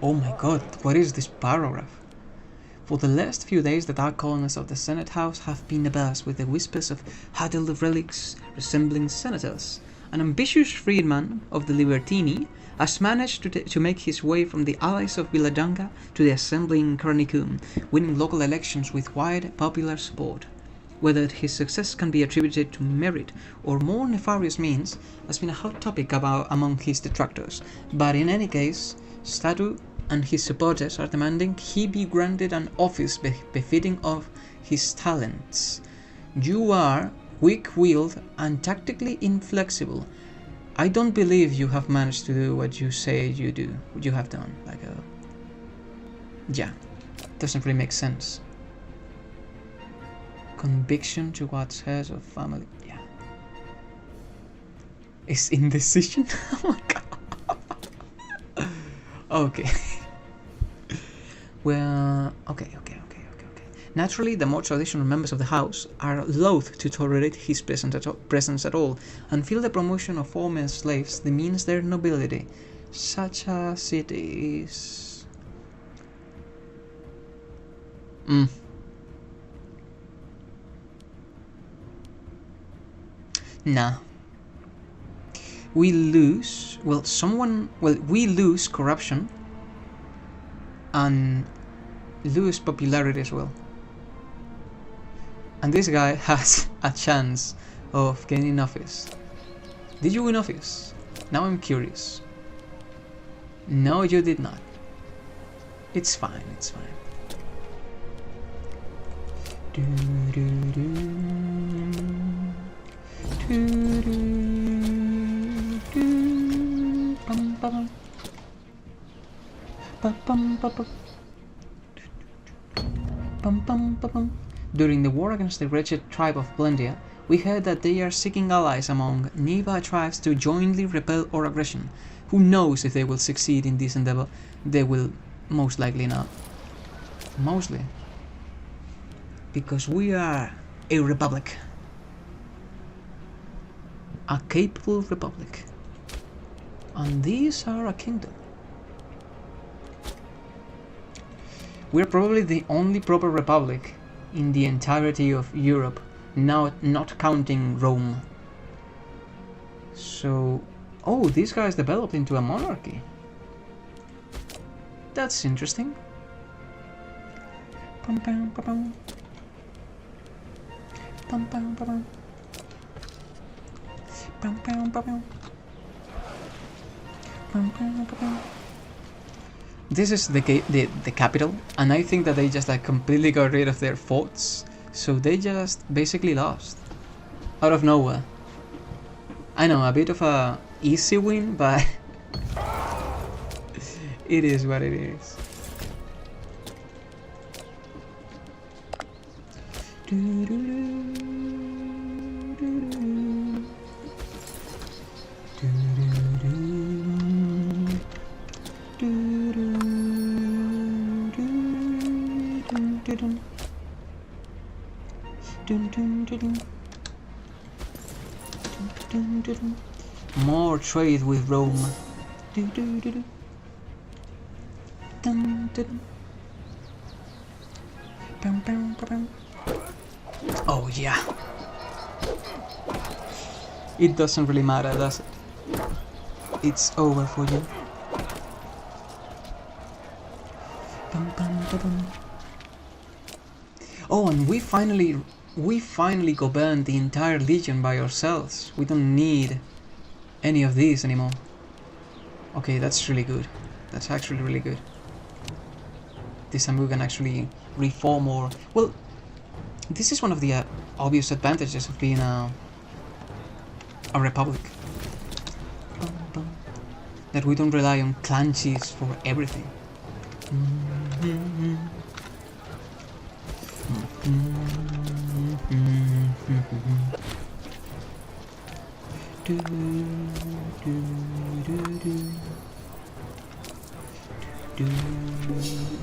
Oh my god, what is this paragraph? For the last few days the dark corners of the Senate House have been abuzz with the whispers of huddled relics resembling senators. An ambitious freedman of the Libertini has managed to make his way from the allies of Villadonga to the assembly in Carnicum, winning local elections with wide popular support. Whether his success can be attributed to merit or more nefarious means has been a hot topic among his detractors, but in any case, Statu and his supporters are demanding he be granted an office befitting of his talents. You are weak-willed and tactically inflexible. I don't believe you have managed to do what you say you have done. Yeah, doesn't really make sense. Conviction towards heads of family. Yeah. Is indecision? Oh my god. Okay. Well, okay. Naturally, the more traditional members of the house are loath to tolerate his presence at all, and feel the promotion of former slaves demeans their nobility, such as it is. Nah. We lose, we lose corruption and lose popularity as well. And this guy has a chance of gaining office. Did you win office? Now I'm curious. No, you did not. It's fine, it's fine. During the war against the wretched tribe of Blendia, we heard that they are seeking allies among nearby tribes to jointly repel our aggression. Who knows if they will succeed in this endeavor? They will most likely not. Mostly. Because we are a republic. A capable republic. And these are a kingdom. We're probably the only proper republic in the entirety of Europe, now not counting Rome. So, oh, this guy's developed into a monarchy. That's interesting. Pum pum pum pum. Pum pum pum pum. Pum pum pum pum. Pum pum pum pum. This is the capital, and I think that they just like completely got rid of their forts, so they just basically lost out of nowhere. I know, a bit of a easy win, but it is what it is. More trade with Rome. Oh yeah. It doesn't really matter, does it? It's over for you. Oh, and we finally governed the entire legion by ourselves. We don't need any of these anymore. Okay, that's really good. That's actually really good. This time we can actually reform or... Well, this is one of the obvious advantages of being a republic. That we don't rely on clan chiefs for everything.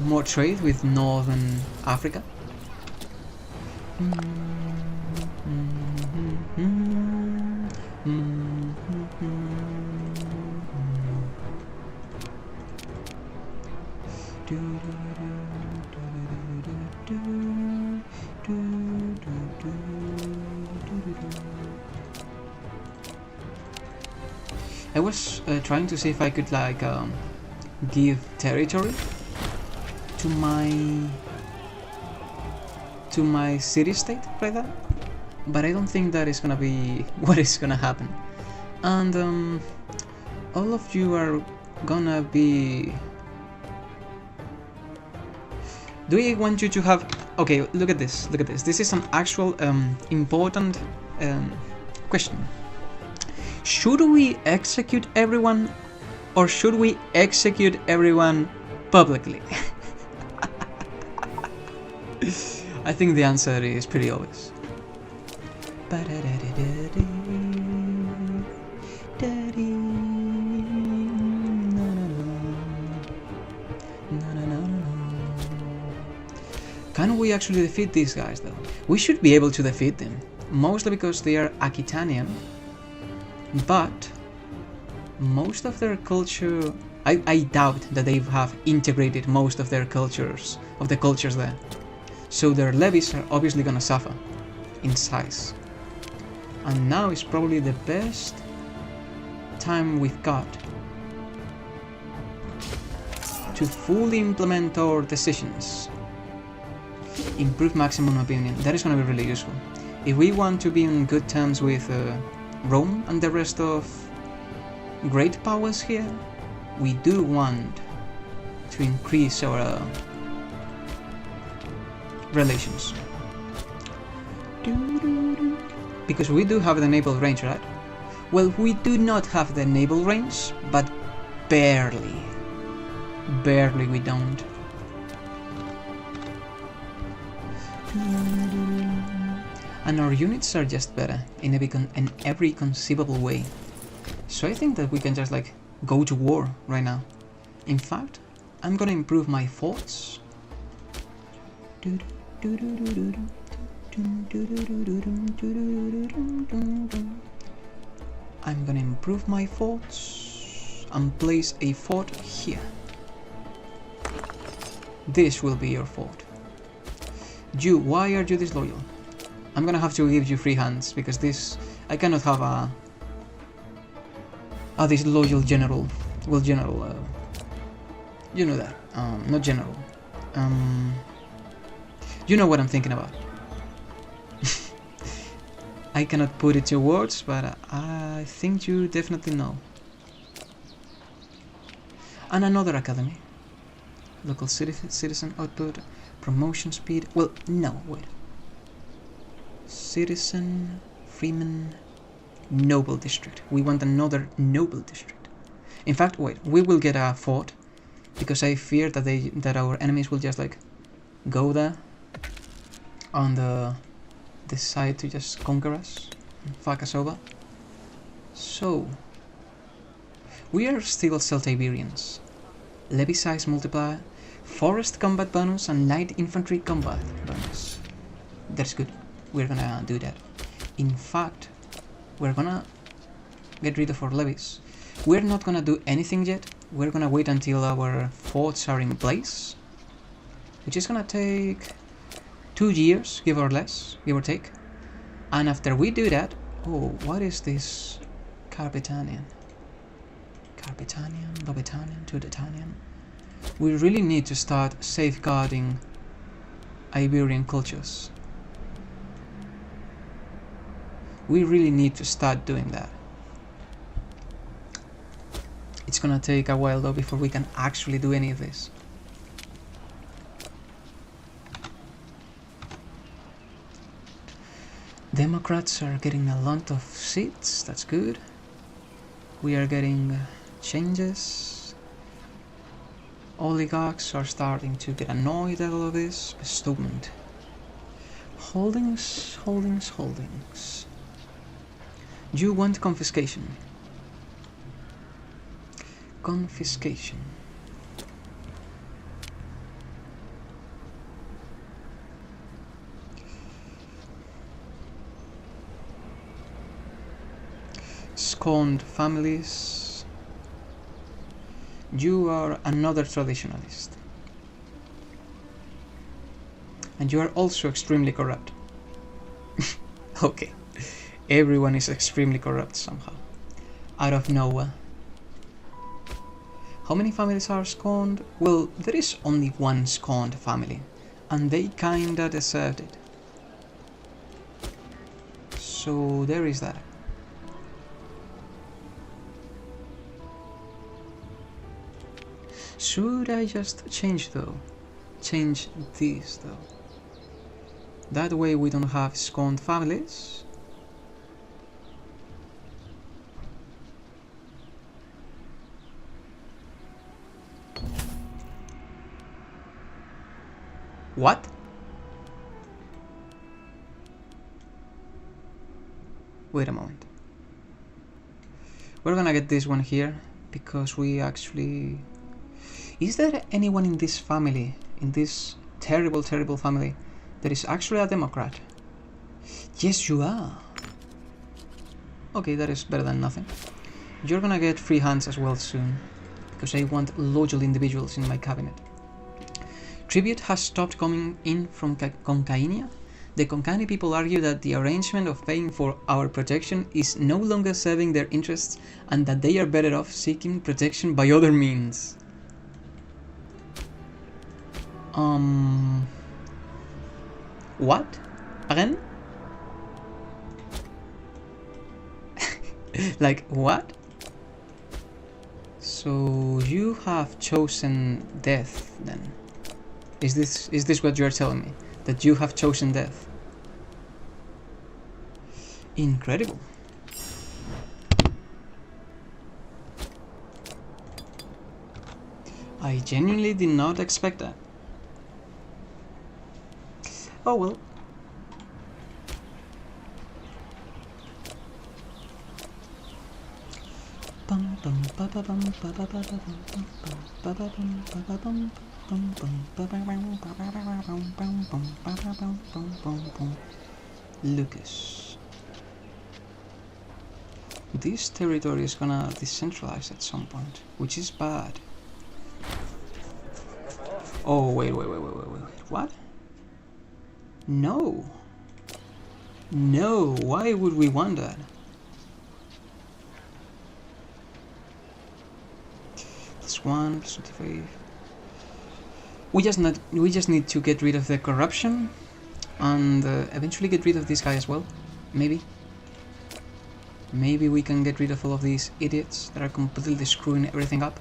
More trade with Northern Africa. I was trying to see if I could like give territory to my city-state like that, but I don't think that is gonna be what is gonna happen. And all of you are gonna be... Do I want you to have... Okay, look at this, look at this. This is an actual important question. Should we execute everyone, or should we execute everyone publicly? I think the answer is pretty obvious. Can we actually defeat these guys though? We should be able to defeat them, mostly because they are Aquitanian, but most of their culture, I doubt that they have integrated most of their cultures, of the cultures there. So their levies are obviously gonna suffer in size. And now is probably the best time we've got to fully implement our decisions. Improve maximum opinion. That is gonna be really useful. If we want to be on good terms with Rome and the rest of great powers here, we do want to increase our relations. Because we do have the naval range, right? Well, we do not have the naval range, but barely. Barely we don't. And our units are just better in every conceivable way. So I think that we can just like go to war right now. In fact, I'm gonna improve my forts. I'm gonna improve my forts and place a fort here. This will be your fort. You, why are you disloyal? I'm gonna have to give you free hands because this, I cannot have a disloyal general. Well, general, you know that. Not general. You know what I'm thinking about. I cannot put it to words, but I think you definitely know. And another academy. Local citizen output, promotion speed. Well, no, wait. Citizen, freeman, noble district. We want another noble district. In fact, wait, we will get a fort because I fear that our enemies will just like go there on the decide to just conquer us and fuck us over. So we are still Celtiberians. Levy size multiplier, forest combat bonus, and light infantry combat bonus. That's good. We're gonna do that. In fact, we're gonna get rid of our levies. We're not gonna do anything yet. We're gonna wait until our forts are in place, which is gonna take 2 years, give or less, give or take. And after we do that, oh, what is this Carpetanian? Carpetanian, Lobetanian, Tudetanian. We really need to start safeguarding Iberian cultures. We really need to start doing that. It's gonna take a while though before we can actually do any of this. Democrats are getting a lot of seats, that's good. We are getting changes. Oligarchs are starting to get annoyed at all of this. Bestowment. Holdings, holdings, holdings. You want confiscation. Confiscation. Scorned families. You are another traditionalist. And you are also extremely corrupt. Okay. Everyone is extremely corrupt somehow. Out of nowhere. How many families are scorned? Well, there is only one scorned family. And they kinda deserved it. So there is that. Should I just change though? Change these though. That way we don't have scorned families. What? Wait a moment. We're gonna get this one here, because we actually... Is there anyone in this family, in this terrible, terrible family, that is actually a Democrat? Yes, you are. Okay, that is better than nothing. You're gonna get free hands as well soon, because I want loyal individuals in my cabinet. Tribute has stopped coming in from Concainia. The Concani people argue that the arrangement of paying for our protection is no longer serving their interests and that they are better off seeking protection by other means. What? Again? Like, what? So you have chosen death then? Is this what you are telling me? That you have chosen death? Incredible. I genuinely did not expect that. Oh well. Lucas. This territory is gonna decentralize at some point, which is bad. Oh, wait. What? No. No, why would we want that? This one, plus 25. We just need to get rid of the corruption and eventually get rid of this guy as well. Maybe we can get rid of all of these idiots that are completely screwing everything up.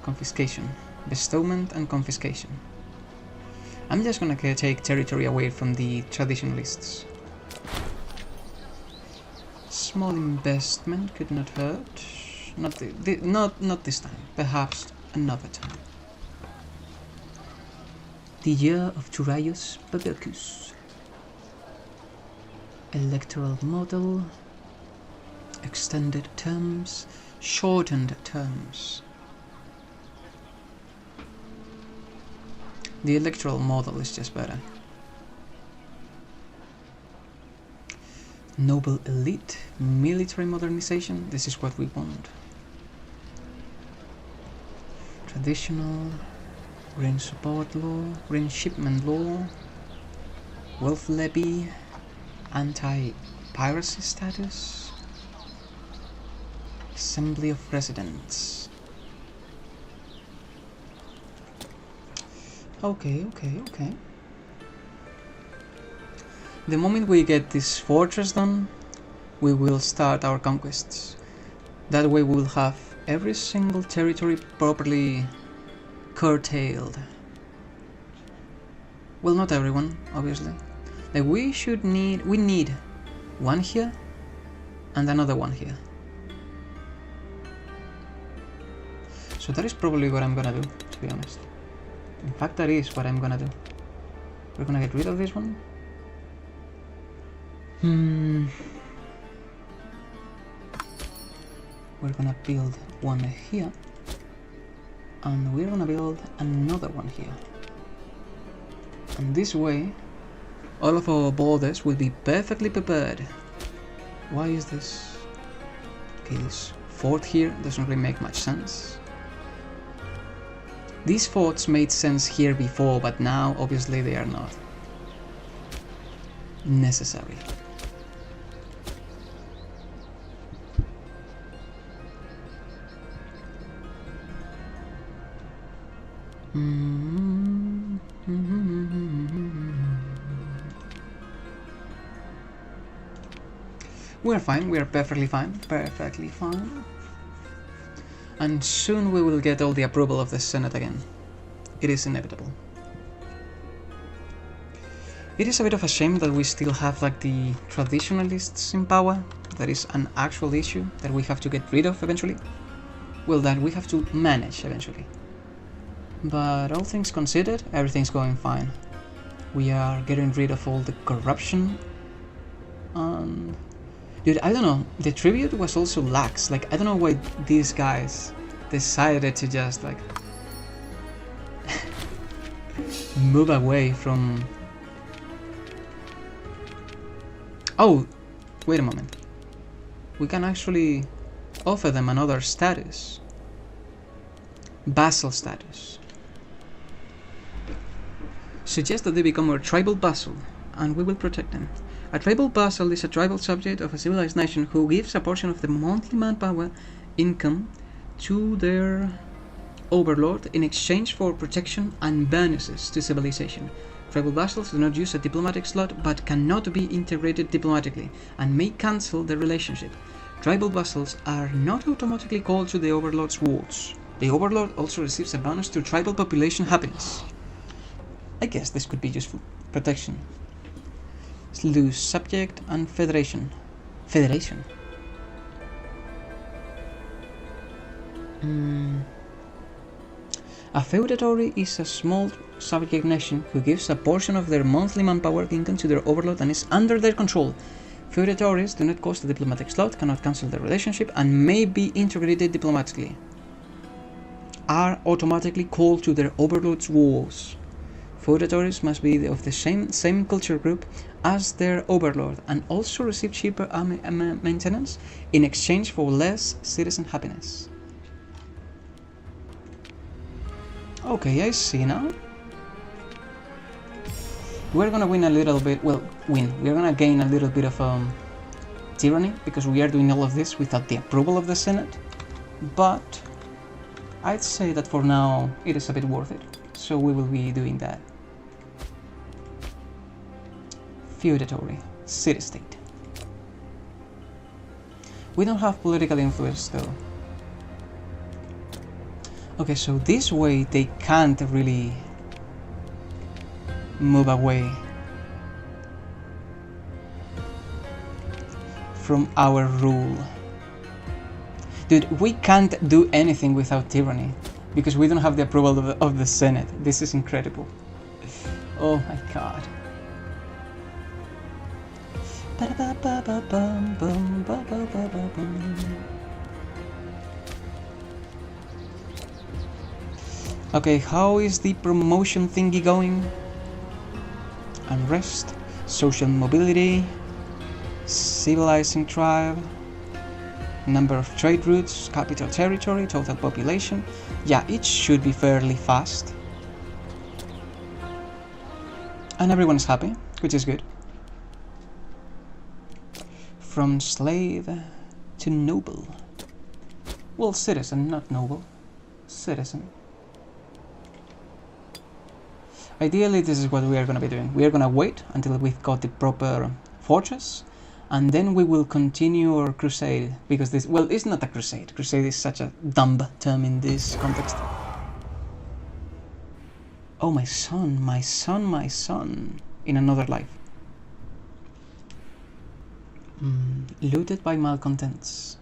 Confiscation, bestowment and confiscation. I'm just gonna take territory away from the traditionalists. Small investment could not hurt. Not this time. Perhaps another time. The year of Turaius Babilcus. Electoral model. Extended terms. Shortened terms. The electoral model is just better. Noble elite, military modernization, this is what we want. Traditional, grain support law, grain shipment law, wealth levy, anti-piracy status, assembly of residents. Okay. The moment we get this fortress done, we will start our conquests. That way we will have every single territory properly curtailed. Well, not everyone, obviously. Like we need one here and another one here. So that is probably what I'm gonna do, to be honest. In fact, that is what I'm gonna do. We're gonna get rid of this one. We're gonna build one here. And we're gonna build another one here. And this way, all of our borders will be perfectly prepared. Why is this? Okay, this fort here doesn't really make much sense. These forts made sense here before, but now obviously they are not necessary. We're fine, we're perfectly fine, And soon we will get all the approval of the Senate again. It is inevitable. It is a bit of a shame that we still have like the traditionalists in power. That is an actual issue that we have to get rid of eventually. Well, that we have to manage eventually. But all things considered, everything's going fine. We are getting rid of all the corruption. And dude, I don't know, the tribute was also lax. Like, I don't know why these guys decided to just like move away from... Oh, wait a moment. We can actually offer them another status. Vassal status. Suggest that they become our tribal vassal, and we will protect them. A tribal vassal is a tribal subject of a civilized nation who gives a portion of the monthly manpower income to their overlord in exchange for protection and bonuses to civilization. Tribal vassals do not use a diplomatic slot but cannot be integrated diplomatically and may cancel the relationship. Tribal vassals are not automatically called to the overlord's wars. The overlord also receives a bonus to tribal population happiness. I guess this could be useful. Protection. Lose subject and federation. Federation. A feudatory is a small subject nation who gives a portion of their monthly manpower income to their overlord and is under their control. Feudatories do not cost a diplomatic slot, cannot cancel their relationship, and may be integrated diplomatically. Are automatically called to their overlord's wars. Feudatories must be of the same culture group as their overlord and also receive cheaper maintenance in exchange for less citizen happiness. Okay, I see now. We're gonna win a little bit, well, we're gonna gain a little bit of tyranny, because we are doing all of this without the approval of the Senate, but I'd say that for now it is a bit worth it, so we will be doing that. Feudatory, city-state. We don't have political influence though. Okay, so this way they can't really move away from our rule. Dude, we can't do anything without tyranny, because we don't have the approval of the Senate. This is incredible. Oh my god. Okay, how is the promotion thingy going? Unrest, social mobility, civilizing tribe, number of trade routes, capital territory, total population. Yeah, it should be fairly fast. And everyone's happy, which is good. From slave to noble. Well, citizen, not noble. Citizen. Ideally, this is what we are going to be doing. We are going to wait until we've got the proper fortress, and then we will continue our crusade, because this, well, it's not a crusade. Crusade is such a dumb term in this context. Oh, my son, my son, my son, in another life. Looted by malcontents.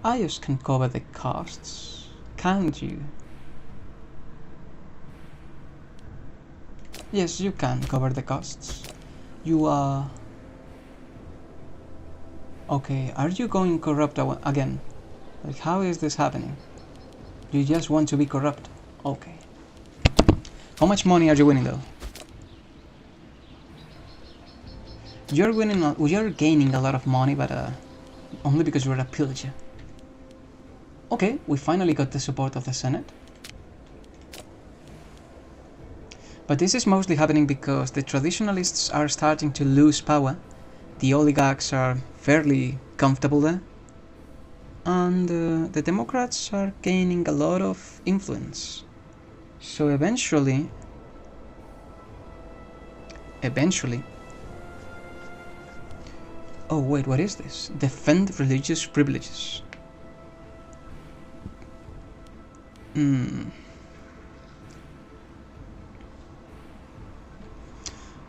Ios can cover the costs, can't you? Yes, you can cover the costs. You are... Okay, are you going corrupt again? Like, how is this happening? You just want to be corrupt? Okay. How much money are you winning though? You're gaining a lot of money, but only because you're a pillager. Okay, we finally got the support of the Senate. But this is mostly happening because the traditionalists are starting to lose power. The oligarchs are fairly comfortable there. And the Democrats are gaining a lot of influence. So eventually... Oh wait, what is this? Defend religious privileges.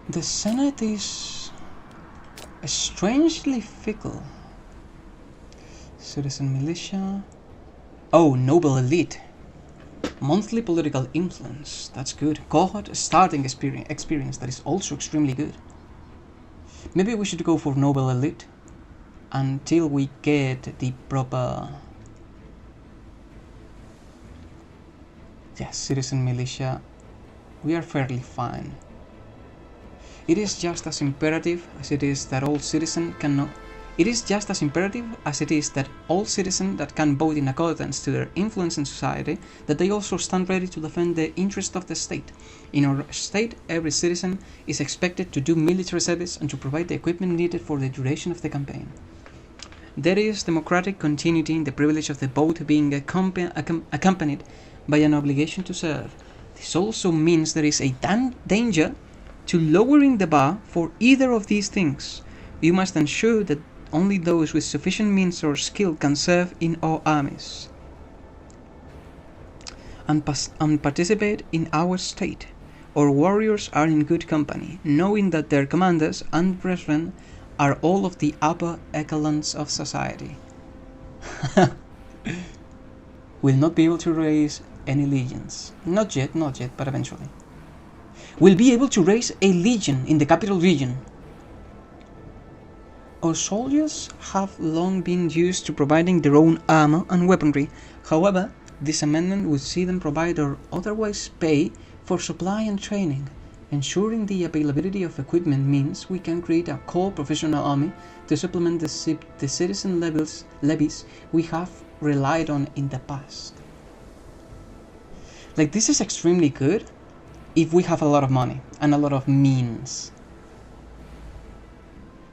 The Senate is strangely fickle. Citizen militia. Oh, noble elite. Monthly political influence, that's good. Cohort starting experience, that is also extremely good. Maybe we should go for noble elite until we get the proper... Yes, citizen militia. We are fairly fine. It is just as imperative as it is that all citizen cannot... It is just as imperative as it is that all citizens that can vote in accordance to their influence in society, that they also stand ready to defend the interest of the state. In our state, every citizen is expected to do military service and to provide the equipment needed for the duration of the campaign. There is democratic continuity in the privilege of the vote being accompanied by an obligation to serve. This also means there is a danger to lowering the bar for either of these things. You must ensure that only those with sufficient means or skill can serve in our armies and participate in our state. Our warriors are in good company, knowing that their commanders and brethren are all of the upper echelons of society. Will not be able to raise any legions. Not yet, but eventually. Will be able to raise a legion in the capital region. Our soldiers have long been used to providing their own armor and weaponry. However, this amendment would see them provide or otherwise pay for supply and training. Ensuring the availability of equipment means we can create a core professional army to supplement the citizen levies we have relied on in the past. Like, this is extremely good if we have a lot of money and a lot of means.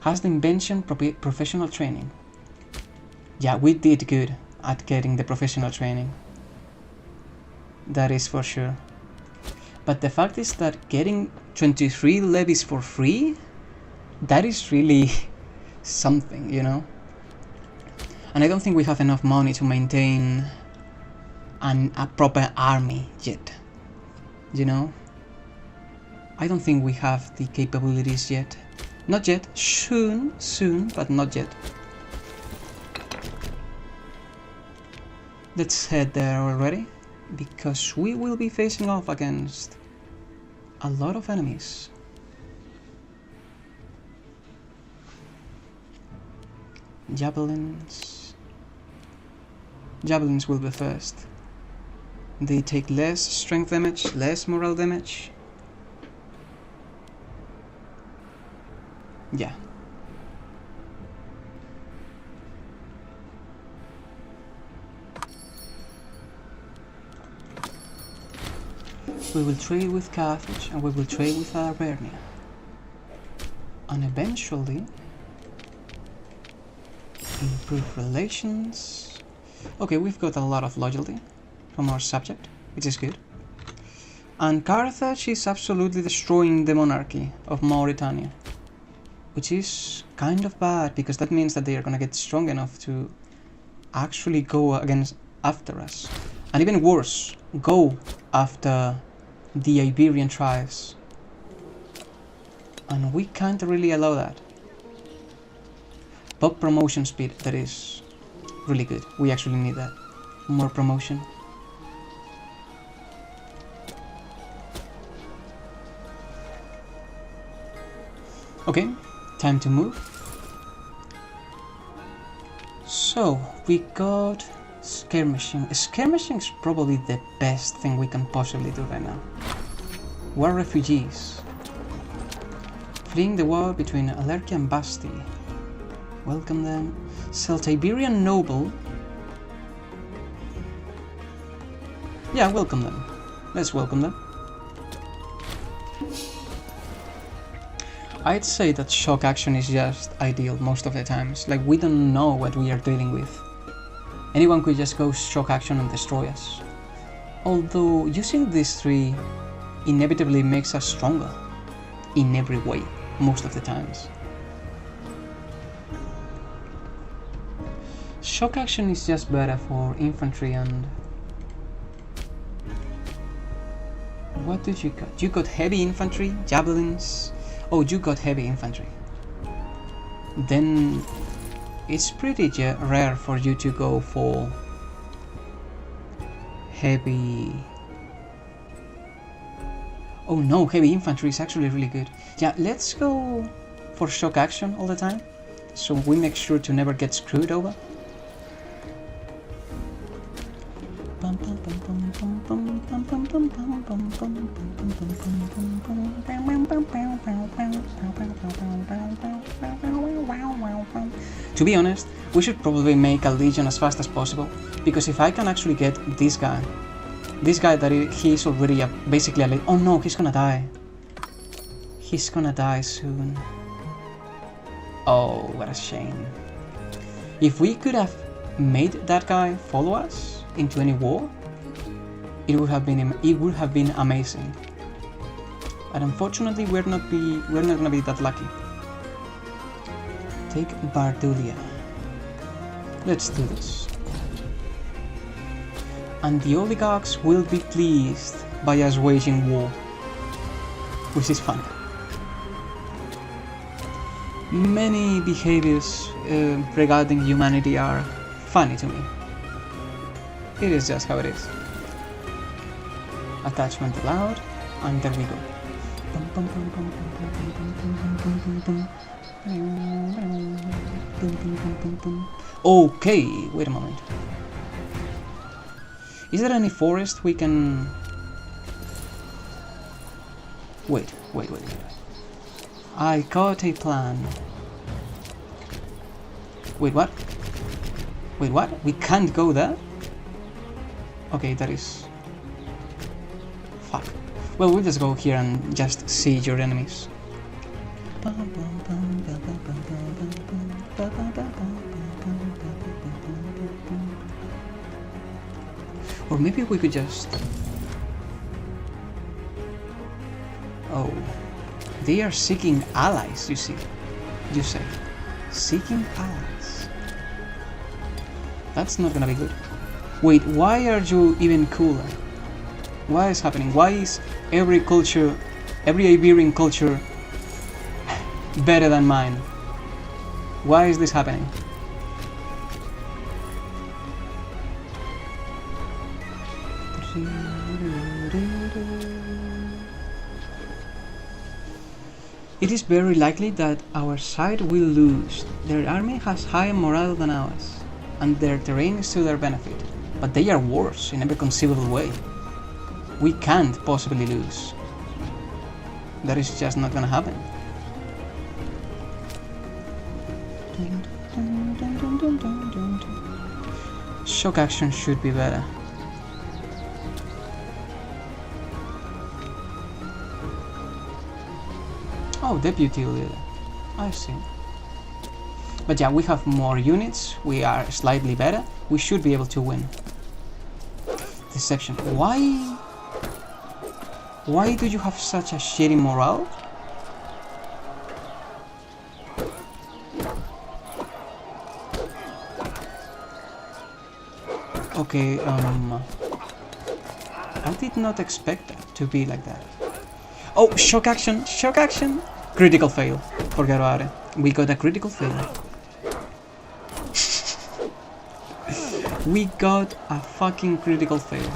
Has the invention professional training? Yeah, we did good at getting the professional training. That is for sure. But the fact is that getting 23 levies for free, that is really something, you know? And I don't think we have enough money to maintain a proper army yet, you know? I don't think we have the capabilities yet. Not yet. Soon, but not yet. Let's head there already, because we will be facing off against a lot of enemies. Javelins. Javelins will be first. They take less strength damage, less morale damage. Yeah. We will trade with Carthage and we will trade with Arvernia. And eventually improve relations. Okay, we've got a lot of loyalty from our subject, which is good. And Carthage is absolutely destroying the monarchy of Mauritania, which is kind of bad, because that means that they are gonna get strong enough to actually go after us. And even worse, go after the Iberian tribes. And we can't really allow that. But promotion speed, that is really good. We actually need that. More promotion. Okay, time to move. So, we got skirmishing. Skirmishing is probably the best thing we can possibly do right now. War refugees. Fleeing the war between Alerkia and Basti. Welcome them. Celtiberian noble. Yeah, welcome them. Let's welcome them. I'd say that shock action is just ideal most of the times. Like, we don't know what we are dealing with. Anyone could just go shock action and destroy us. Although using these three inevitably makes us stronger in every way, most of the times. Shock action is just better for infantry. And what did you got? You got heavy infantry, javelins. Oh, you got heavy infantry. Then it's pretty rare for you to go for heavy... Oh no, heavy infantry is actually really good. Yeah, let's go for shock action all the time, so we make sure to never get screwed over. To be honest, we should probably make a legion as fast as possible, because if I can actually get this guy that he's already basically a... Oh no, he's gonna die. He's gonna die soon. Oh, what a shame. If we could have made that guy follow us into any war, it would have been amazing. But unfortunately, we're not gonna be that lucky. Take Bardulia. Let's do this. And the oligarchs will be pleased by us waging war, which is fun. Many behaviors regarding humanity are funny to me. It is just how it is. Attachment allowed, and there we go. Okay, wait a moment. Is there any forest we can... Wait. I got a plan. Wait, what? We can't go there? Okay, that is... Fuck. Well, we'll just go here and just siege your enemies. Or maybe we could just... Oh. They are seeking allies, you see. You say. Seeking allies. That's not gonna be good. Wait, why are you even cooler? What is happening? Why is every Iberian culture better than mine? Why is this happening? It is very likely that our side will lose. Their army has higher morale than ours, and their terrain is to their benefit, but they are worse in every conceivable way. We can't possibly lose. That is just not gonna happen. Shock action should be better. Oh, deputy leader. I see. But yeah, we have more units. We are slightly better. We should be able to win this section. Why do you have such a shitty morale? Okay, I did not expect that to be like that. Oh, shock action! Shock action! Critical fail. Forget about it. We got a critical fail. We got a fucking critical fail.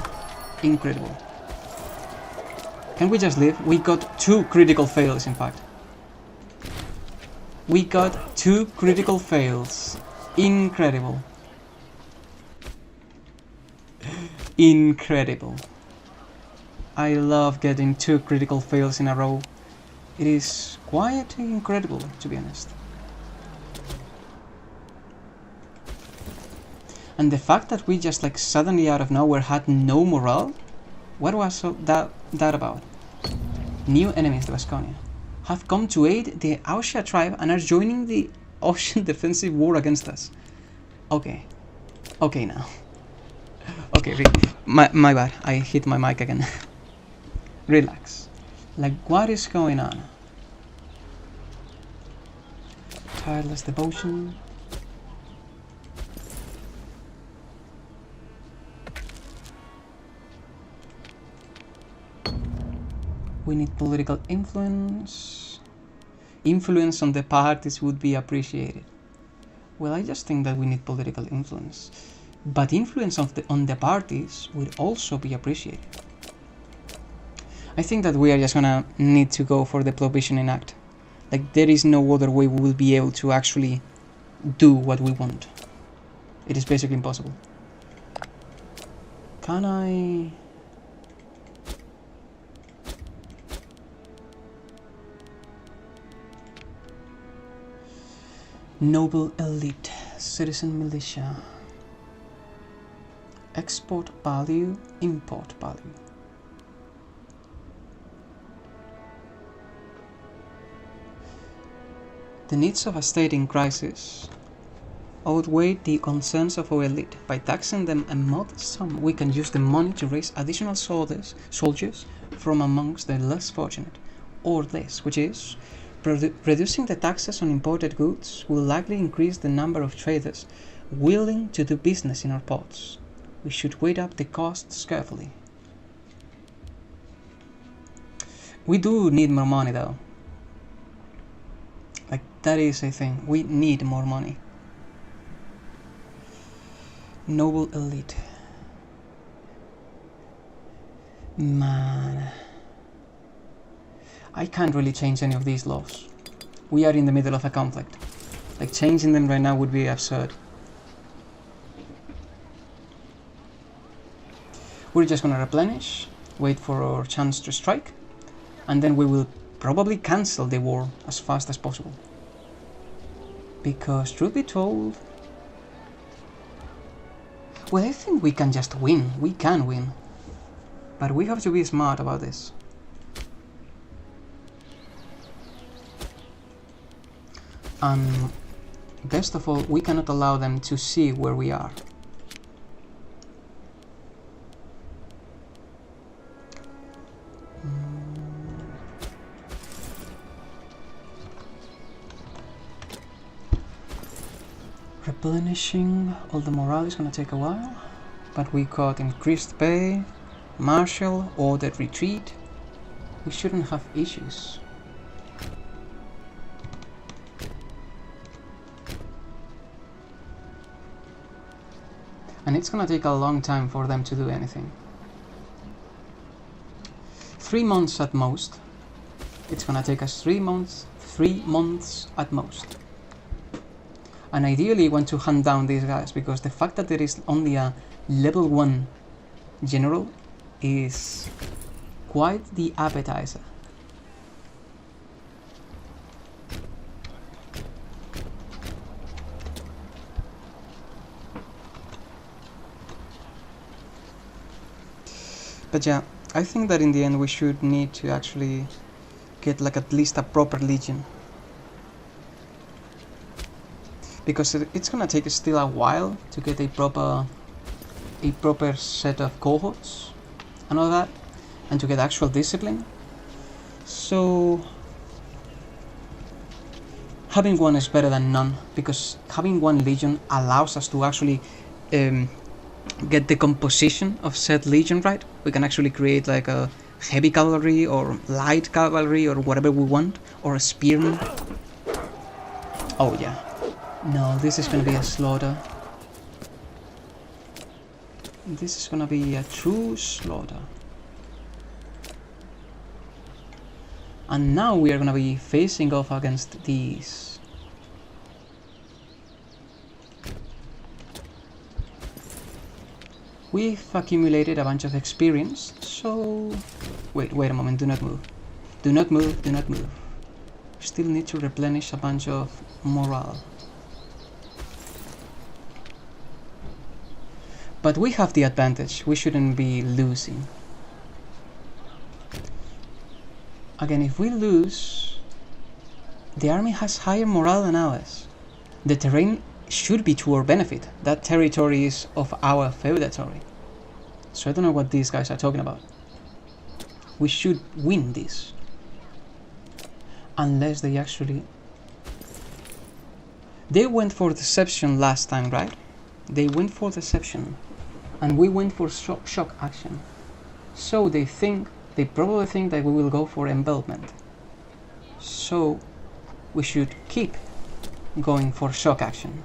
Incredible. Can we just leave? We got 2 critical fails, in fact. We got 2 critical fails. Incredible. Incredible. I love getting 2 critical fails in a row. It is quite incredible, to be honest. And the fact that we just like suddenly out of nowhere had no morale? What was that about? New enemies, the Vasconia, have come to aid the Ausia tribe and are joining the Ausian defensive war against us. Okay. Okay now. Okay, my bad. I hit my mic again. Relax. Like, what is going on? Tireless devotion. We need political influence. Influence on the parties would be appreciated. Well, I just think that we need political influence. but influence on the parties would also be appreciated. I think that we are just gonna need to go for the provisioning act. Like, there is no other way we will be able to actually do what we want. It is basically impossible. Can I... Noble elite, citizen militia. Export value, import value. The needs of a state in crisis outweigh the concerns of our elite. By taxing them a modest sum, we can use the money to raise additional soldiers from amongst the less fortunate. Or this, which is, reducing the taxes on imported goods will likely increase the number of traders willing to do business in our ports. We should weigh up the costs carefully. We do need more money though. Like, that is a thing. We need more money. Noble elite. Man. I can't really change any of these laws. We are in the middle of a conflict. Like, changing them right now would be absurd. We're just gonna replenish, wait for our chance to strike, and then we will probably cancel the war as fast as possible. Because, truth be told... Well, I think we can just win. We can win. But we have to be smart about this. And best of all, we cannot allow them to see where we are. Replenishing all the morale is gonna take a while, but we got increased pay, martial, ordered retreat. We shouldn't have issues. And it's gonna take a long time for them to do anything. 3 months at most. It's gonna take us 3 months at most. And ideally want to hunt down these guys, because the fact that there is only a level 1 general is quite the appetizer. But yeah, I think that in the end we should need to actually get like at least a proper legion. Because it's gonna take still a while to get a proper set of cohorts and all that, and to get actual discipline. So having one is better than none, because having one legion allows us to actually get the composition of said legion right. We can actually create like a heavy cavalry or light cavalry or whatever we want, or a spearman. Oh yeah. No, this is gonna be a slaughter. This is gonna be a true slaughter. And now we are gonna be facing off against these. We've accumulated a bunch of experience, so... Wait a moment, do not move. Do not move, do not move. Still need to replenish a bunch of morale. But we have the advantage, we shouldn't be losing. Again, if we lose, the army has higher morale than ours. The terrain should be to our benefit. That territory is of our feudatory. So I don't know what these guys are talking about. We should win this. Unless they actually... They went for deception last time, right? They went for deception. And we went for shock action. So they probably think that we will go for envelopment. So we should keep going for shock action.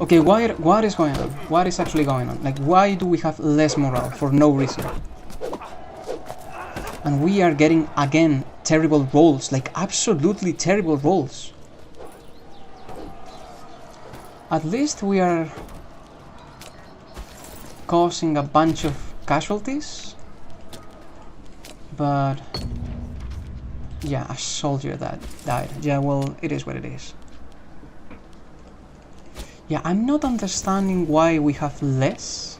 Okay, what is going on? What is actually going on? Like, why do we have less morale for no reason? And we are getting, again, terrible rolls, like absolutely terrible rolls. At least we are causing a bunch of casualties. But yeah, a soldier that died. Yeah, well, it is what it is. Yeah, I'm not understanding why we have less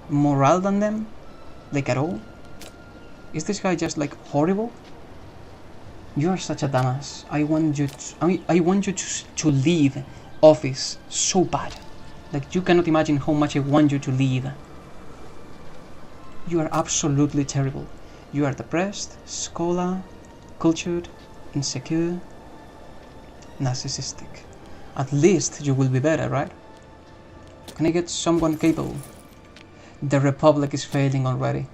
morale than them, like at all. Is this guy just like horrible? You are such a dumbass. I want you to leave office so bad. Like, you cannot imagine how much I want you to leave. You are absolutely terrible. You are depressed, scholar, cultured, insecure, narcissistic. At least you will be better, right? Can I get someone capable? The Republic is failing already.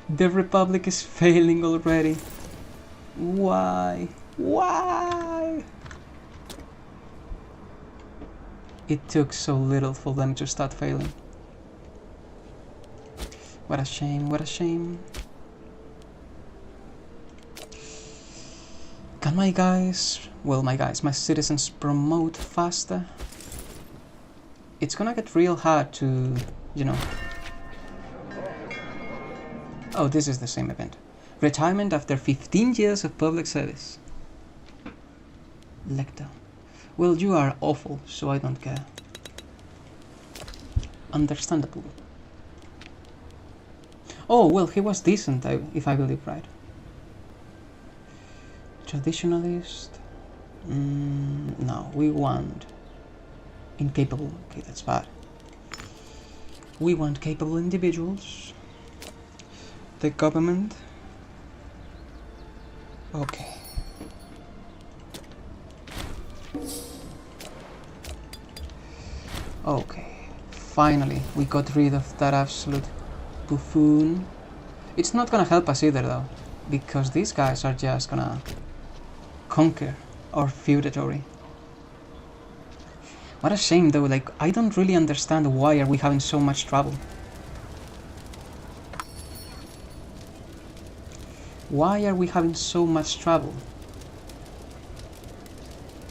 The Republic is failing already. Why? Why? It took so little for them to start failing. What a shame, what a shame. Can my guys, my citizens promote faster? It's gonna get real hard to, you know. Oh, this is the same event. Retirement after 15 years of public service. Lecter. Well, you are awful, so I don't care. Understandable. Oh, well, he was decent, if I believe right. Traditionalist. No, we want incapable. Okay, that's bad. We want capable individuals. The government. Okay. Okay. Finally, we got rid of that absolute buffoon. It's not gonna help us either, though, because these guys are just gonna conquer our feudatory. What a shame, though. Like, I don't really understand why are we having so much trouble. Why are we having so much trouble?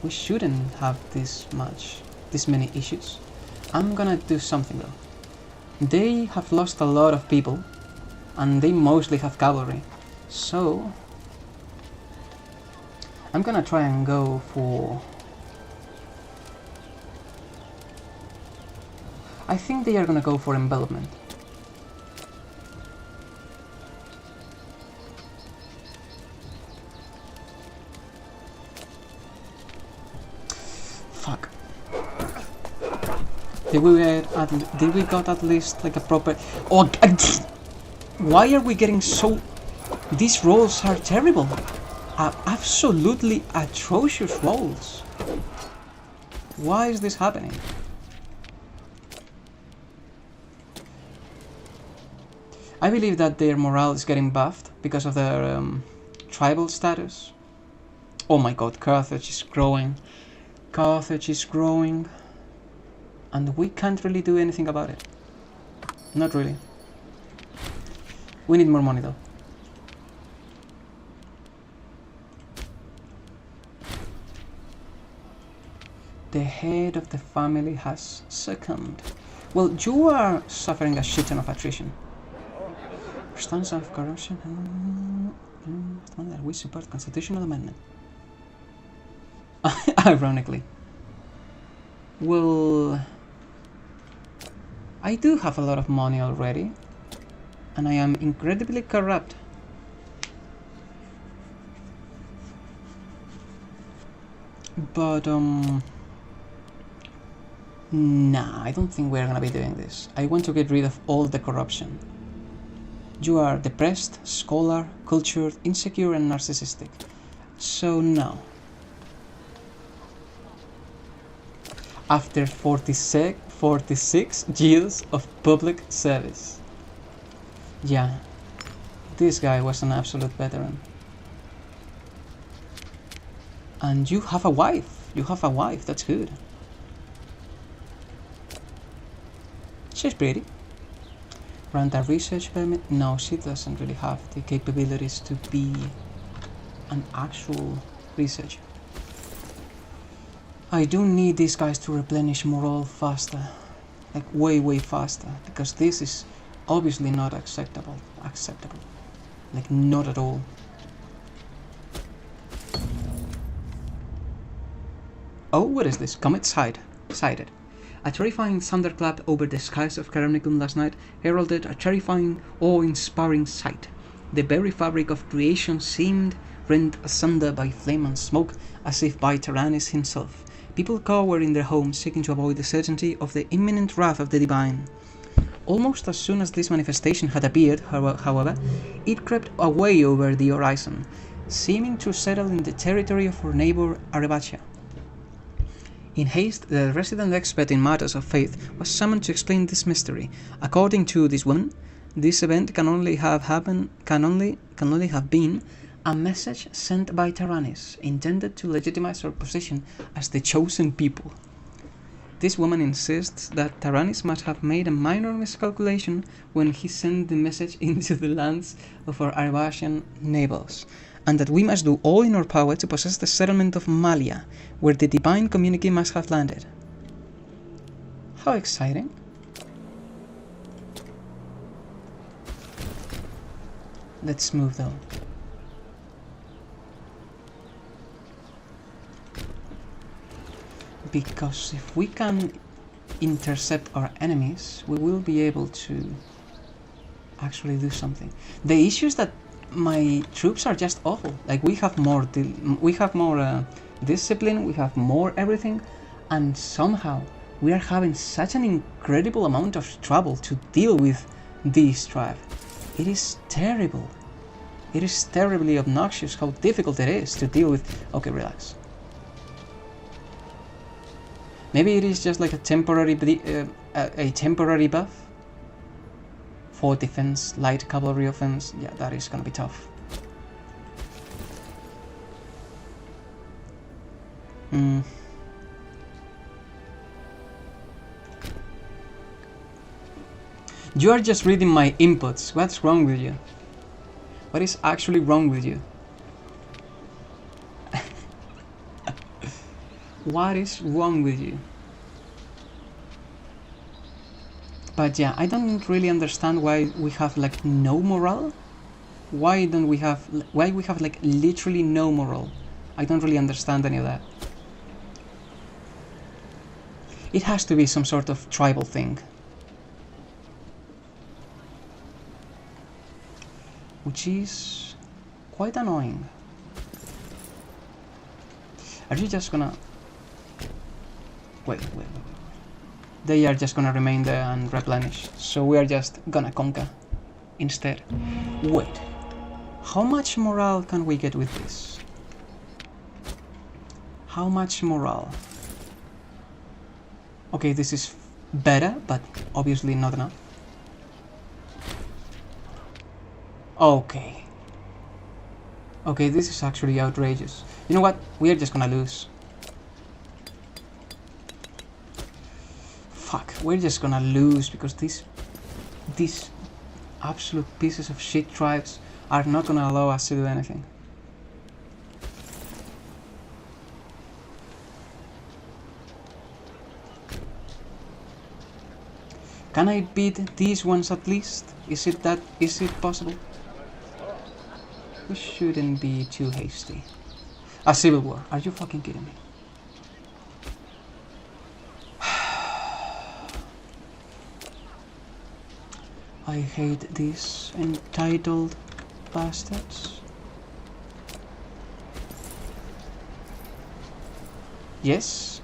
We shouldn't have this many issues. I'm gonna do something though. They have lost a lot of people, and they mostly have cavalry. So I'm gonna try and go for... I think they are gonna go for envelopment. Fuck. Did we got at least like a proper... Oh, why are we getting so... These rolls are terrible. Absolutely atrocious rolls. Why is this happening? I believe that their morale is getting buffed because of their tribal status. Oh my god, Carthage is growing. Carthage is growing. And we can't really do anything about it. Not really. We need more money though. The head of the family has succumbed. Well, you are suffering a shit ton of attrition. Stance of corruption. We support constitutional amendment. Ironically. Well, I do have a lot of money already, and I am incredibly corrupt. But nah, I don't think we're gonna be doing this. I want to get rid of all the corruption. You are depressed, scholar, cultured, insecure, and narcissistic. So no. After 46 years of public service. Yeah, this guy was an absolute veteran. And you have a wife. You have a wife, that's good. She's pretty. Grant a research permit? No, she doesn't really have the capabilities to be an actual researcher. I do need these guys to replenish morale faster. Like way faster. Because this is obviously not acceptable. Like not at all. Oh, what is this? Comet sighted. A terrifying thunderclap over the skies of Caramnicum last night heralded a terrifying, awe-inspiring sight. The very fabric of creation seemed rent asunder by flame and smoke, as if by Tyrannus himself. People cowered in their homes, seeking to avoid the certainty of the imminent wrath of the divine. Almost as soon as this manifestation had appeared, however, it crept away over the horizon, seeming to settle in the territory of our neighbor Arebatia. In haste, the resident expert in matters of faith was summoned to explain this mystery. According to this woman, this event can only have been a message sent by Tyrannus, intended to legitimize our position as the chosen people. This woman insists that Tyrannus must have made a minor miscalculation when he sent the message into the lands of our Arabasian neighbors, and that we must do all in our power to possess the settlement of Malia, where the divine community must have landed. How exciting! Let's move though. Because if we can intercept our enemies, we will be able to actually do something. The issue is that my troops are just awful. Like we have more discipline, we have more everything, and somehow we are having such an incredible amount of trouble to deal with this tribe. It is terrible. It is terribly obnoxious how difficult it is to deal with. Okay, relax. Maybe it is just like a temporary buff for defense, light cavalry offense. Yeah, that is gonna be tough. You are just reading my inputs. What's wrong with you? What is actually wrong with you? What is wrong with you? But yeah, I don't really understand why we have like no morale. Why we have like literally no morale? I don't really understand any of that. It has to be some sort of tribal thing. Which is quite annoying. Are you just gonna... Wait. They are just gonna remain there and replenish. So we are just gonna conquer instead. Wait. How much morale can we get with this? How much morale? Okay, this is better, but obviously not enough. Okay. Okay, this is actually outrageous. You know what? We are just gonna lose. Fuck, we're just gonna lose because these absolute pieces of shit tribes are not gonna allow us to do anything. Can I beat these ones at least? Is it possible? We shouldn't be too hasty. A civil war. Are you fucking kidding me? I hate these entitled bastards. Yes?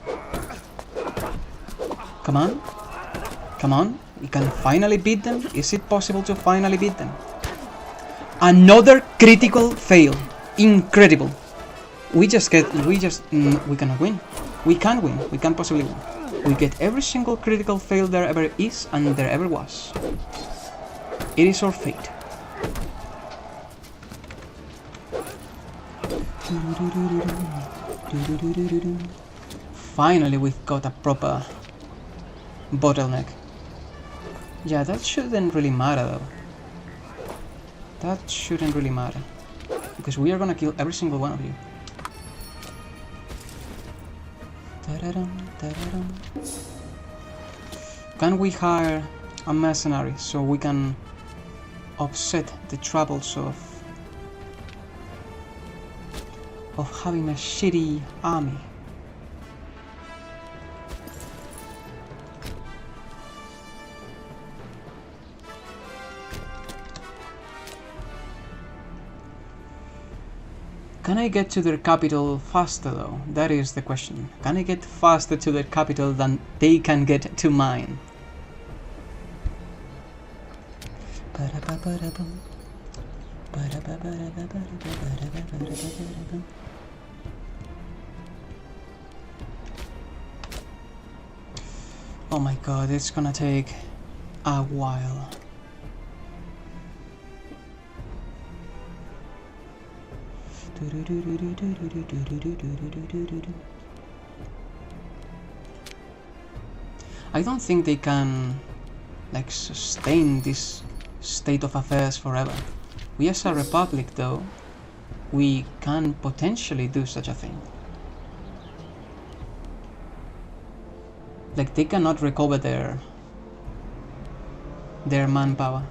Come on. Come on. We can finally beat them. Is it possible to finally beat them? Another critical fail. Incredible. We cannot win. We can't win. We can't possibly win. We get every single critical fail there ever is and there ever was. It is our fate. Finally, we've got a proper bottleneck. Yeah, that shouldn't really matter though. That shouldn't really matter. Because we are gonna kill every single one of you. Can we hire a mercenary so we can offset the troubles of having a shitty army? Can I get to their capital faster though? That is the question. Can I get faster to their capital than they can get to mine? Oh my god, it's gonna take a while. I don't think they can like sustain this state of affairs forever. We as a republic though, we can potentially do such a thing. Like they cannot recover their manpower.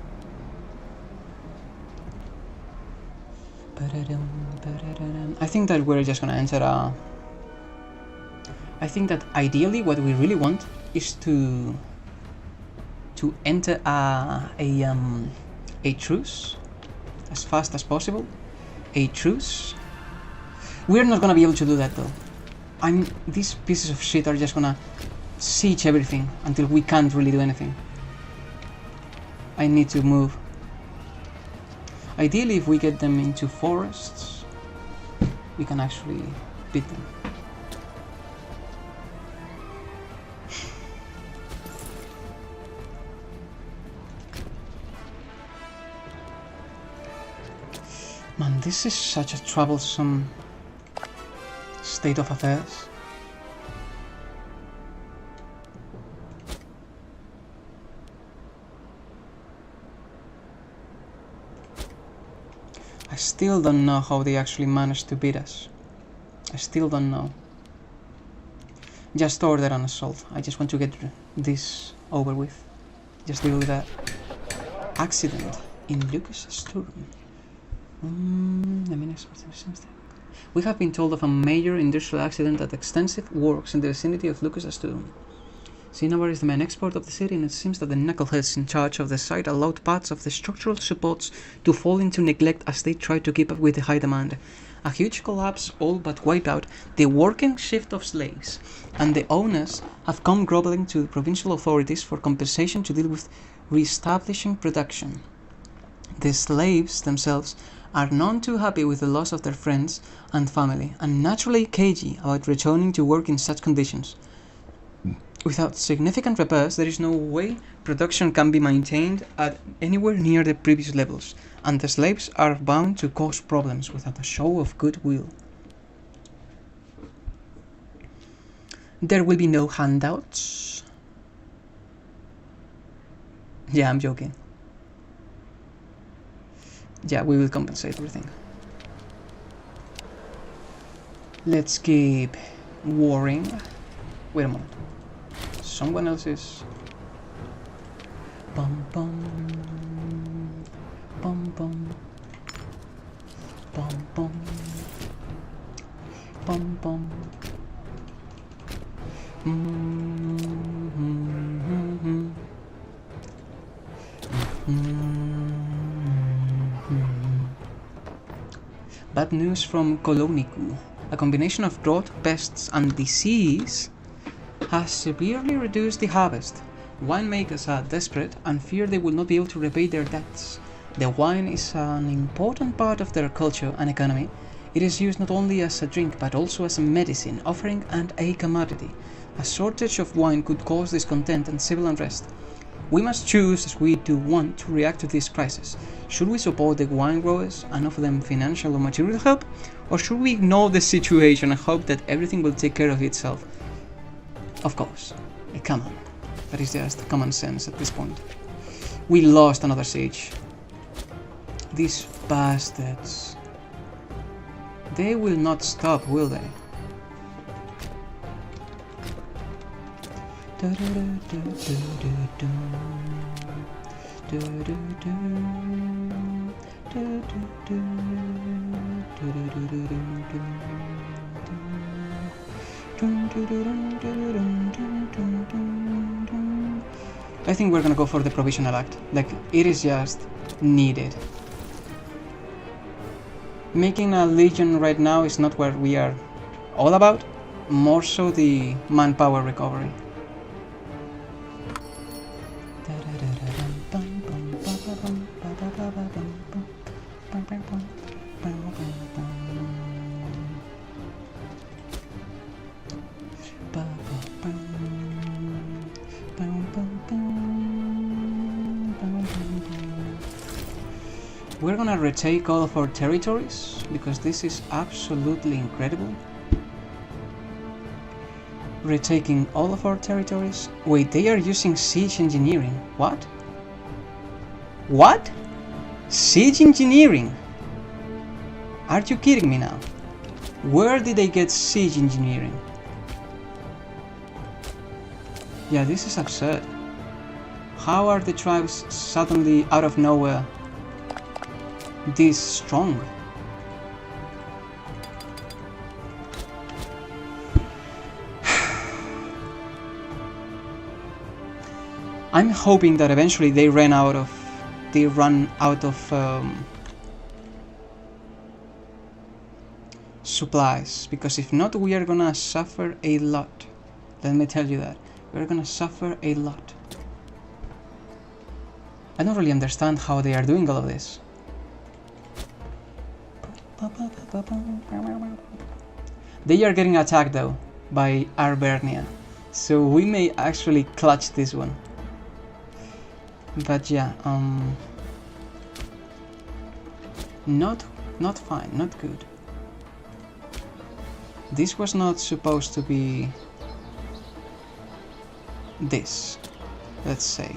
I think that we're just gonna enter a... I think that ideally what we really want is to enter a truce as fast as possible. A truce. We're not gonna be able to do that though. These pieces of shit are just gonna siege everything until we can't really do anything. I need to move. Ideally, if we get them into forests, we can actually beat them. Man, this is such a troublesome state of affairs. I still don't know how they actually managed to beat us. I still don't know. Just order an assault. I just want to get this over with. Just deal with that. Accident in Lucas Sturm. We have been told of a major industrial accident at extensive works in the vicinity of Lucas Sturm. Cinnabar is the main export of the city, and it seems that the knuckleheads in charge of the site allowed parts of the structural supports to fall into neglect as they tried to keep up with the high demand. A huge collapse all but wiped out the working shift of slaves, and the owners have come groveling to the provincial authorities for compensation to deal with re-establishing production. The slaves themselves are none too happy with the loss of their friends and family, and naturally cagey about returning to work in such conditions. Without significant repairs, there is no way production can be maintained at anywhere near the previous levels, and the slaves are bound to cause problems without a show of goodwill. There will be no handouts. Yeah, I'm joking. Yeah, we will compensate everything. Let's keep warring. Wait a moment. Someone else is... Bum bum bum bum bum bum bum bum. Bad news from Koloniku. A combination of drought, pests, and disease has severely reduced the harvest. Winemakers are desperate and fear they will not be able to repay their debts. The wine is an important part of their culture and economy. It is used not only as a drink but also as a medicine, offering, and a commodity. A shortage of wine could cause discontent and civil unrest. We must choose as we do want to react to this crisis. Should we support the wine growers and offer them financial or material help? Or should we ignore the situation and hope that everything will take care of itself? Of course, come on. That is just common sense at this point. We lost another siege. These bastards. They will not stop, will they? I think we're gonna go for the provisional act. Like, it is just needed. Making a legion right now is not what we are all about, more so the manpower recovery. We're gonna retake all of our territories, because this is absolutely incredible. Retaking all of our territories. Wait, they are using siege engineering. What? What? Siege engineering? Are you kidding me now? Where did they get siege engineering? Yeah, this is absurd. How are the tribes suddenly out of nowhere this strong? I'm hoping that eventually they run out of supplies, because if not, we are gonna suffer a lot. Let me tell you that. We're gonna suffer a lot. I don't really understand how they are doing all of this. They are getting attacked though by Arvernia, so we may actually clutch this one. But yeah, not fine, not good. This was not supposed to be this, let's say.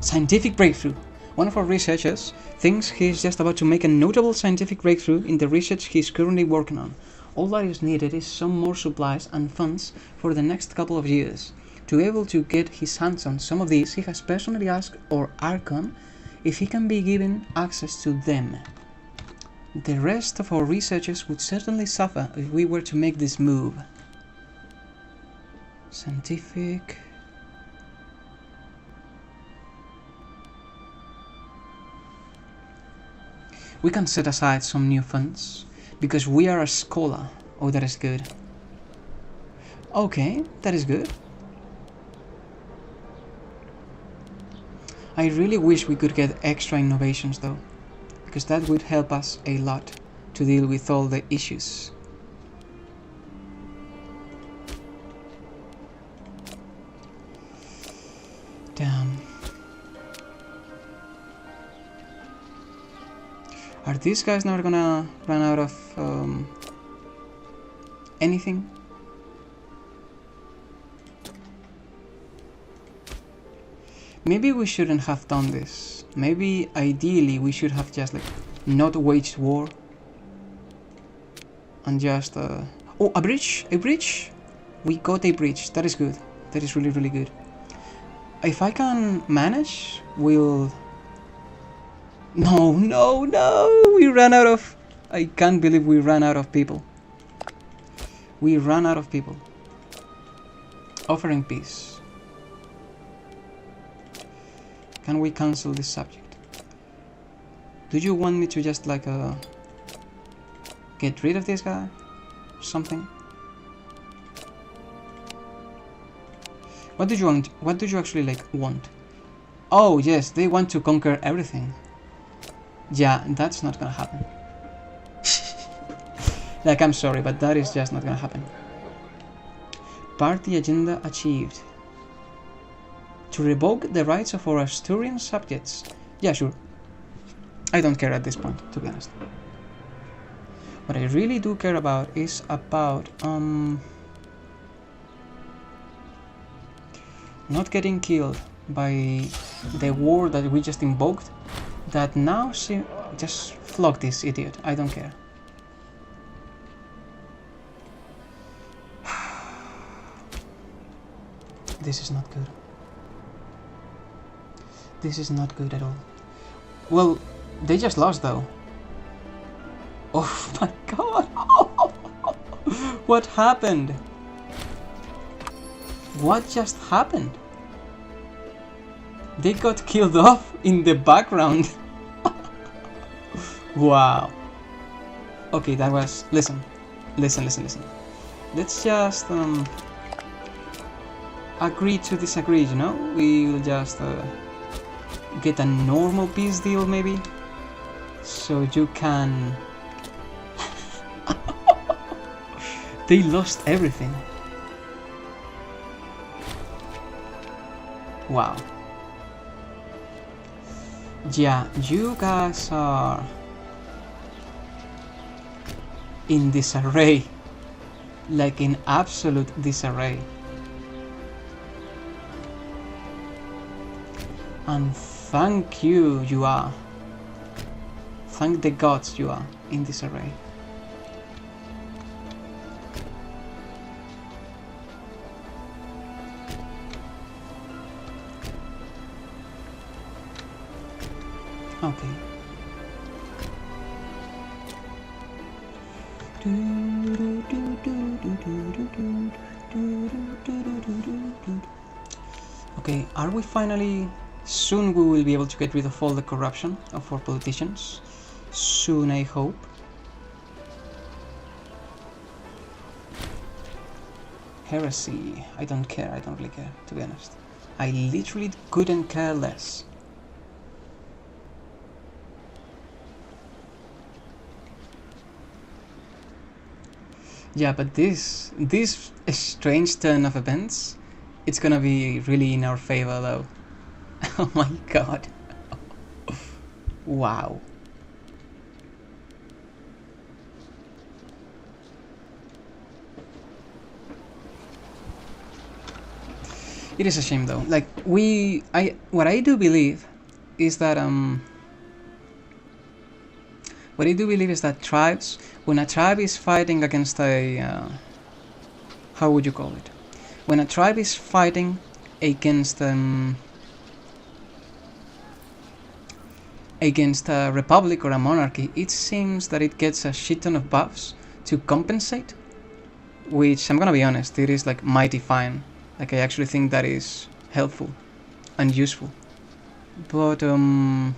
Scientific breakthrough. One of our researchers thinks he is just about to make a notable scientific breakthrough in the research he is currently working on. All that is needed is some more supplies and funds for the next couple of years. To be able to get his hands on some of these, he has personally asked our Archon if he can be given access to them. The rest of our researchers would certainly suffer if we were to make this move. Scientific... We can set aside some new funds, because we are a scholar. Oh, that is good. Okay, that is good. I really wish we could get extra innovations though, because that would help us a lot to deal with all the issues. Damn. Are these guys never gonna run out of anything? Maybe we shouldn't have done this. Maybe ideally we should have just like not waged war and just oh, a bridge, a bridge. We got a bridge. That is good. That is really, really good. If I can manage, we'll... No, no, no! We ran out of... I can't believe we ran out of people. We ran out of people. Offering peace. Can we cancel this subject? Do you want me to just like get rid of this guy? Or something? What do you want? What do you actually like want? Oh yes, they want to conquer everything. Yeah, that's not gonna happen. Like, I'm sorry, but that is just not gonna happen. Party agenda achieved. To revoke the rights of our Asturian subjects. Yeah, sure. I don't care at this point, to be honest. What I really do care about is about not getting killed by the war that we just invoked, that now she just flog this idiot. I don't care. This is not good. This is not good at all. Well, they just lost though. Oh my god! What happened? What just happened? They got killed off in the background. Wow. Okay, that was... Listen. Let's just agree to disagree, you know? We'll just get a normal peace deal maybe, so you can... They lost everything. Wow. Yeah, you guys are in disarray, like in absolute disarray. And thank you, you are. Thank the gods you are in disarray. Okay. Okay, are we finally... Soon we will be able to get rid of all the corruption of our politicians. Soon, I hope. Heresy. I don't care, I don't really care, to be honest. I literally couldn't care less. Yeah, but this strange turn of events, it's gonna be really in our favor though. Oh my god. Wow. It is a shame though. Like what I do believe is that tribes, when a tribe is fighting against a how would you call it? When a tribe is fighting against a republic or a monarchy, it seems that it gets a shit ton of buffs to compensate, which, I'm gonna be honest, it is like mighty fine. Like, I actually think that is helpful and useful. But yeah,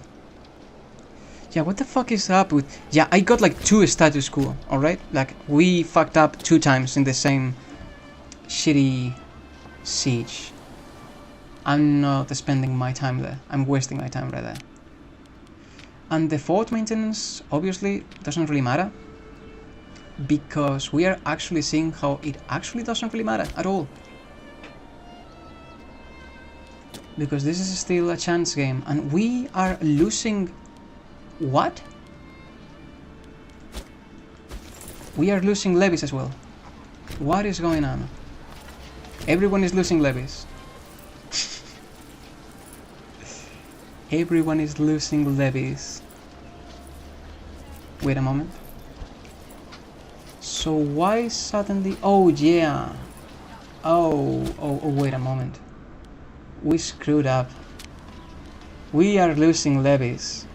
what the fuck is up with... Yeah, I got like 2 status quo, alright? Like, we fucked up 2 times in the same shitty siege. I'm not spending my time there. I'm wasting my time right there. And the fort maintenance, obviously, doesn't really matter, because we are actually seeing how it actually doesn't really matter at all. Because this is still a chance game, and we are losing... What? We are losing levies as well. What is going on? Everyone is losing levies. Everyone is losing levies. Wait a moment. So why suddenly... Oh yeah. Oh, wait a moment. We screwed up. We are losing levies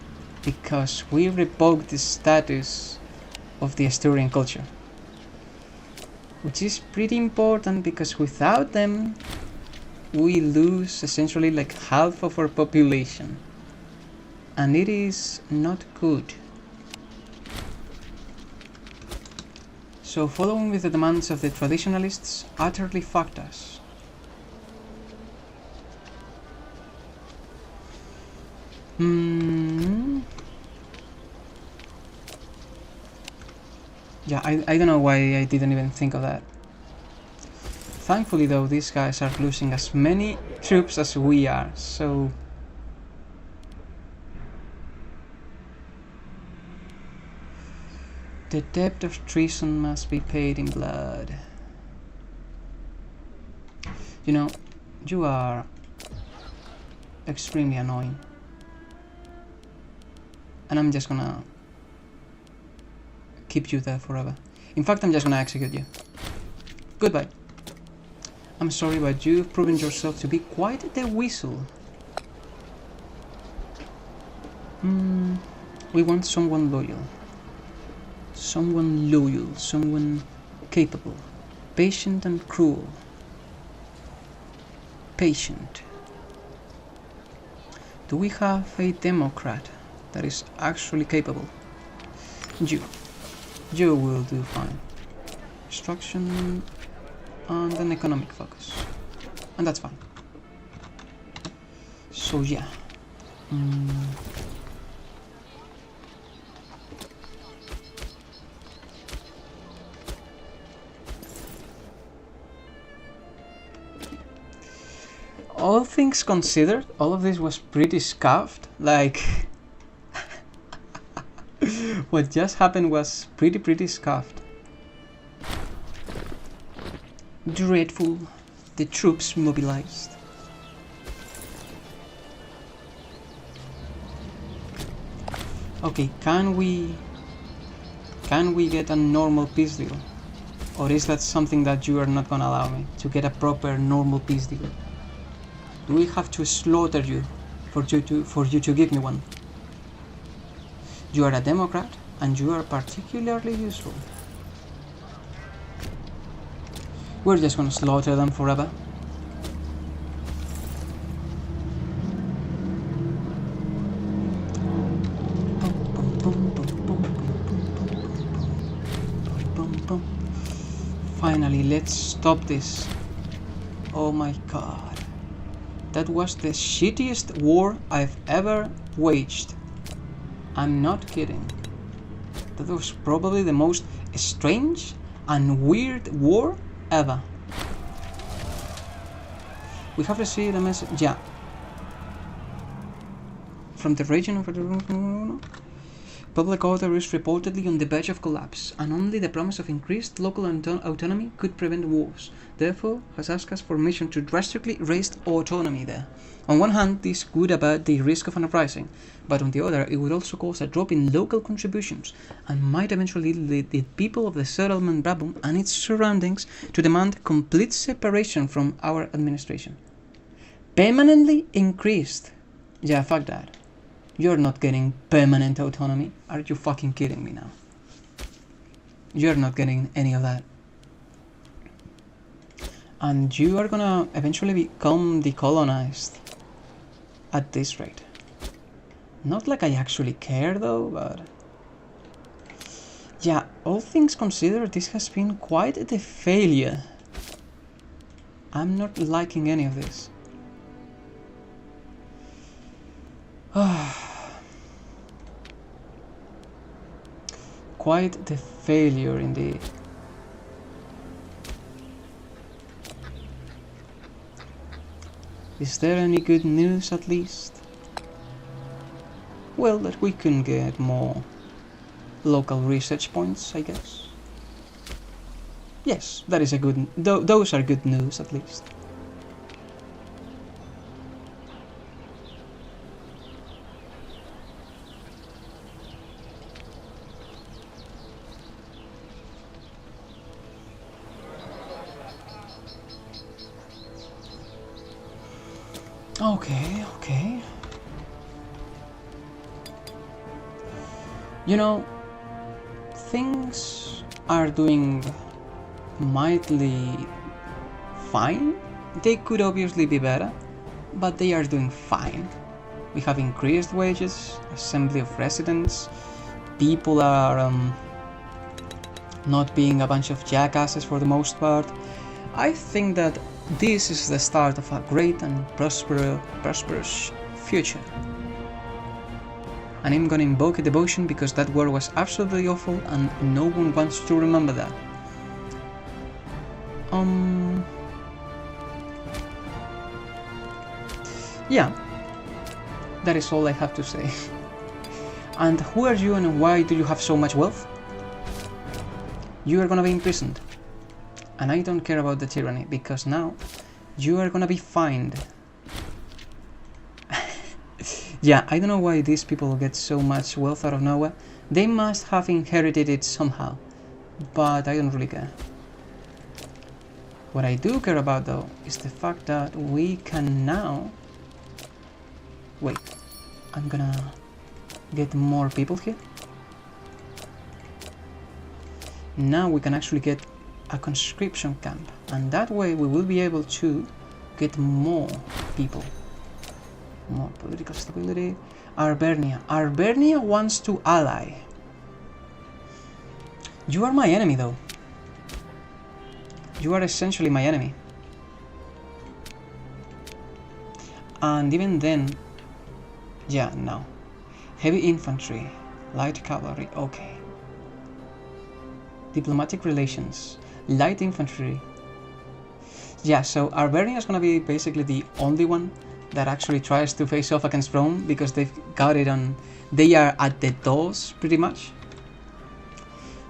because we revoked the status of the Asturian culture, which is pretty important, because without them we lose essentially like half of our population, and it is not good. So following with the demands of the traditionalists utterly fucked us. Yeah, I don't know why I didn't even think of that. Thankfully though, these guys are losing as many troops as we are, so... The debt of treason must be paid in blood. You know, you are extremely annoying. And I'm just gonna keep you there forever. In fact, I'm just gonna execute you. Goodbye. I'm sorry, but you've proven yourself to be quite the weasel. We want someone loyal. Someone loyal, someone capable. Patient and cruel. Patient. Do we have a Democrat that is actually capable? You will do fine. Instruction and an economic focus. And that's fine. So yeah. All things considered, all of this was pretty scuffed. Like, what just happened was pretty scuffed. Dreadful. The troops mobilized. Okay, can we get a normal peace deal? Or is that something that you are not gonna allow me to get a proper normal peace deal? Do we have to slaughter you for you to give me one? You are a Democrat and you are particularly useful. We're just gonna slaughter them forever. Finally, let's stop this. Oh my god. That was the shittiest war I've ever waged. I'm not kidding. That was probably the most strange and weird war ever. We have received a message, yeah. From the region of the public order is reportedly on the verge of collapse, and only the promise of increased local autonomy could prevent wars. Therefore, has asked us for permission to drastically raise autonomy there. On one hand, this would abate the risk of an uprising, but on the other, it would also cause a drop in local contributions, and might eventually lead the people of the settlement Brabham and its surroundings to demand complete separation from our administration. Permanently increased. Yeah, fuck that. You're not getting permanent autonomy. Are you fucking kidding me now? You're not getting any of that. And you are gonna eventually become decolonized at this rate. Not like I actually care though, but... yeah, all things considered, this has been quite the failure. I'm not liking any of this. Quite the failure indeed. Is there any good news at least? Well, that we can get more local research points, I guess. Yes, that is a good... those are good news at least. Okay. You know, things are doing mildly fine. They could obviously be better, but they are doing fine. We have increased wages, assembly of residents, people are not being a bunch of jackasses for the most part. I think that this is the start of a great and prosperous future. And I'm gonna invoke a devotion because that war was absolutely awful and no one wants to remember that. Yeah, that is all I have to say. And who are you and why do you have so much wealth? You are gonna be imprisoned. And I don't care about the tyranny, because now you are gonna be fined. Yeah, I don't know why these people get so much wealth out of nowhere. They must have inherited it somehow, but I don't really care. What I do care about though is the fact that we can now... Wait, I'm gonna get more people here. Now we can actually get a conscription camp, and that way we will be able to get more people. More political stability. Arbernia. Arbernia wants to ally. You are my enemy though. You are essentially my enemy. And even then... Yeah, no. Heavy infantry. Light cavalry. Okay. Diplomatic relations. Light infantry. Yeah, so Arbernia is gonna be basically the only one that actually tries to face off against Rome, because they've got it on... They are at the doors, pretty much.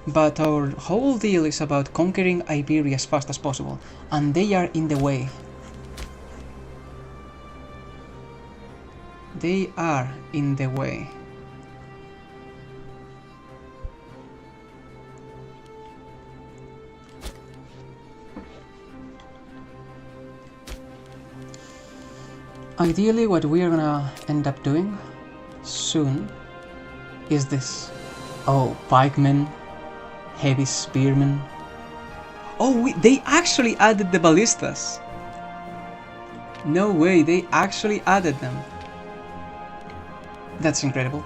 But our whole deal is about conquering Iberia as fast as possible, and they are in the way. They are in the way. Ideally, what we are gonna end up doing soon is this. Oh, pikemen, heavy spearmen. Oh, they actually added the ballistas. No way, they actually added them. That's incredible.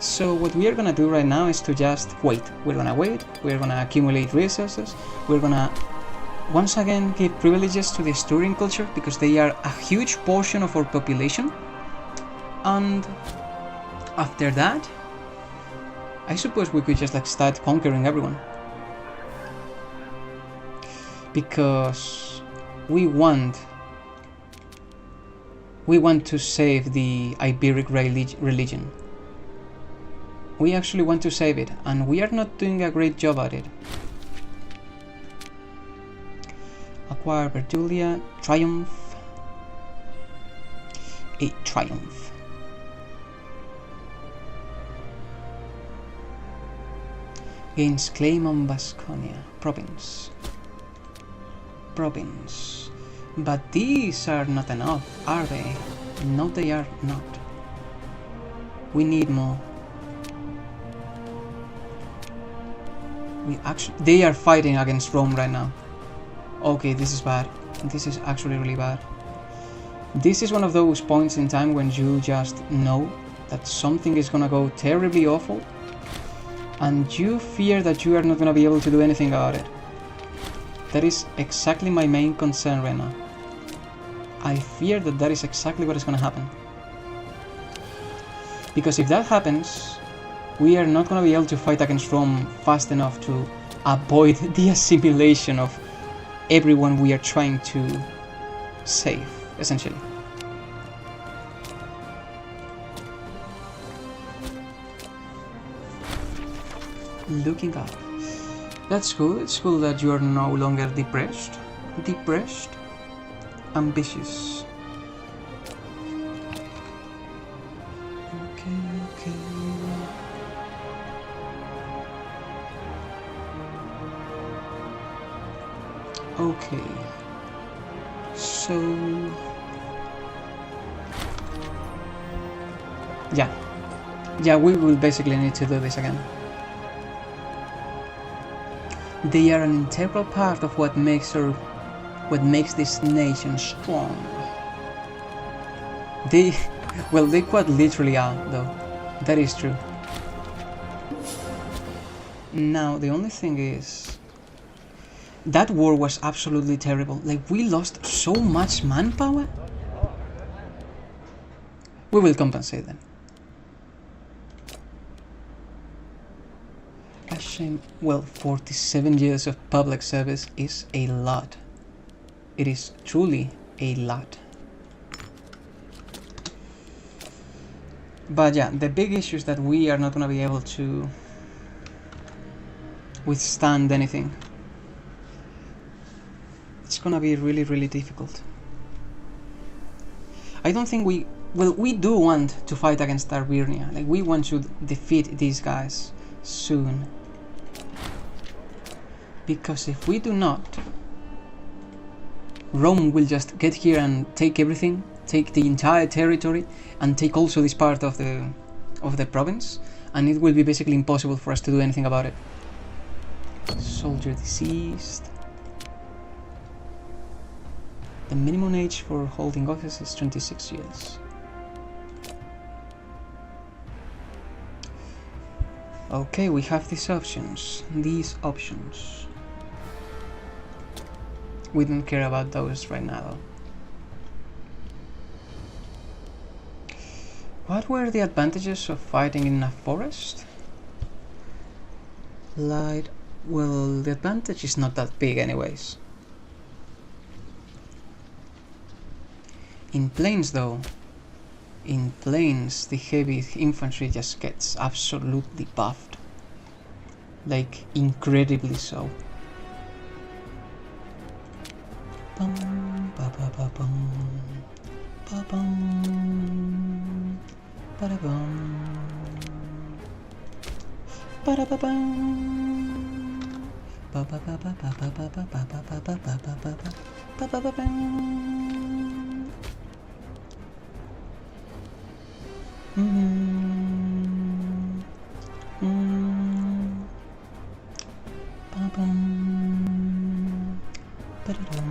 So what we are gonna do right now is to just wait. We're gonna wait, we're gonna accumulate resources, we're gonna once again give privileges to the Asturian culture, because they are a huge portion of our population. And after that, I suppose we could just like start conquering everyone. Because we want to save the Iberic religion. We actually want to save it, and we are not doing a great job at it. Acquire Bertulia, Triumph. A Triumph. Gains claim on Vasconia. Province. Province. But these are not enough, are they? No, they are not. We need more. They are fighting against Rome right now. Okay, this is bad. This is actually really bad. This is one of those points in time when you just know that something is gonna go terribly awful, and you fear that you are not gonna be able to do anything about it. That is exactly my main concern right now. I fear that that is exactly what is gonna happen. Because if that happens, we are not gonna be able to fight against Rome fast enough to avoid the assimilation of everyone we are trying to save, essentially. Looking up. That's cool. It's cool that you are no longer depressed. Depressed. Ambitious. Okay. Okay. So... Yeah, we will basically need to do this again. They are an integral part of what makes this nation strong. They quite literally are, though. That is true. Now, the only thing is, that war was absolutely terrible. Like, we lost so much manpower. We will compensate them. A shame. Well, 47 years of public service is a lot. It is truly a lot. But yeah, the big issue is that we are not going to be able to withstand anything. It's going to be really, really difficult. I don't think Well, we do want to fight against Arvirnia. Like, we want to defeat these guys soon. Because if we do not, Rome will just get here and take everything, take the entire territory, and take also this part of the province, and it will be basically impossible for us to do anything about it. Soldier deceased. The minimum age for holding office is 26 years. Okay, we have these options. We don't care about those right now though. What were the advantages of fighting in a forest? Light. Well, the advantage is not that big anyways. In plains though, in plains the heavy infantry just gets absolutely buffed. Like, incredibly so. Bum, ba ba ba bum, ba bum, ba da bum, ba da ba bum, ba ba ba ba ba ba ba ba ba ba ba ba ba ba ba ba bum. Ba bum, ba da dum.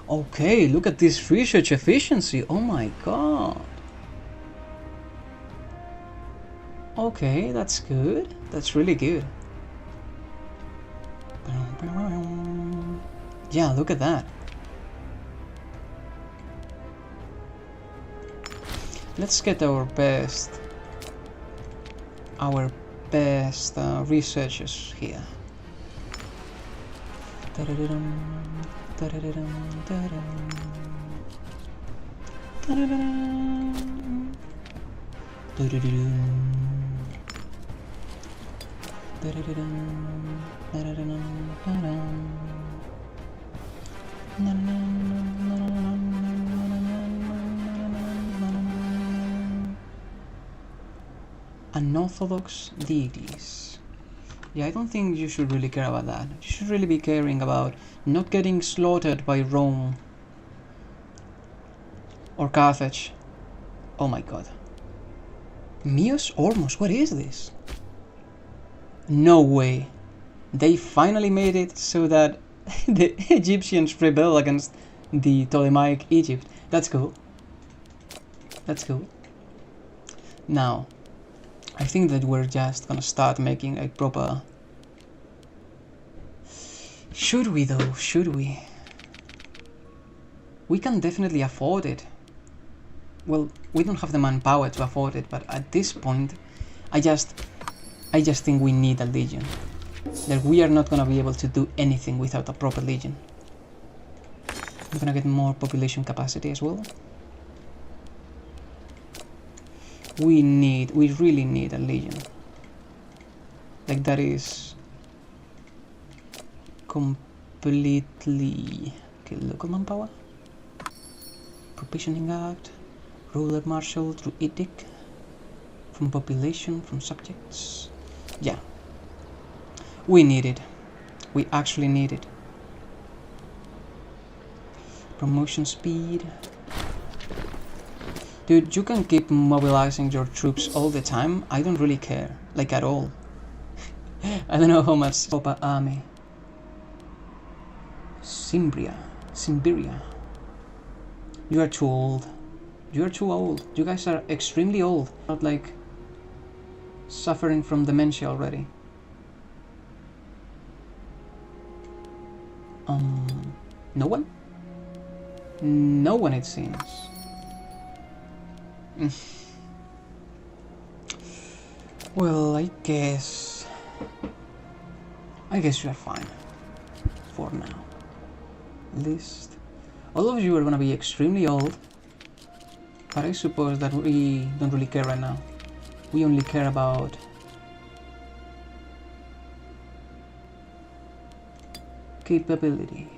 Okay, look at this research efficiency. Oh my god. Okay, that's good. That's really good. Yeah, look at that. Let's get our best researchers here. Unorthodox deities. Yeah, I don't think you should really care about that. You should really be caring about not getting slaughtered by Rome or Carthage. Oh my god. Mios Ormos, what is this? No way. They finally made it so that the Egyptians rebel against the Ptolemaic Egypt. That's cool. That's cool. Now, I think that we're just gonna start making a proper... Should we though? Should we? We can definitely afford it. Well, we don't have the manpower to afford it, but at this point, I just think we need a legion. That we are not gonna be able to do anything without a proper legion. We're gonna get more population capacity as well. We really need a legion. Like, that is completely... Okay, local manpower. Provisioning Act. Ruler Marshal through edict. From population, from subjects. Yeah. We need it. We actually need it. Promotion speed. Dude, you can keep mobilizing your troops all the time. I don't really care. Like, at all. I don't know how much... Opa army. Simbria. You are too old. You are too old. You guys are extremely old. Not like... suffering from dementia already. No one? No one, it seems. Well, I guess you are fine for now. List. All of you are gonna be extremely old, but I suppose that we don't really care right now. We only care about capability.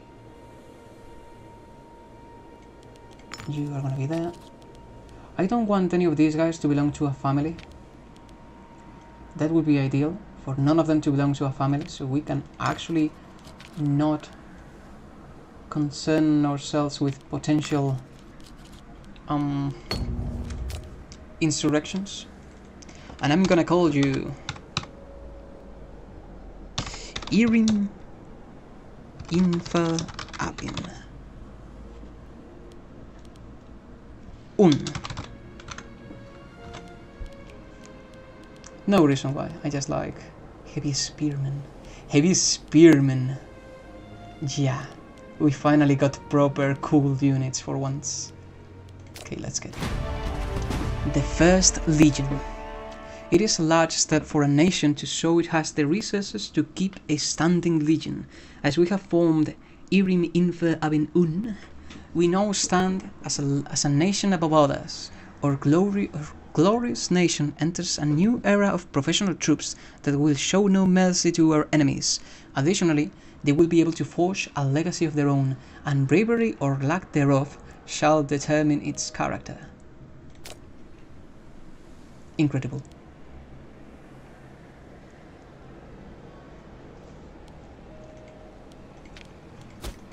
You are gonna be there. I don't want any of these guys to belong to a family. That would be ideal, for none of them to belong to a family, so we can actually not concern ourselves with potential insurrections. And I'm gonna call you Irim Infa Abin No reason why, I just like heavy spearmen. Heavy spearmen. Yeah, we finally got proper cool units for once. Okay, let's get it. The First Legion. It is a large step for a nation to show it has the resources to keep a standing legion. As we have formed Irim Infer Abin we now stand as a nation above others. Our glorious nation enters a new era of professional troops that will show no mercy to our enemies. Additionally, they will be able to forge a legacy of their own, and bravery or lack thereof shall determine its character. Incredible.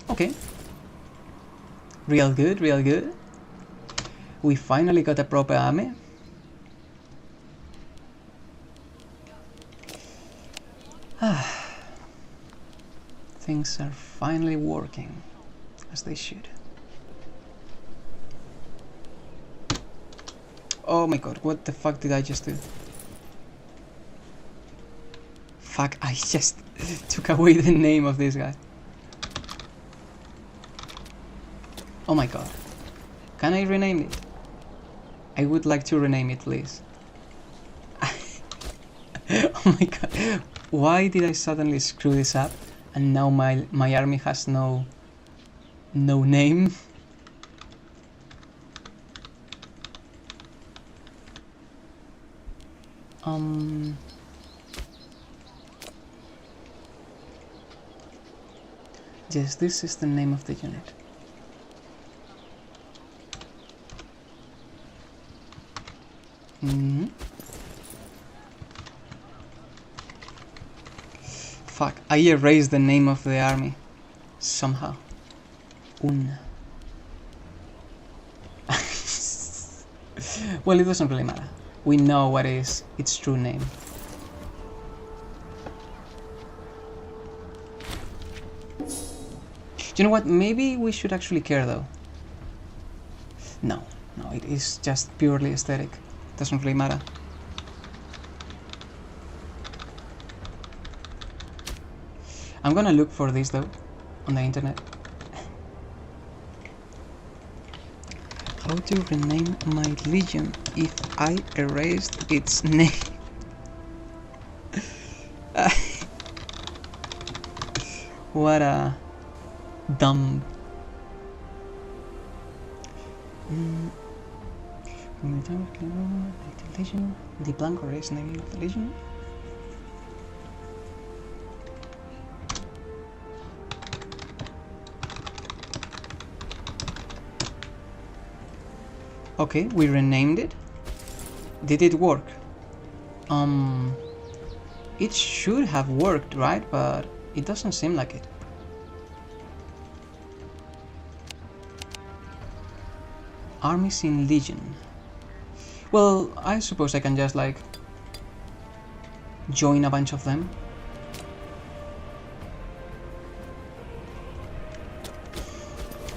Okay. Real good, real good. We finally got a proper army. Things are finally working as they should. Oh my god, what the fuck did I just do? Fuck, I just took away the name of this guy. Oh my god. Can I rename it? I would like to rename it, please. Oh my god. Why did I suddenly screw this up and now my army has no name? Yes, this is the name of the unit. Fuck, I erased the name of the army somehow. Well, it doesn't really matter. We know what is its true name. Do you know what? Maybe we should actually care though. No, it is just purely aesthetic. Doesn't really matter. I'm gonna look for this though on the internet. How to rename my legion if I erased its name? What a dumb. The blank erase name of the legion. Okay, we renamed it. Did it work? It should have worked, right? But it doesn't seem like it. Armies in Legion. Well, I suppose I can just like join a bunch of them.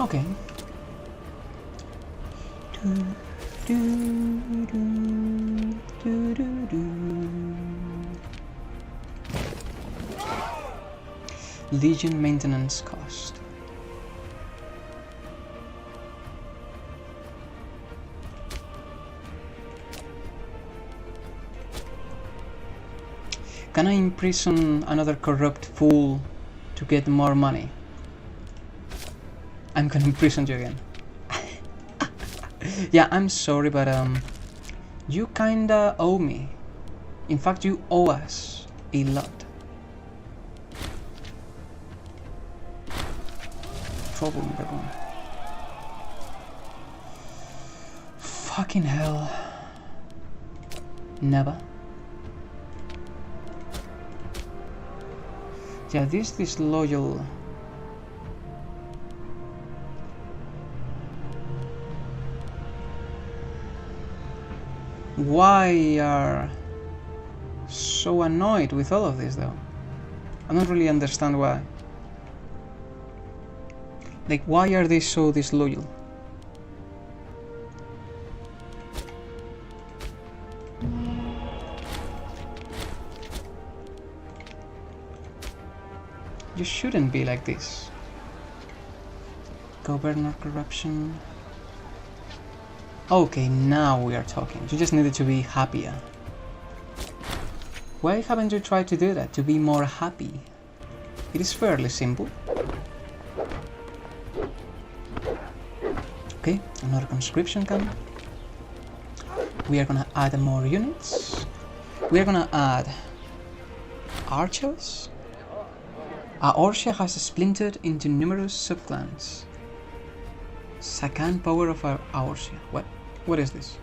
Okay. Legion maintenance cost. Can I imprison another corrupt fool to get more money? I'm gonna imprison you again. Yeah, I'm sorry, but you kinda owe me. In fact, you owe us a lot. trouble in that one. Fucking hell. Never. Yeah, this disloyal. Why are so annoyed with all of this though? I don't really understand why. Like, why are they so disloyal? You shouldn't be like this. Governor corruption. Okay, now we are talking. You just needed to be happier. Why haven't you tried to do that, to be more happy? It is fairly simple. Okay, another conscription camp. We are gonna add more units. We are gonna add archers. Aorcia has splintered into numerous subclans. Sakan power of our Aorcia. What is this?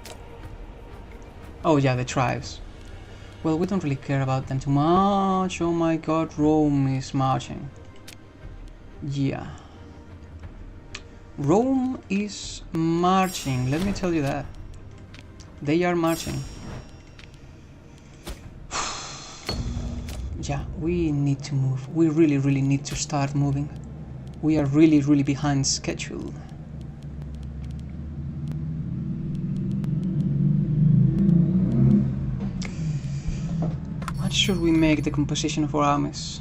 Oh yeah, the tribes. Well, we don't really care about them too much. Oh my god, Rome is marching. Yeah. Rome is marching, let me tell you that. They are marching. Yeah, we need to move. We really need to start moving. We are really behind schedule. What should we make the composition of our armies?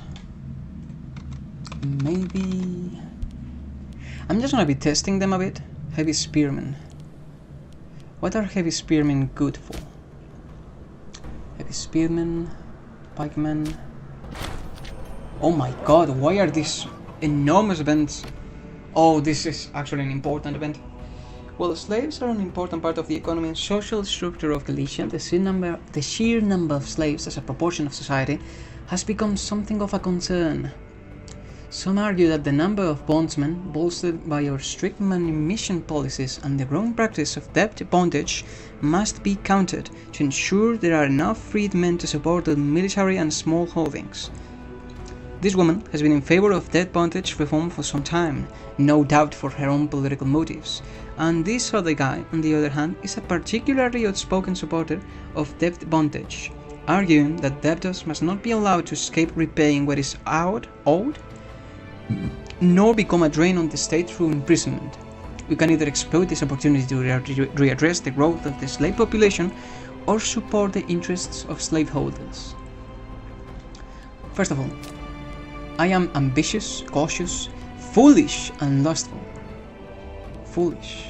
Maybe... I'm just gonna be testing them a bit. Heavy spearmen. What are heavy spearmen good for? Heavy spearmen, pikemen. Oh my god, why are these enormous events? Oh, this is actually an important event. Well, slaves are an important part of the economy and social structure of Galicia. The sheer number of slaves as a proportion of society has become something of a concern. Some argue that the number of bondsmen, bolstered by our strict manumission policies and the growing practice of debt bondage, must be countered to ensure there are enough freed men to support the military and small holdings. This woman has been in favor of debt bondage reform for some time, no doubt for her own political motives, and this other guy, on the other hand, is a particularly outspoken supporter of debt bondage, arguing that debtors must not be allowed to escape repaying what is owed, nor become a drain on the state through imprisonment. We can either exploit this opportunity to readdress the growth of the slave population or support the interests of slaveholders. First of all, I am ambitious, cautious, foolish and lustful. Foolish.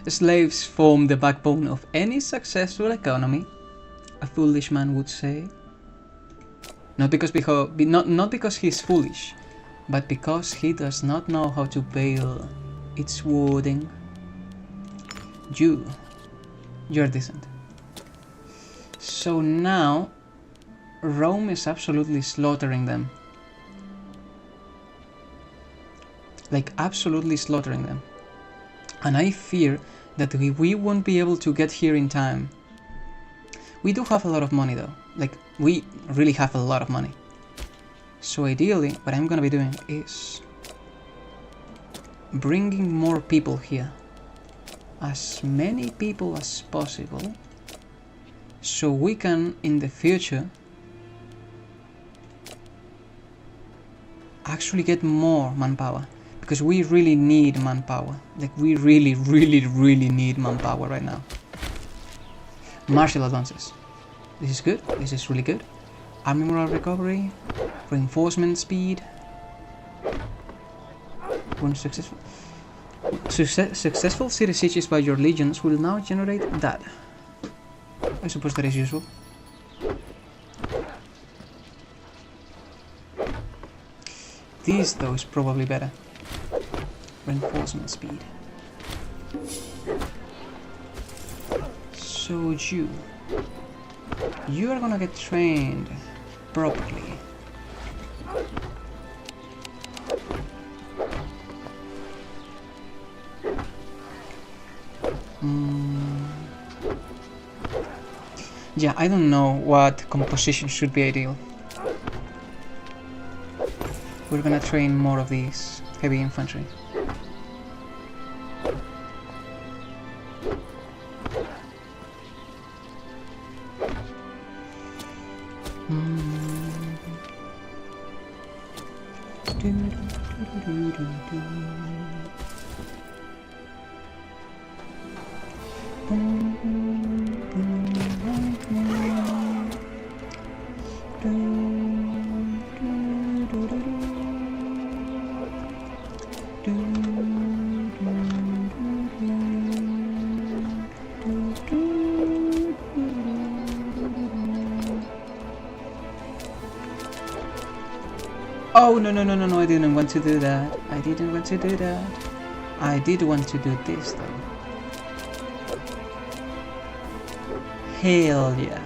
Slaves form the backbone of any successful economy, a foolish man would say. Not because he's foolish, but because he does not know how to bail its wording. You're decent. So now, Rome is absolutely slaughtering them. Like, absolutely slaughtering them. And I fear that we won't be able to get here in time. We do have a lot of money though. Like, we really have a lot of money. So ideally, what I'm gonna be doing is bringing more people here. As many people as possible. So we can, in the future, actually get more manpower. Because we really need manpower. Like, we really need manpower right now. Martial advances. This is good. This is really good. Army morale recovery. Reinforcement speed. When successful. Successful city sieges by your legions will now generate that. I suppose that is useful. This, though, is probably better. Reinforcement speed. So you You are gonna get trained properly. Yeah, I don't know what composition should be ideal. We're gonna train more of these heavy infantry. Oh, no, I didn't want to do that. I didn't want to do that. I did want to do this though. Hell yeah.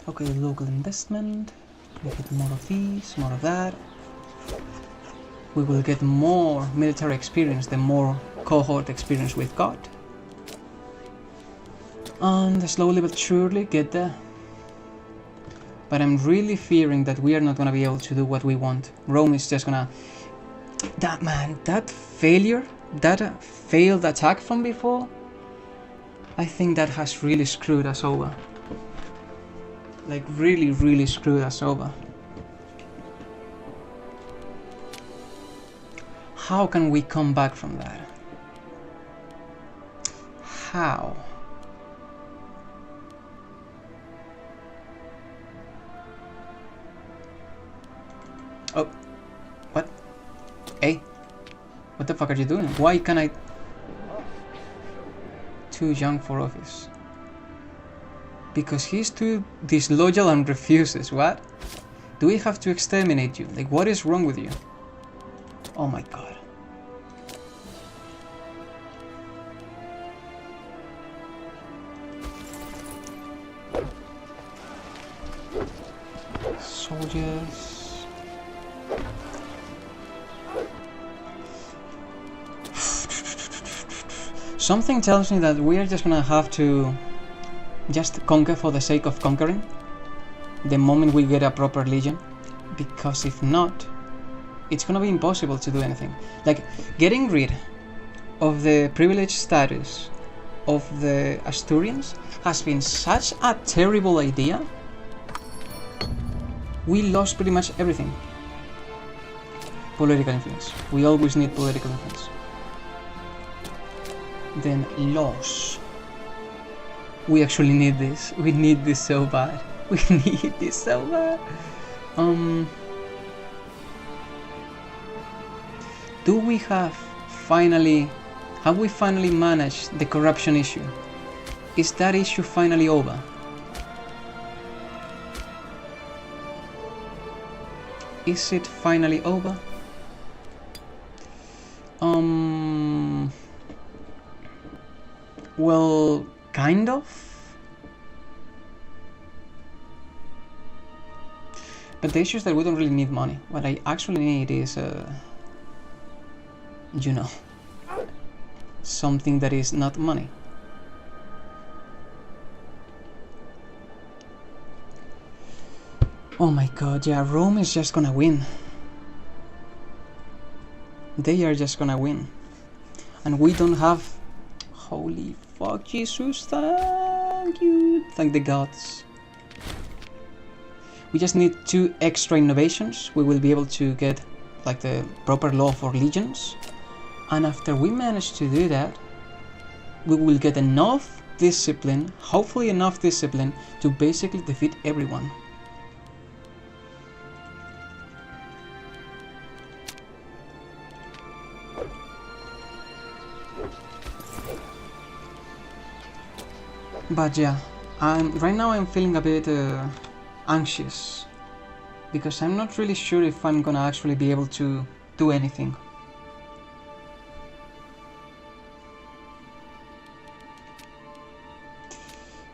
Okay, local investment. We get more of these, more of that. We will get more military experience the more cohort experience we've got. And slowly but surely get there. But I'm really fearing that we are not gonna be able to do what we want. Rome is just gonna... That failure, that failed attack from before, I think that has really screwed us over. Like really screwed us over. How can we come back from that? How? Oh, what? Hey, what the fuck are you doing? Why can't I? Too young for office. Because he's too disloyal and refuses. What? Do we have to exterminate you? Like, what is wrong with you? Oh my god. Soldiers. Something tells me that we are just gonna have to just conquer for the sake of conquering the moment we get a proper legion, because if not, it's gonna be impossible to do anything. Like, getting rid of the privileged status of the Asturians has been such a terrible idea. We lost pretty much everything. Political influence. We always need political influence. Then laws. We actually need this. We need this so bad. We need this so bad. Do we have we finally managed the corruption issue? Is that issue finally over? Is it finally over? Well, kind of. But the issue is that we don't really need money. What I actually need is, you know, something that is not money. Oh my god, yeah, Rome is just gonna win. They are just gonna win. And we don't have... Holy fuck, Jesus, thank you. Thank the gods. We just need 2 extra innovations. We will be able to get like the proper law for legions. And after we manage to do that, we will get enough discipline, hopefully enough discipline, to basically defeat everyone. But yeah, right now I'm feeling a bit anxious. because I'm not really sure if I'm gonna actually be able to do anything.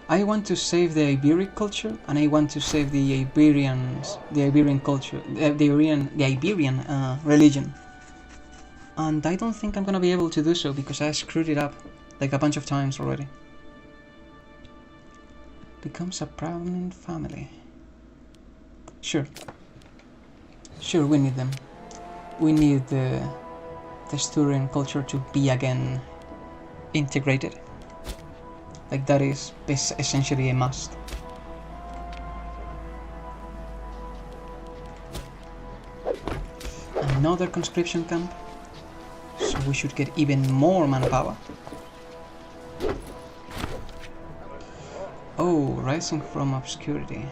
I want to save the Iberic culture, and I want to save the Iberian culture, the Iberian religion. And I don't think I'm gonna be able to do so because I screwed it up like a bunch of times already. Becomes a prominent family. Sure, we need them. We need the Sturian culture to be again integrated. Like, that is essentially a must. Another conscription camp, so we should get even more manpower. Oh, rising from obscurity.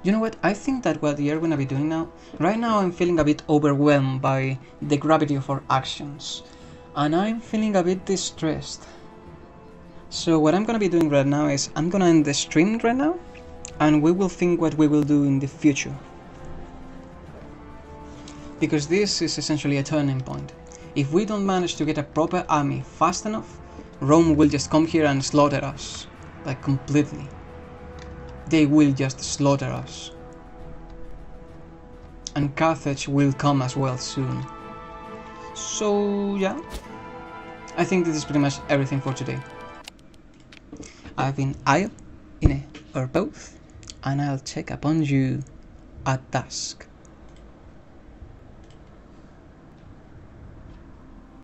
You know what, I think that what we are gonna be doing now, right now I'm feeling a bit overwhelmed by the gravity of our actions, and I'm feeling a bit distressed. So what I'm gonna be doing right now is, I'm gonna end the stream right now, and we will think what we will do in the future. Because this is essentially a turning point. If we don't manage to get a proper army fast enough, Rome will just come here and slaughter us, like completely. They will just slaughter us. And Carthage will come as well soon. So yeah, I think this is pretty much everything for today. I've been Io, Ine, or both, and I'll check upon you at dusk.